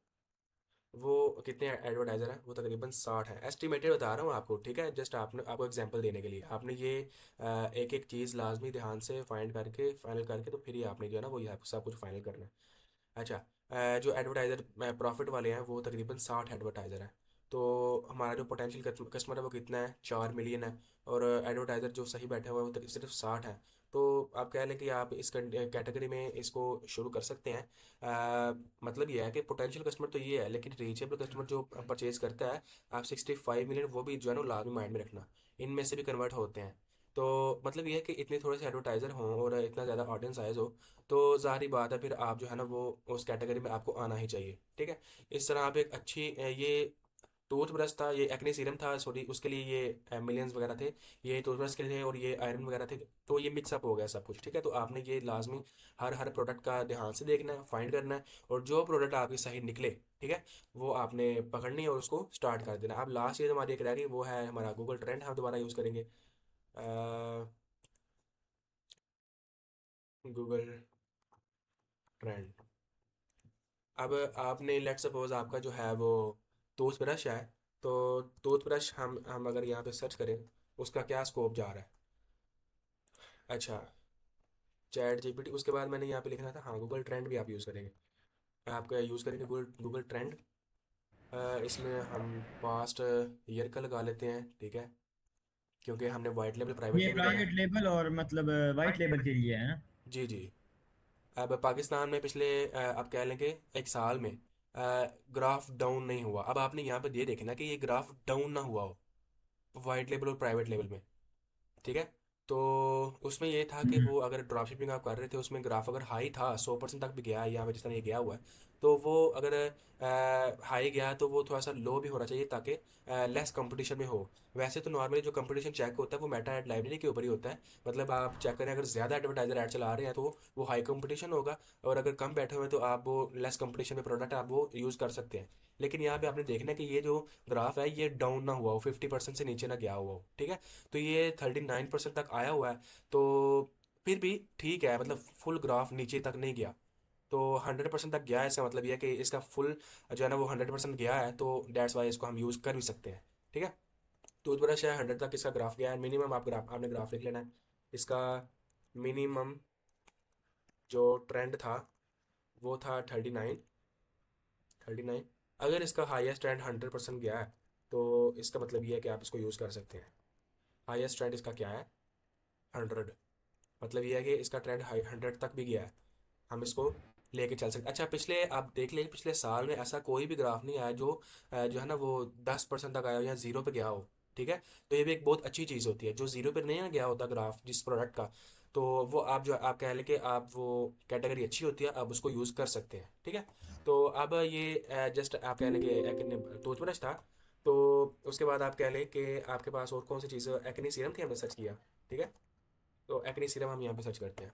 वो कितने एडवर्टाइज़र हैं, वो तकरीबन 60 है, एस्टिमेटेड बता रहा हूँ आपको, ठीक है। जस्ट आपने आपको एग्जांपल देने के लिए आपने ये एक एक चीज़ लाजमी ध्यान से फाइंड करके फाइनल करके, तो फिर ही आपने जो है ना वो ये सब कुछ फाइनल करना है। अच्छा, जो एडवर्टाइज़र प्रॉफिट वाले हैं वो तकरीबन 60 एडवर्टाइज़र हैं। तो हमारा जो पोटेंशियल कस्टमर है वो कितना है, 4 मिलियन है। और एडवर्टाइज़र जो सही बैठे हुए हैं वो सिर्फ 60 हैं। तो आप कह लें कि आप इस कैटेगरी में इसको शुरू कर सकते हैं। मतलब ये है कि पोटेंशियल कस्टमर तो ये है, लेकिन रीचेबल कस्टमर जो परचेज करता है, आप 65 मिलियन वो भी जो है ना लाजमी माइंड में रखना, इनमें से भी कन्वर्ट होते हैं। तो मतलब ये है कि इतने थोड़े से एडवर्टाइज़र हों और इतना ज़्यादा ऑडियंस साइज हो, तो ज़ाहिर बात है फिर आप जो है ना वो उस कैटेगरी में आपको आना ही चाहिए। ठीक है। इस तरह आप एक अच्छी ये टूथब्रश था, ये एक्ने सीरम था, सॉरी, उसके लिए ये मिलियंस वगैरह थे, ये टूथब्रश के लिए थे, और ये आयरन वगैरह थे। तो ये मिक्सअप हो गया सब कुछ। ठीक है। तो आपने ये लाजमी हर हर प्रोडक्ट का ध्यान से देखना है, फाइंड करना है, और जो प्रोडक्ट आपकी सही निकले, ठीक है, वो आपने पकड़नी है और उसको स्टार्ट कर देना। अब लास्ट चीज़ हमारी एक रह गई, वो है हमारा गूगल ट्रेंड। हम दोबारा यूज़ करेंगे गूगल ट्रेंड। अब आपने लेट सपोज आपका जो है वो टूथब्रश है, तो टूथब्रश हम अगर यहाँ पे सर्च करें, उसका क्या स्कोप जा रहा है। अच्छा, चैट जीपीटी। उसके बाद मैंने यहाँ पे लिखना था, हाँ, गूगल ट्रेंड भी आप यूज़ करेंगे। आप यूज़ करेंगे गूगल गूगल ट्रेंड। इसमें हम पास्ट ईयर का लगा लेते हैं, ठीक है, क्योंकि हमने वाइट लेबल प्राइवेट ये लेबल करना प्राइवेट है। लेबल और मतलब वाइट लेबल के लिए है ना? जी जी। अब पाकिस्तान में पिछले आप कह लें कि एक साल में ग्राफ डाउन नहीं हुआ। अब आपने यहाँ पे ये देखना कि ये ग्राफ डाउन ना हुआ हो वाइट लेबल और प्राइवेट लेवल में। ठीक है। तो उसमें ये था कि हम्म। वो अगर ड्रॉप शिपिंग आप कर रहे थे, उसमें ग्राफ अगर हाई था, 100% तक भी गया है यहाँ पे जिस तरह ये गया हुआ है, तो वो अगर हाई गया तो वो थोड़ा सा लो भी होना चाहिए, ताकि लेस कंपटीशन में हो। वैसे तो नॉर्मली जो कंपटीशन चेक होता है वो मेटा एड लाइब्रेरी के ऊपर ही होता है। मतलब आप चेक करें, अगर ज़्यादा एडवर्टाइजर ऐड चला रहे हैं तो वो हाई कंपटीशन होगा, और अगर कम बैठे हुए हैं तो आप वो लेस कंपटीशन में प्रोडक्ट आप वो यूज़ कर सकते हैं। लेकिन यहाँ पे आपने देखना है कि ये जो ग्राफ है ये डाउन ना हुआ हो, 50% से नीचे ना गया हुआ हो। ठीक है। तो ये 39% तक आया हुआ है, तो फिर भी ठीक है, मतलब फुल ग्राफ नीचे तक नहीं गया। तो 100% तक गया है, इसका मतलब ये है कि इसका फुल जो है ना वो 100% गया है, तो डेट्स वाई इसको हम यूज़ कर भी सकते हैं। ठीक है। टूथब्रश है, 100 तक इसका ग्राफ गया है। मिनिमम आपने ग्राफ लिख लेना है इसका। मिनिमम जो ट्रेंड था वो था 39। अगर इसका हाईएस्ट ट्रेंड 100% गया है, तो इसका मतलब ये है कि आप इसको यूज़ कर सकते हैं। हाईएस्ट ट्रेंड इसका क्या है, 100। मतलब ये है कि इसका ट्रेंड 100 तक भी गया है, हम इसको लेके चल सकते। अच्छा, पिछले आप देख लें, पिछले साल में ऐसा कोई भी ग्राफ नहीं आया जो जो है ना वो 10% तक आया हो या ज़ीरो पे गया हो। ठीक है। तो ये भी एक बहुत अच्छी चीज़ होती है, जो ज़ीरो पे नहीं ना गया होता ग्राफ जिस प्रोडक्ट का, तो वो आप जो आप कह लें कि आप वो कैटेगरी अच्छी होती है, आप उसको यूज़ कर सकते हैं। ठीक है। तो अब ये जस्ट आप कह लें कि एक टूथब्रश था। तो उसके बाद आप कह लें कि आपके पास और कौन सी चीज़, एक्ने सीरम थी, हमने सर्च किया। ठीक है। तो एक्ने सीरम हम यहाँ पे सर्च करते हैं।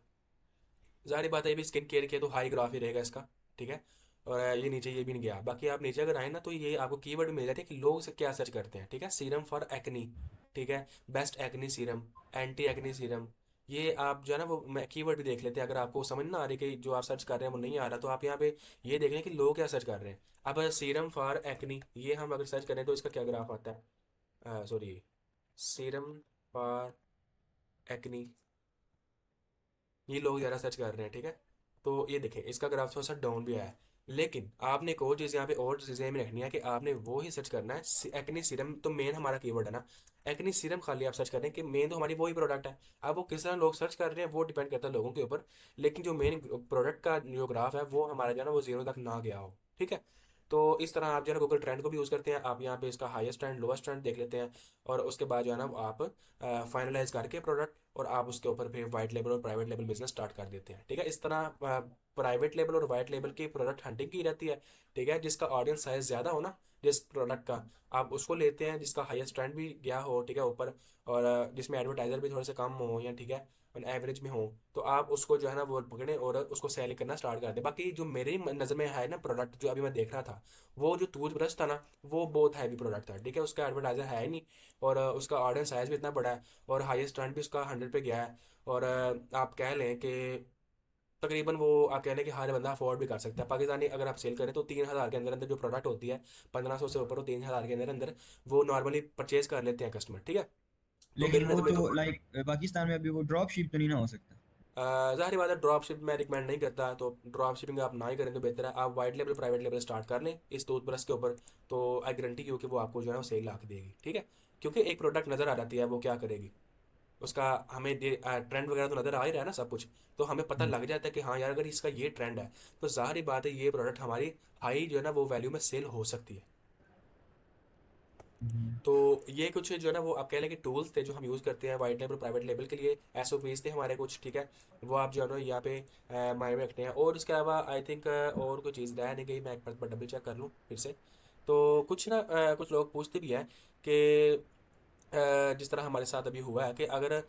ज़ाहिर बात है ये भी स्किन केयर किया तो हाई ग्राफ ही रहेगा इसका। ठीक है। और ये नीचे ये भी नहीं गया। बाकी आप नीचे अगर आए ना, तो ये आपको कीवर्ड मिल जाते हैं कि लोग से क्या सर्च करते हैं। ठीक है। सीरम फॉर एक्नी, ठीक है, best acne serum, anti acne serum, ये आप जो है ना वो कीवर्ड भी देख लेते हैं। अगर आपको समझ ना आ रही कि जो आप सर्च कर रहे हैं वो नहीं आ रहा, तो आप यहाँ पे ये देख लें कि लोग क्या सर्च कर रहे हैं। अब सीरम फॉर एक्नी ये हम अगर सर्च करें तो इसका क्या ग्राफ आता है, सॉरी, सीरम फॉर एक्नी, ये लोग ज़्यादा सर्च कर रहे हैं। ठीक है। तो ये देखें इसका ग्राफ थोड़ा सा डाउन भी आया है। लेकिन आपने एक और चीज़ यहाँ पे और चीज़ें में रखनी है कि आपने वो ही सर्च करना है। एक्नी सीरम तो मेन हमारा कीवर्ड है ना, एक्नी सीरम खाली आप सर्च कर रहे हैं कि मेन तो हमारी वही प्रोडक्ट है। अब वो किस तरह लोग सर्च कर रहे हैं वो डिपेंड करता है लोगों के ऊपर। लेकिन जो मेन प्रोडक्ट का जो ग्राफ है वो हमारा जो है ना वो जीरो तक ना गया हो। ठीक है। तो इस तरह आप जो है ना गूगल ट्रेंड को भी यूज़ करते हैं। आप यहाँ पे इसका हाईएस्ट ट्रेंड लोएस्ट ट्रेंड देख लेते हैं, और उसके बाद जो है ना वो आप फाइनलाइज करके प्रोडक्ट, और आप उसके ऊपर फिर वाइट लेबल और प्राइवेट लेबल बिजनेस स्टार्ट कर देते हैं। ठीक है। इस तरह प्राइवेट लेबल और वाइट लेबल की प्रोडक्ट हंटिंग की रहती है। ठीक है। जिसका ऑडियंस साइज ज़्यादा हो ना जिस प्रोडक्ट का, आप उसको लेते हैं जिसका हाईएस्ट ट्रेंड भी गया हो, ठीक है, ऊपर, और जिसमें एडवर्टाइजर भी थोड़े से कम हो या ठीक है एवरेज में हो, तो आप उसको जो है ना वो पकड़ें और उसको सेल करना स्टार्ट कर दें। बाकी जो मेरी नज़र में है ना प्रोडक्ट जो अभी मैं देख रहा था, वो जो टूथब्रश था ना वो बहुत हैवी प्रोडक्ट था। ठीक है। उसका एडवर्टाइजर है ही नहीं, और उसका ऑडियंस साइज भी इतना बड़ा है, और हाईएस्ट ट्रेंड भी उसका 100 पे गया है। और आप कह लें कि तकरीबन वो आप कह लें कि हर बंदा अफोर्ड भी कर सकता है। पाकिस्तानी अगर आप सेल करें तो 3,000 के अंदर अंदर जो प्रोडक्ट होती है, 1500 से ऊपर, वो 3,000 के अंदर अंदर वो नॉर्मली परचेज कर लेते हैं कस्टमर। ठीक है। तो लेकिन मेरी वो नज़र में तो तो लाइक पाकिस्तान में अभी वो ड्रॉप शिप तो नहीं ना हो सकता? ज़ाहिर बात है ड्रॉप शिप मैं रिकमेंड नहीं करता, तो ड्रॉप शिपिंग आप ना ही करें तो बेहतर है। आप white level private level start कर लें इस टूथब्रश के ऊपर, तो आई गारंटी क्योंकि वो आपको जो है वो सेल ला के देगी, ठीक है। क्योंकि एक प्रोडक्ट नज़र आ जाती है वो क्या करेगी, उसका हमें ट्रेंड वगैरह तो नज़र आ ही रहा है ना सब कुछ, तो हमें पता लग जाता है कि हाँ यार अगर इसका ये ट्रेंड है तो ज़ाहिर बात है ये प्रोडक्ट हमारी हाई जो है ना वो वैल्यू में सेल हो सकती है। तो ये कुछ जो है ना वो आप कह लें कि टूल्स थे जो हम यूज़ करते हैं वाइट लेवल प्राइवेट लेवल के लिए, एसओपीज थे हमारे कुछ, ठीक है। वो आप जो है ना यहाँ पे माइंड में रखते हैं। और इसके अलावा आई थिंक और कोई चीज़ रह नहीं गई, मैं एक बार डबल चेक कर लूँ फिर से। तो कुछ ना कुछ लोग पूछते भी हैं कि जिस तरह हमारे साथ अभी हुआ है कि अगर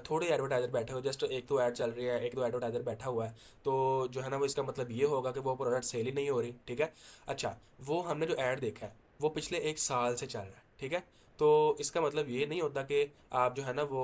थोड़े एडवर्टाइज़र बैठे हो, जस्ट एक दो ऐड चल रही है, एक दो एडवर्टाइज़र बैठा हुआ है, तो जो है ना वो इसका मतलब ये होगा कि वो प्रोडक्ट सेल ही नहीं हो रही, ठीक है। अच्छा, वो हमने जो ऐड देखा है वो पिछले 1 साल से चल रहा है, ठीक है। तो इसका मतलब ये नहीं होता कि आप जो है ना वो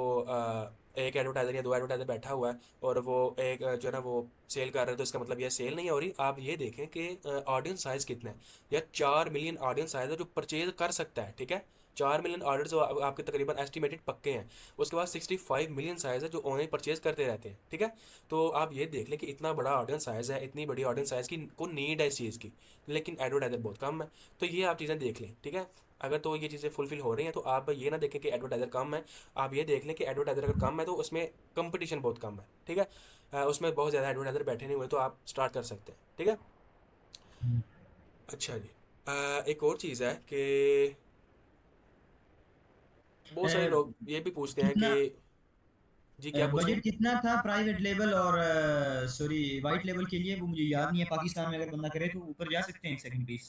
एक एडवर्टाइज़र या दो एडवर्टाइज़र बैठा हुआ है और वो एक जो है ना वो सेल कर रहे हैं, तो इसका मतलब ये सेल नहीं हो रही। आप ये देखें कि ऑडियंस साइज़ कितना है, या 4 मिलियन ऑडियंस साइज़ है जो परचेज कर सकता है, ठीक है। 4 मिलियन ऑर्डर जो आपके तकरीबन एस्टिमेटेड पक्के हैं। उसके बाद 65 मिलियन साइज़ है जो ऑनलाइन परचेज करते रहते हैं, ठीक है। तो आप ये देख लें कि इतना बड़ा ऑडियंस साइज़ है, इतनी बड़ी ऑडियंस साइज़ की को नीड है इस चीज़ की, लेकिन एडवर्टाइज़र बहुत कम है। तो ये आप चीज़ें देख लें, ठीक है। अगर तो ये चीज़ें फुलफिल हो रही हैं तो आप ये ना देखें कि एडवर्टाइज़र कम है, आप ये देख लें कि एडवर्टाइज़र अगर कम है तो उसमें कंपटीशन बहुत कम है, ठीक है। उसमें बहुत ज़्यादा एडवर्टाइज़र बैठे नहीं हुए, तो आप स्टार्ट कर सकते हैं, ठीक है। अच्छा जी, एक और चीज़ है कि बहुत सारे लोग ये भी पूछते हैं कि कितना जी क्या पूछ रहे बजट हैं। कितना था प्राइवेट लेवल और सॉरी वाइट लेवल के लिए, वो मुझे याद नहीं है। पाकिस्तान में अगर बंदा करे तो ऊपर जा सकते हैं, एक सेकंड प्लीज।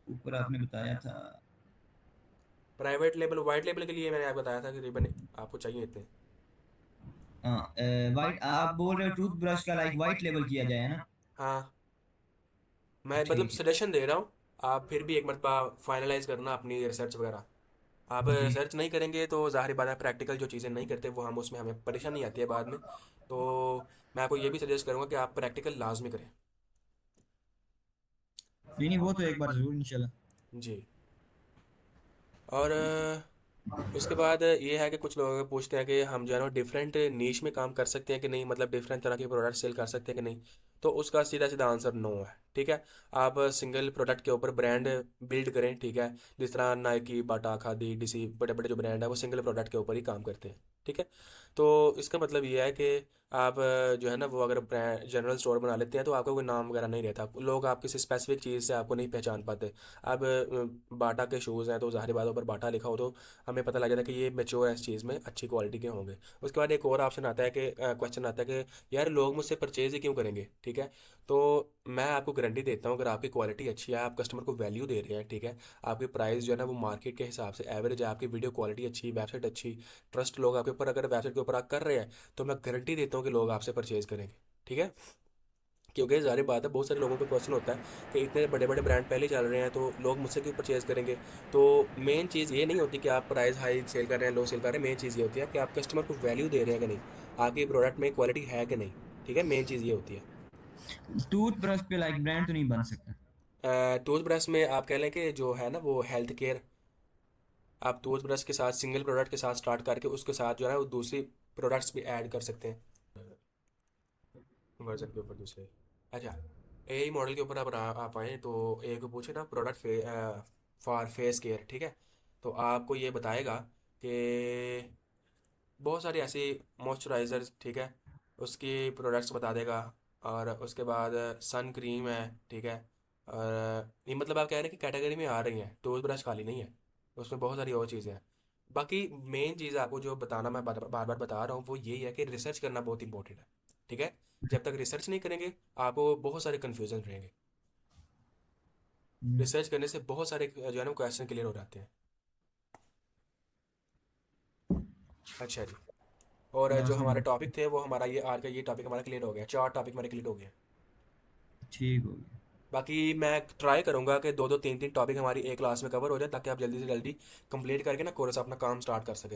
ऊपर आपने बताया था। प्राइवेट लेवल वाइट लेवल के लिए मैंने आपको बताया था कि रिबन आपको चाहिए इतने। हाँ, वाइट आप बोल रहे हो टूथ ब्रश का लाइक वाइट लेवल किया जाए, है ना? हाँ, मैं मतलब ठीक सजेशन दे रहा हूँ, आप फिर भी एक मरतबा फाइनलाइज करना अपनी रिसर्च वगैरह। आप है जी। रिसर्च नहीं करेंगे तो ज़ाहिर बात है प्रैक्टिकल जो चीज़ें नहीं करते वो हम उसमें हमें परेशानी आती है बाद में। तो मैं आपको ये भी सजेस्ट करूँगा कि आप प्रैक्टिकल लाजमी करें। नहीं नहीं, वो तो एक बार जरूर इंशाल्लाह। जी। और उसके बाद ये है कि कुछ लोग पूछते हैं कि हम जो है ना डिफरेंट नीश में काम कर सकते हैं कि नहीं, मतलब डिफरेंट तरह के प्रोडक्ट सेल कर सकते हैं कि नहीं। तो उसका सीधा सीधा आंसर नो है, ठीक है। आप सिंगल प्रोडक्ट के ऊपर ब्रांड बिल्ड करें, ठीक है। जिस तरह नाइकी, बाटा, खादी, डीसी, बड़े बड़े जो ब्रांड है वो सिंगल प्रोडक्ट के ऊपर ही काम करते हैं, ठीक है। तो इसका मतलब ये है कि आप जो है ना वो अगर ब्रांड जनरल स्टोर बना लेते हैं तो आपका कोई नाम वगैरह नहीं रहता, लोग आप किसी स्पेसिफिक चीज़ से आपको नहीं पहचान पाते। अब बाटा के शूज़ हैं तो ज़ाहिर बात है ऊपर बाटा लिखा हो तो हमें पता लग जाता है कि ये मेच्योर है, इस चीज़ में अच्छी क्वालिटी के होंगे। उसके बाद एक और ऑप्शन आता है कि क्वेश्चन आता है कि यार लोग मुझसे परचेज ही क्यों करेंगे, ठीक है। तो मैं आपको गारंटी देता हूँ अगर आपकी क्वालिटी अच्छी है, आप कस्टमर को वैल्यू दे रहे हैं, ठीक है। आपकी प्राइस जो है ना वो मार्केट के हिसाब से एवरेज है, आपकी वीडियो क्वालिटी अच्छी, वेबसाइट अच्छी, ट्रस्ट लोग आपके ऊपर अगर वेबसाइट के ऊपर आप कर रहे हैं, तो मैं गारंटी देता हूँ कि लोग आपसे परचेज करेंगे, ठीक है। क्योंकि ज़ाहिर बात है बहुत सारे लोगों को क्वेश्चन होता है कि इतने बड़े बड़े ब्रांड पहले चल रहे हैं तो लोग मुझसे क्यों परचेज़ करेंगे। तो मेन चीज़ ये नहीं होती कि आप प्राइस हाई सेल कर रहे हैं लो सेल कर रहे हैं, मेन चीज़ ये होती है कि आप कस्टमर को वैल्यू दे रहे हैं कि नहीं, आपके प्रोडक्ट में क्वालिटी है कि नहीं, ठीक है। मेन चीज़ ये होती है। टूथ ब्रश पे लाइक ब्रांड तो नहीं बन सकता। टूथब्रश में आप कह लें कि जो है ना वो हेल्थ केयर, आप टूथब्रश के साथ सिंगल प्रोडक्ट के साथ स्टार्ट करके उसके साथ जो है ना वो दूसरी प्रोडक्ट्स भी ऐड कर सकते हैं वर्जन के ऊपर दूसरे। अच्छा, यही मॉडल के ऊपर आप आप आए तो एक पूछे ना प्रोडक्ट फॉर फेस केयर, ठीक है। तो आपको ये बताएगा कि बहुत सारी ऐसी मॉइस्चराइज़र, ठीक है, उसकी प्रोडक्ट्स बता देगा। और उसके बाद सन क्रीम है, ठीक है। और ये मतलब आप कह रहे हैं कि कैटेगरी में आ रही हैं, टूथब्रश खाली नहीं है, उसमें बहुत सारी और चीज़ें हैं। बाकी मेन चीज़ आपको जो बताना मैं बार बार बता रहा हूँ वो यही है कि रिसर्च करना बहुत इंपॉर्टेंट है, ठीक है। जब तक रिसर्च नहीं करेंगे आपको बहुत सारे कन्फ्यूजन रहेंगे। रिसर्च करने से बहुत सारे जो है ना क्वेश्चन क्लियर हो जाते हैं। अच्छा जी। और जो लाजमी हमारे बात। टॉपिक थे वो हमारा ये आज का ये टॉपिक हमारा क्लियर हो गया, 4 टॉपिक हमारे क्लियर हो गए। ठीक हो गया। बाकी मैं ट्राई करूंगा कि दो दो तीन तीन टॉपिक हमारी एक क्लास में कवर हो जाए ताकि आप जल्दी से जल्दी कंप्लीट करके ना कोर्स अपना काम स्टार्ट कर सके।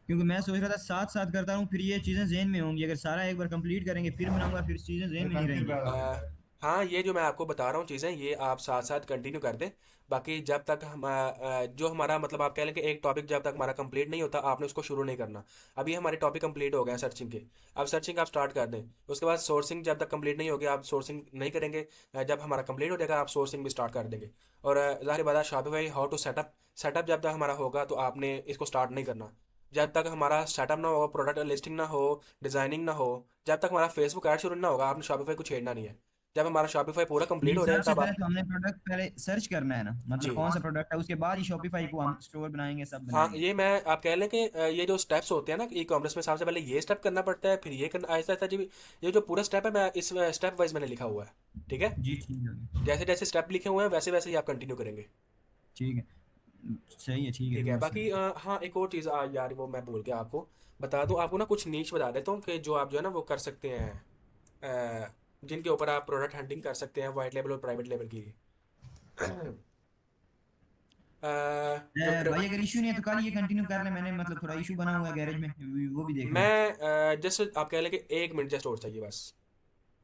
क्योंकि मैं सोच रहा था साथ साथ करता हूँ, फिर ये चीज़ें जहन में होंगी। अगर सारा एक बार कंप्लीट करेंगे फिर बनाऊंगा, फिर चीज़ें जहन में नहीं रहेंगी। हाँ, ये जो मैं आपको बता रहा हूँ चीज़ें, ये आप साथ साथ कंटिन्यू कर दें। बाकी जब तक हम जो हमारा मतलब आप कह लें कि एक टॉपिक जब तक हमारा कंप्लीट नहीं होता आपने उसको शुरू नहीं करना। अभी हमारे टॉपिक कंप्लीट हो गए हैं सर्चिंग के। अब सर्चिंग आप स्टार्ट कर दें। उसके बाद सोर्सिंग जब तक कंप्लीट नहीं होगी आप सोर्सिंग नहीं करेंगे। जब हमारा कंप्लीट हो जाएगा आप सोर्सिंग भी स्टार्ट कर देंगे। और ज़ाहिर बात है Shopify how to setup, setup जब तक हमारा होगा तो आपने इसको स्टार्ट नहीं करना। जब तक हमारा सेटअप ना हो, प्रोडक्ट लिस्टिंग ना हो, डिज़ाइनिंग ना हो, जब तक हमारा फेसबुक ऐड शुरू ना होगा आपने शॉपिफाई को छेड़ना नहीं है। जब हमारा शॉपिफाई पूरा कंप्लीट ये हो जाए सबसे तब पहले आप। तो हमने प्रोडक्ट पहले सर्च करना है ना, जी। मतलब कौन सा प्रोडक्ट है, उसके बाद ही शॉपिफाई को हम स्टोर बनाएंगे, सब हाँ, बनाएंगे। ये मैं आप कह लें कि ये जो स्टेप्स होते हैं ना ई कॉमर्स में, सबसे पहले ये स्टेप करना पड़ता है, फिर ये करना आहिस्ता आहिस्ता जी। ये जो पूरा स्टेप है मैं इस स्टेप वाइज मैंने लिखा हुआ है। ठीक है। जी ठीक है। जैसे जैसे स्टेप लिखे हुए हैं वैसे वैसे ही आप कंटिन्यू करेंगे। ठीक है, सही है, ठीक है, ठीक फिर है। मैं बाकी सही। हाँ, एक और चीज़ यार वो मैं भूल गया आपको बता दूं। आपको ना कुछ नीच बता देता हूँ कि जो आप जो है ना वो कर सकते हैं, जिनके ऊपर आप प्रोडक्ट हंटिंग कर सकते हैं वाइट लेवल और प्राइवेट लेवल की। जो भाई अगर इशू नहीं है तो कल ये कंटिन्यू कर ले, मैंने मतलब थोड़ा इशू बना हुआ है गैरेज में, वो भी देखना है। मैं जस्ट आप कह लें कि 1 मिनट जस्ट और चाहिए बस,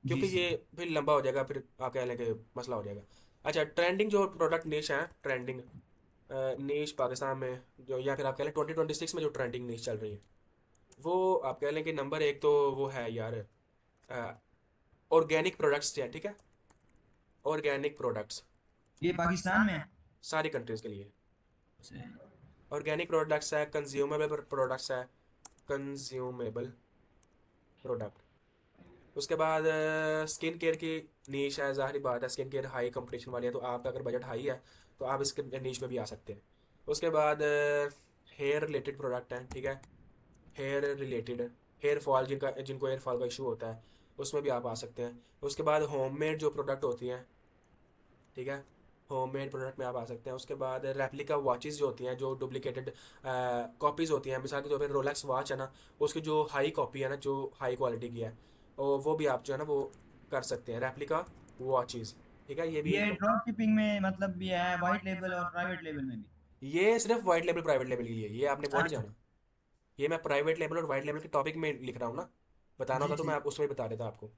जी क्योंकि ये सही। फिर लंबा हो जाएगा, फिर आप कह लें कि मसला हो जाएगा। अच्छा, ट्रेंडिंग जो प्रोडक्ट निश है, ट्रेंडिंग निश पाकिस्तान में जो, या फिर आप कह लें 2026 में जो ट्रेंडिंग निश चल रही है, वो आप कह लें कि नंबर एक तो वो है यार ऑर्गेनिक प्रोडक्ट्स है। ठीक है। ऑर्गेनिक प्रोडक्ट्स ये पाकिस्तान में है? सारी कंट्रीज़ के लिए सही। ऑर्गेनिक प्रोडक्ट्स है, कंज्यूमेबल प्रोडक्ट्स है, कंज्यूमेबल प्रोडक्ट। उसके बाद स्किन केयर की नीश है, ज़ाहिर बात है स्किन केयर हाई कंपटीशन वाली है, तो आपका अगर बजट हाई है तो आप इसके नीश में भी आ सकते हैं। उसके बाद हेयर रिलेटेड प्रोडक्ट हैं। ठीक है। हेयर रिलेटेड, हेयर फॉल जिनका जिनको हेयर फॉल का इशू होता है उसमें भी आप आ सकते हैं। उसके बाद होममेड जो प्रोडक्ट होती हैं, ठीक है, होममेड प्रोडक्ट में आप आ सकते हैं। उसके बाद रेप्लिका वॉचेस जो होती हैं, जो डुप्लीकेटेड कॉपीज़ होती हैं, मिसाल के तौर पर रोलेक्स वॉच है ना, उसकी जो हाई कॉपी है ना, जो हाई क्वालिटी की है, और वो भी आप जो है ना वो कर सकते हैं, रेप्लिका वॉचेस। ठीक है। ये भी ये ड्रॉप शिपिंग में मतलब ये है वाइट लेबल और प्राइवेट लेबल में भी? ये सिर्फ वाइट लेवल प्राइवेट लेवल के लिए, ये आपने वो नहीं अच्छा। जाना। ये मैं प्राइवेट लेवल और वाइट लेवल के टॉपिक में लिख रहा हूँ ना, बताना जी होता तो मैं ठीक। आप उसमें बता देता आपको।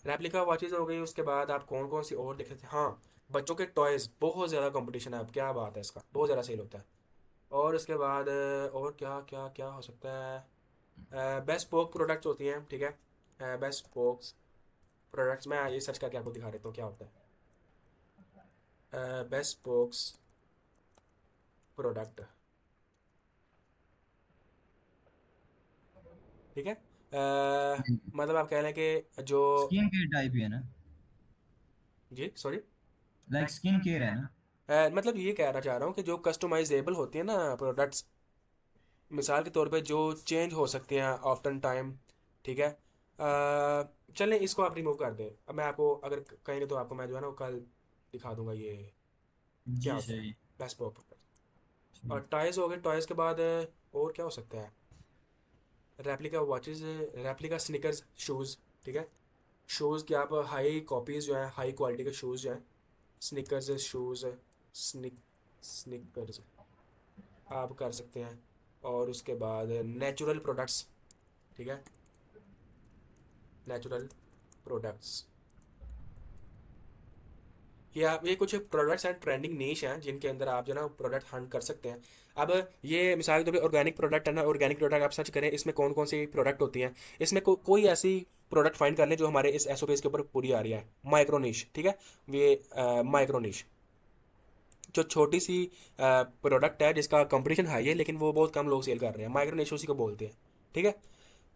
रेप्लिका वॉचेज हो गई। उसके बाद आप कौन कौन सी और देखे थे, हाँ, बच्चों के टॉयज़ बहुत ज़्यादा कंपटीशन है अब, क्या बात है, इसका बहुत ज़्यादा सेल होता है। और उसके बाद और क्या क्या क्या हो सकता है, बेस्ट पोक प्रोडक्ट्स होती हैं। ठीक है। बेस्ट पोक्स प्रोडक्ट्स मैं ये सर्च करके आपको दिखा देता हूँ क्या होता है बेस्ट पोक्स प्रोडक्ट। ठीक है। मतलब आप कह लें कि जो, स्किन केयर टाइप ही है ना? जी सॉरी, लाइक स्किन केयर है ना? मतलब ये कहना चाह रहा हूँ कि जो कस्टमाइजेबल होती है ना प्रोडक्ट्स, मिसाल के तौर पे जो चेंज हो सकती हैं आफ्टर टाइम। ठीक है। चलें इसको आप रिमूव कर दें। अब मैं आपको अगर कहेंगे तो आपको मैं जो है ना वो कल दिखा दूंगा ये क्या जी होता है सही। Best pop. और ठीक। टॉयज़ हो गए, टॉयज़ के बाद और क्या हो सकता है, replica watches, replica sneakers shoes. ठीक है। शूज़ की आप हाई कॉपीज़ जो हैं, हाई क्वालिटी के शूज़ जो हैं, स्निकर्स शूज़, स्निक स्निकर्स आप कर सकते हैं। और उसके बाद नेचुरल प्रोडक्ट्स। ठीक है। नेचुरल प्रोडक्ट्स, ये कुछ प्रोडक्ट्स एंड ट्रेंडिंग नीश हैं जिनके अंदर आप जो है ना प्रोडक्ट हंट कर सकते हैं। अब ये मिसाल के तौर पे ऑर्गेनिक प्रोडक्ट है ना, ऑर्गेनिक प्रोडक्ट आप सर्च करें इसमें कौन कौन सी प्रोडक्ट होती हैं, इसमें कोई ऐसी प्रोडक्ट फाइंड कर लें जो हमारे इस एसओपीज के ऊपर पूरी आ रही है। माइक्रो नीश। ठीक है। ये माइक्रो नीश जो छोटी सी प्रोडक्ट है जिसका कंपटीशन हाई है लेकिन वो बहुत कम लोग सेल कर रहे हैं, माइक्रो निश उसी को बोलते हैं। ठीक है।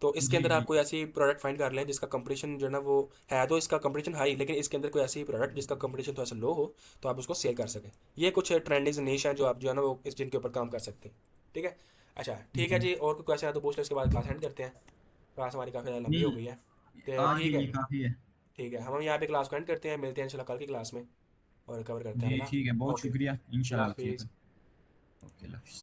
तो इसके जी अंदर आप जी। कोई ऐसी प्रोडक्ट फाइंड कर लें जिसका कंपटीशन जो है ना वो है, तो इसका कंपटीशन हाई लेकिन इसके अंदर कोई ऐसी प्रोडक्ट जिसका कंपटीशन थोड़ा सा लो हो तो आप उसको सेल कर सकें। ये कुछ ट्रेंडिंग निश हैं जो आप जो है ना वो इस जिनके ऊपर काम कर सकते हैं। ठीक है। अच्छा ठीक है जी जी, और कोई क्वेश्चन है तो पूछ लें, उसके बाद क्लास एंड करते हैं। क्लास हमारी काफ़ी ज़्यादा लंबी हो नहीं, गई है। तो आज के ठीक है लिए जी। काफ़ी है। ठीक है, हम यहाँ पे क्लास को एंड करते हैं, मिलते हैं इंशाल्लाह कल की क्लास में और कवर करते हैं जी है ना। ठीक है, बहुत ओके, शुक्रिया, अल्लाह इंशाल्लाह मिलते हैं हाफिज़। फिर। ओके, अल्लाह हाफिज़।